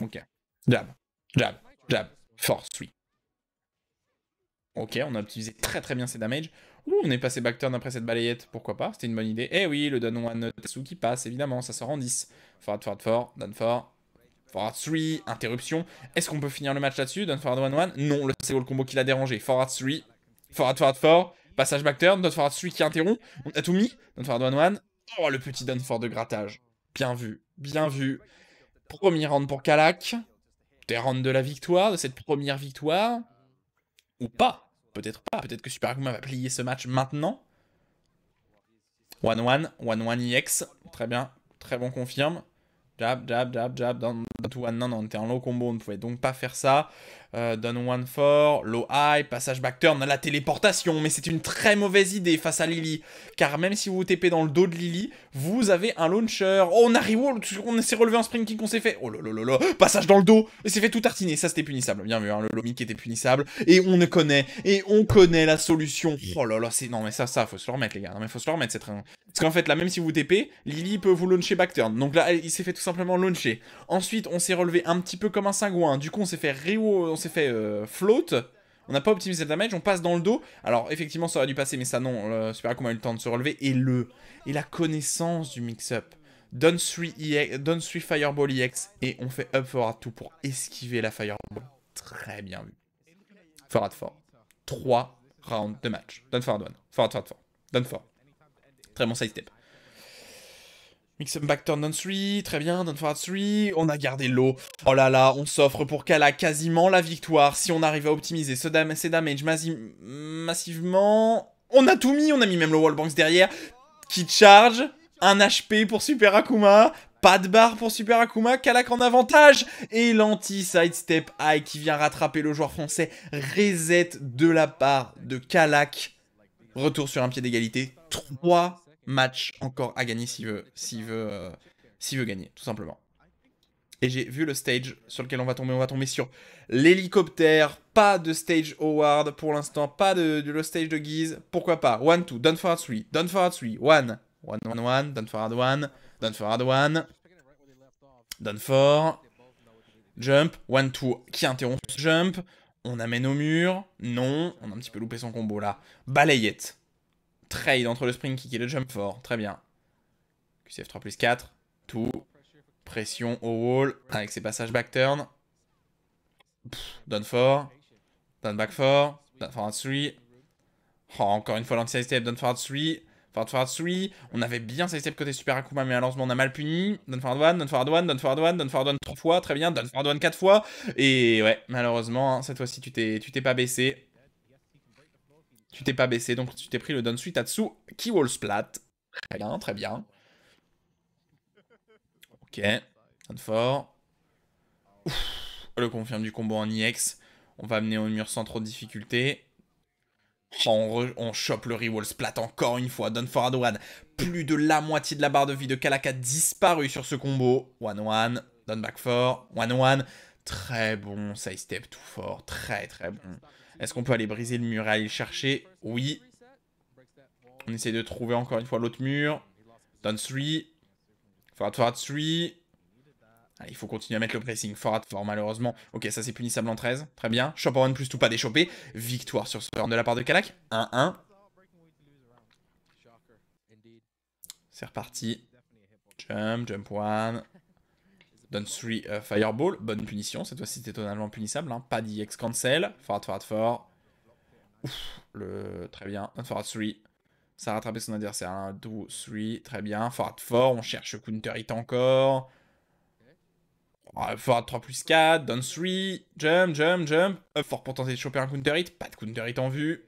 Ok. Jab, force 3. Ok, on a utilisé très bien ces damages. Ouh, on est passé back turn après cette balayette, pourquoi pas, c'était une bonne idée. Eh oui, le down 1 Tetsu qui passe, évidemment, ça sort en 10. Forward 4, down 4, forward 3, interruption. Est-ce qu'on peut finir le match là-dessus? Down forward 1-1. Non, c'est le combo qui l'a dérangé. Forward 3, forward 4, passage back turn, down forward 3 qui interrompt. On a tout mis. Down forward 1-1. Oh, le petit down forward de grattage. Bien vu, bien vu. Premier round pour Kalak. Des rounds de la victoire, de cette première victoire. Ou pas. Peut-être pas. Peut-être que Super Akuma va plier ce match maintenant. 1-1. 1-1 EX. Très bien. Très bon confirme. Jab, down to 1. Non, on était en low combo, on ne pouvait donc pas faire ça. Down 1-4, low high, passage back turn, la téléportation. Mais c'est une très mauvaise idée face à Lily. Car même si vous vous TP dans le dos de Lily, vous avez un launcher. Oh, on arrive, on s'est relevé en spring kick, on s'est fait. Oh là, passage dans le dos. Et s'est fait tout tartiner, ça c'était punissable. Bien vu, hein, le Lomi qui était punissable. Et on connaît la solution. Oh là là, non mais ça, faut se le remettre les gars. Non mais faut se le remettre, Parce qu'en fait, là, même si vous TP, Lily peut vous launcher backturn. Donc là, il s'est fait tout simplement launcher. Ensuite, on s'est relevé un petit peu comme un cingouin. Du coup, on s'est fait float. On n'a pas optimisé le damage, on passe dans le dos. Alors, effectivement, ça aurait dû passer, mais ça, non. Super Akuma a eu le temps de se relever. Et la connaissance du mix-up. Down 3 Fireball EX. Et on fait up forward 2 pour esquiver la Fireball. Très bien vu. Forward 4. 3 rounds de match. Down forward 1. Forward 4. Down 4. Très bon side step. Mix-up backturn down 3, très bien, down forward 3, on a gardé l'eau. Oh là là, on s'offre pour Kala quasiment la victoire si on arrive à optimiser ces damage massivement. On a tout mis, on a mis même le wallbanks derrière. Qui charge, un HP pour Super Akuma, pas de barre pour Super Akuma, Kalak en avantage. Et l'anti-sidestep high qui vient rattraper le joueur français. Reset de la part de Kalak. Retour sur un pied d'égalité, 3 match encore à gagner s'il veut gagner, tout simplement. Et j'ai vu le stage sur lequel on va tomber sur l'hélicoptère, pas de stage Howard pour l'instant, pas de le stage de Guise, pourquoi pas, 1-2, down forward 3, down forward 3, 1, 1-1-1, down forward 1, down forward 1, down 4, jump, 1-2, qui interrompt ce jump, on amène au mur, non, on a un petit peu loupé son combo là, balayette. Trade entre le spring kick et le jump fort. Très bien. QCF 3 plus 4. Tout. Pression au wall. Avec ses passages back turn. Down 4. Down back 4. Down forward 3. Oh, encore une fois l'anti-side step. Down forward 3. Forward 3. On avait bien side step côté Super Akuma, mais malheureusement on a mal puni. Down forward 1. Down forward 1. Down forward 1. Down forward 1 3 fois. Très bien. Down forward 1 4 fois. Et ouais, malheureusement, hein, cette fois-ci tu t'es pas baissé. Tu t'es pas baissé, donc tu t'es pris le down suite Tatsu qui wall splat. Très bien, très bien. Ok, down fort. Le confirme du combo en EX. On va amener au mur sans trop de difficulté. Oh, on chope le re-wall splat encore une fois. Down forward 1. Plus de la moitié de la barre de vie de Kalak a disparu sur ce combo. 1-1, down back 4, 1-1. Très bon side step tout fort, très très bon. Est-ce qu'on peut aller briser le mur et aller le chercher? Oui. On essaie de trouver encore une fois l'autre mur. Down 3. Forward 3. Allez, il faut continuer à mettre le pressing. Forward 4 malheureusement. Ok, ça c'est punissable en 13. Très bien. Chop 1 plus tout pas déchopé. Victoire sur ce round de la part de Kalak. 1-1. C'est reparti. Jump 1. Down 3 Fireball. Bonne punition. Cette fois-ci c'était totalement punissable. Hein. Pas d'EX cancel. Forward 4. Ouf, très bien. Down forward 3. Ça a rattrapé son adversaire. 1, 2, 3. Très bien. Forward 4. On cherche counter hit encore. Forward 3 plus 4. Down 3. Jump. Up fort pour tenter de choper un counter hit. Pas de counter hit en vue.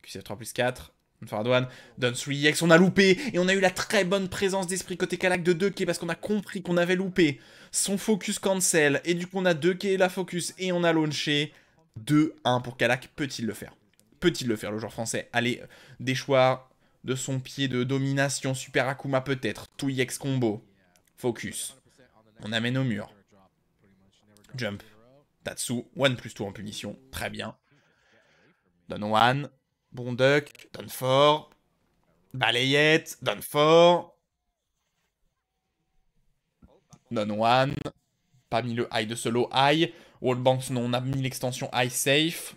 QCF 3 plus 4. Forward 1. Down 3 EX. On a loupé. Et on a eu la très bonne présence d'esprit côté Kalak de 2K parce qu'on a compris qu'on avait loupé son focus cancel. Et du coup, on a 2K la focus. Et on a launché 2-1 pour Kalak. Peut-il le faire? Peut-il le faire, le joueur français? Allez, déchoir de son pied de domination. Super Akuma peut-être. 2EX combo. Focus. On amène au mur. Jump. Tatsu. 1 plus 2 en punition. Très bien. Down 1. Bon duck. Down 4. Balayette. Down 4. Down 1. Pas mis le high de solo high. Wallbanks, non. On a mis l'extension high safe.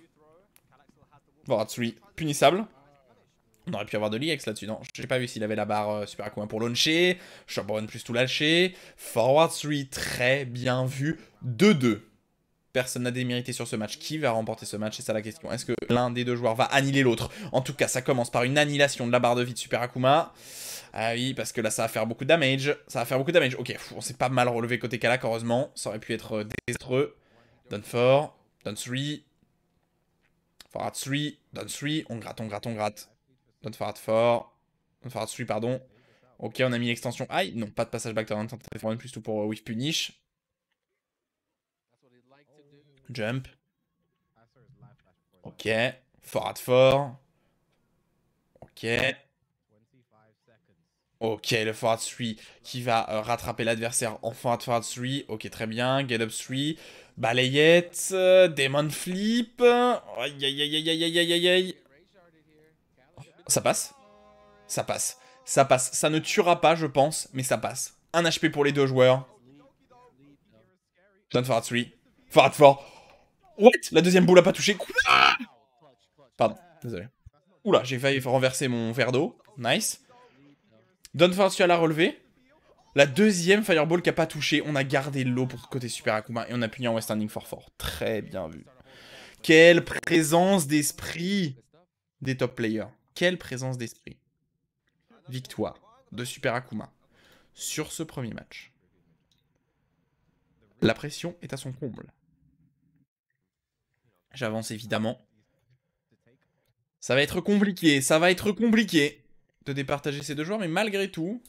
Forward 3. Punissable. On aurait pu avoir de l'EX là-dessus, non? J'ai pas vu s'il avait la barre Super Akuma pour launcher. Chop 1 plus tout lâché. Forward 3, très bien vu. 2-2. Personne n'a démérité sur ce match. Qui va remporter ce match? C'est ça la question. Est-ce que l'un des deux joueurs va annihiler l'autre? En tout cas, ça commence par une annihilation de la barre de vie de Super Akuma. Ah oui, parce que là, ça va faire beaucoup de damage. Ok, on s'est pas mal relevé côté Kalak, heureusement. Ça aurait pu être désastreux. Down 4. Down 3. Forward 3. Down 3. On gratte. Down forward 4. Down forward 3, pardon. Ok, on a mis l'extension high. Non, pas de passage back turn. Tentative plus tout pour whiff punish. Jump. Ok. Forward 4. Ok. Ok, le forward 3 qui va rattraper l'adversaire en forward 3. Ok, très bien. Get up 3. Balayette. Demon flip. Aïe, aïe, aïe, aïe, aïe, aïe, aïe, aïe. Ça passe. Ça passe. Ça ne tuera pas, je pense, mais ça passe. 1 HP pour les deux joueurs. Done for 3. For 4. What? La deuxième boule a pas touché. Pardon, désolé. Oula, j'ai failli renverser mon verre d'eau. Nice. Done for 3 à la relever. La deuxième Fireball qui a pas touché. On a gardé l'eau pour côté Super Akuma et on a puni en West Standing for 4. Très bien vu. Quelle présence d'esprit des top players. Quelle présence d'esprit. Victoire de Super Akuma sur ce premier match. La pression est à son comble. J'avance évidemment. Ça va être compliqué, de départager ces deux joueurs, mais malgré tout,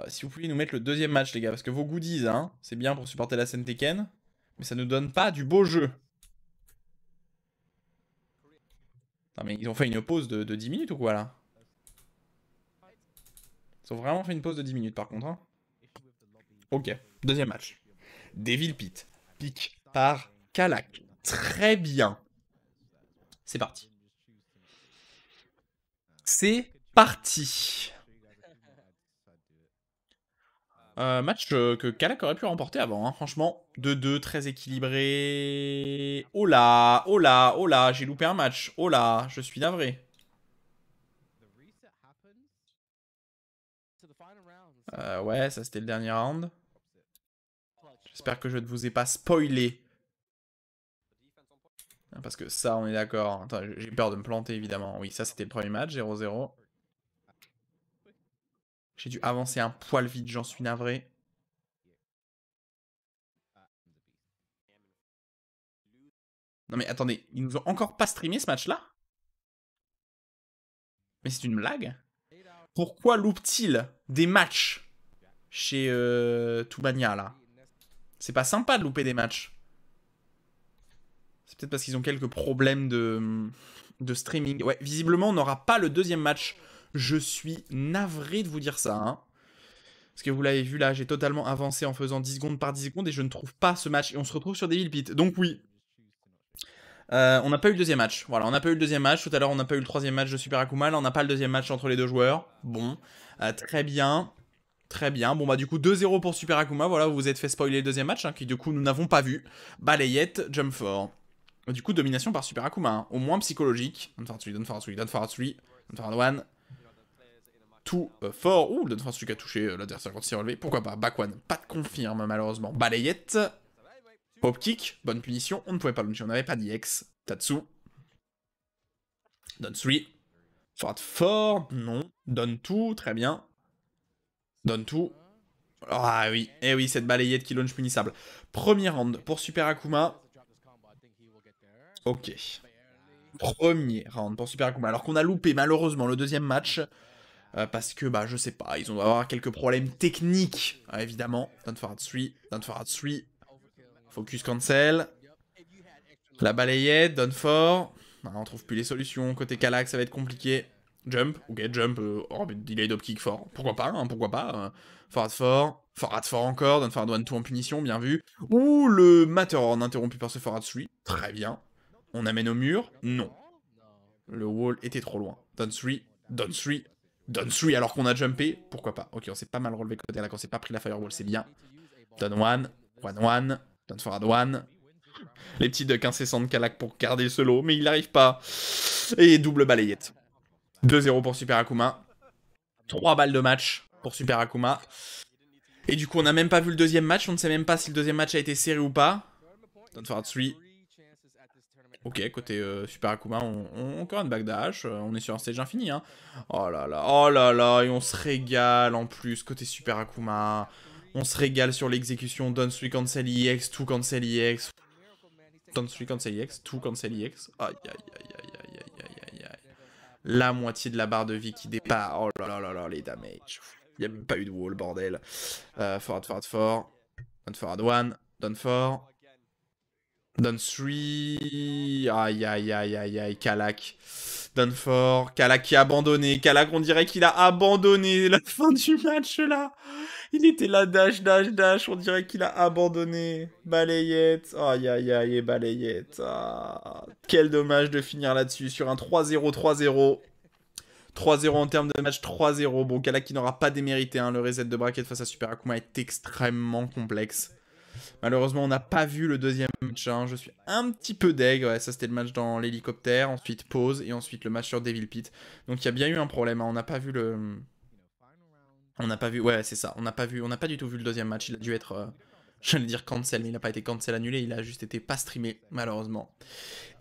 si vous pouvez nous mettre le deuxième match, les gars, parce que vos goodies, hein, c'est bien pour supporter la scène Tekken, mais ça nous donne pas du beau jeu. Non mais ils ont fait une pause de 10 minutes ou quoi là? Ils ont vraiment fait une pause de 10 minutes par contre. Hein. Ok, deuxième match. Devil Pit, pick par Kalak. Très bien. C'est parti. C'est parti. Match que Kalak aurait pu remporter avant, hein, franchement. 2-2, très équilibré. Oh là, oh là, oh là, j'ai loupé un match. Oh là, je suis navré. Ouais, ça c'était le dernier round. J'espère que je ne vous ai pas spoilé. Parce que ça, on est d'accord. Attends, j'ai peur de me planter, évidemment. Oui, ça c'était le premier match, 0-0. J'ai dû avancer un poil vite, j'en suis navré. Non mais attendez, ils nous ont encore pas streamé ce match-là? Mais c'est une blague? Pourquoi loupe-t-il des matchs chez Toumania, là? C'est pas sympa de louper des matchs. C'est peut-être parce qu'ils ont quelques problèmes de streaming. Ouais, visiblement, on n'aura pas le deuxième match. Je suis navré de vous dire ça, hein. Parce que vous l'avez vu, là, j'ai totalement avancé en faisant 10 secondes par 10 secondes et je ne trouve pas ce match. Et on se retrouve sur Devil Pit. Donc oui, on n'a pas eu le deuxième match. Voilà, on n'a pas eu le deuxième match. Tout à l'heure, on n'a pas eu le troisième match de Super Akuma. Là, on n'a pas le deuxième match entre les deux joueurs. Bon, très bien. Très bien. Bon, bah, du coup, 2-0 pour Super Akuma. Voilà, vous vous êtes fait spoiler le deuxième match, hein, qui, du coup, nous n'avons pas vu. Balayette, Jump 4. Du coup, domination par Super Akuma. Hein. Au moins psychologique. Don't for 3, don't for 3, don't for 3, don't for 1. 2 4. Ouh, Don't for 3 qui a touché l'adversaire quand il s'est relevé. Pourquoi pas? Back 1. Pas de confirme, malheureusement. Balayette. Hop kick. Bonne punition. On ne pouvait pas launcher. On n'avait pas d'EX. Tatsu. Donne 3. Forward 4. Non. Donne 2. Très bien. Donne 2. Ah oui. Eh oui, cette balayette qui launch punissable. Premier round pour Super Akuma. Ok. Premier round pour Super Akuma. Alors qu'on a loupé malheureusement le deuxième match. Parce que, bah, je sais pas, ils ont avoir quelques problèmes techniques, évidemment. Don't forward 3. Don't forward 3. Focus cancel. La balayette, Done for. On trouve plus les solutions. Côté Kalak, ça va être compliqué. Jump, ok, jump. Oh, mais delay d'op kick fort. Pourquoi pas, hein, pourquoi pas. Forward 4. Forward 4 encore. Done for 1-2 en punition, bien vu. Ouh, le Matterhorn interrompu par ce forward 3. Très bien. On amène au mur. Non. Le wall était trop loin. Done 3. Done 3. Done 3 alors qu'on a jumpé. Pourquoi pas. Ok, on s'est pas mal relevé côté Kalak. On s'est pas pris la fireball, c'est bien. Done 1. 1-1. Done forward 1. Les petits ducks incessants de Kalak pour garder le solo, mais il n'arrive pas. Et double balayette. 2-0 pour Super Akuma. 3 balles de match pour Super Akuma. Et du coup, on n'a même pas vu le deuxième match. On ne sait même pas si le deuxième match a été serré ou pas. Don't forward 3. Ok, côté Super Akuma, on encore une backdash. On est sur un stage infini. Hein. Oh là là, et on se régale en plus côté Super Akuma. On se régale sur l'exécution. Don't 3 cancel EX, 2 cancel EX. Don't 3 cancel EX, 2 cancel EX. Aïe aïe aïe aïe aïe aïe aïe aïe. La moitié de la barre de vie qui dépasse. Oh là là là là, les damages. Il n'y a même pas eu de wall, bordel. Forward 4. Done forward 1. Done 4. Done 3. Aïe aïe aïe aïe aïe. Kalak. Done 4. Kalak qui a abandonné. Kalak, on dirait qu'il a abandonné la fin du match là. Il était là, dash, dash, dash. On dirait qu'il a abandonné. Balayette. Aïe, aïe, aïe, balayette. Ah, quel dommage de finir là-dessus. Sur un 3-0, 3-0. 3-0 en termes de match, 3-0. Bon, Kala qui n'aura pas démérité, hein. Le reset de bracket face à Super Akuma est extrêmement complexe. Malheureusement, on n'a pas vu le deuxième match, hein. Je suis un petit peu deg. Ouais, ça c'était le match dans l'hélicoptère, ensuite pause, et ensuite le match sur Devil Pit. Donc il y a bien eu un problème, hein. On n'a pas vu le... On n'a pas vu... Ouais, c'est ça. On n'a pas du tout vu le deuxième match. Il a dû être... J'allais dire cancel, mais il n'a pas été cancel annulé. Il a juste été pas streamé, malheureusement.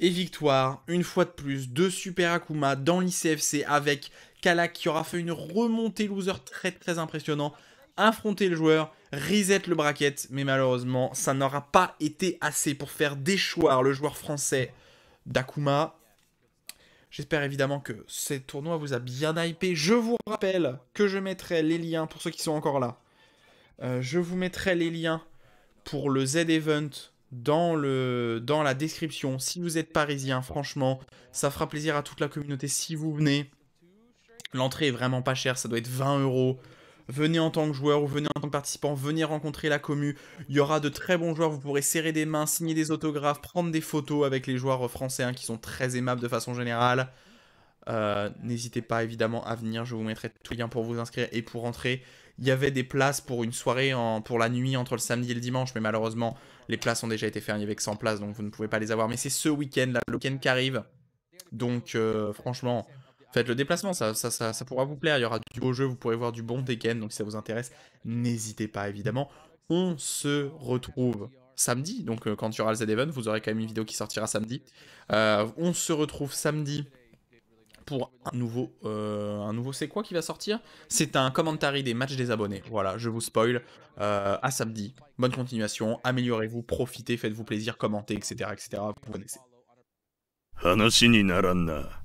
Et victoire, une fois de plus, de Super Akuma dans l'ICFC avec Kalak qui aura fait une remontée loser très très impressionnant. Affronter le joueur, reset le bracket, mais malheureusement, ça n'aura pas été assez pour faire déchoir le joueur français d'Akuma. J'espère évidemment que ce tournoi vous a bien hypé. Je vous rappelle que je mettrai les liens, pour ceux qui sont encore là, je vous mettrai les liens pour le Z-Event dans la description. Si vous êtes parisien, franchement, ça fera plaisir à toute la communauté si vous venez. L'entrée est vraiment pas chère, ça doit être 20 €. Venez en tant que joueur ou venez en tant que participant, venez rencontrer la commu. Il y aura de très bons joueurs, vous pourrez serrer des mains, signer des autographes, prendre des photos avec les joueurs français qui sont très aimables de façon générale. N'hésitez pas évidemment à venir, je vous mettrai tous les liens pour vous inscrire et pour rentrer. Il y avait des places pour une soirée pour la nuit entre le samedi et le dimanche, mais malheureusement les places ont déjà été fermées avec 100 places, donc vous ne pouvez pas les avoir. Mais c'est ce week-end là, le week-end qui arrive. Donc franchement, faites le déplacement, ça pourra vous plaire. Il y aura du beau jeu, vous pourrez voir du bon Tekken, donc si ça vous intéresse, n'hésitez pas évidemment. On se retrouve samedi, donc quand il y aura le Z-Event, vous aurez quand même une vidéo qui sortira samedi. On se retrouve samedi pour un nouveau c'est quoi qui va sortir? C'est un commentary des matchs des abonnés. Voilà, je vous spoil. À samedi. Bonne continuation, améliorez-vous, profitez, faites-vous plaisir, commentez, etc. etc. Vous connaissez. 話にならんな。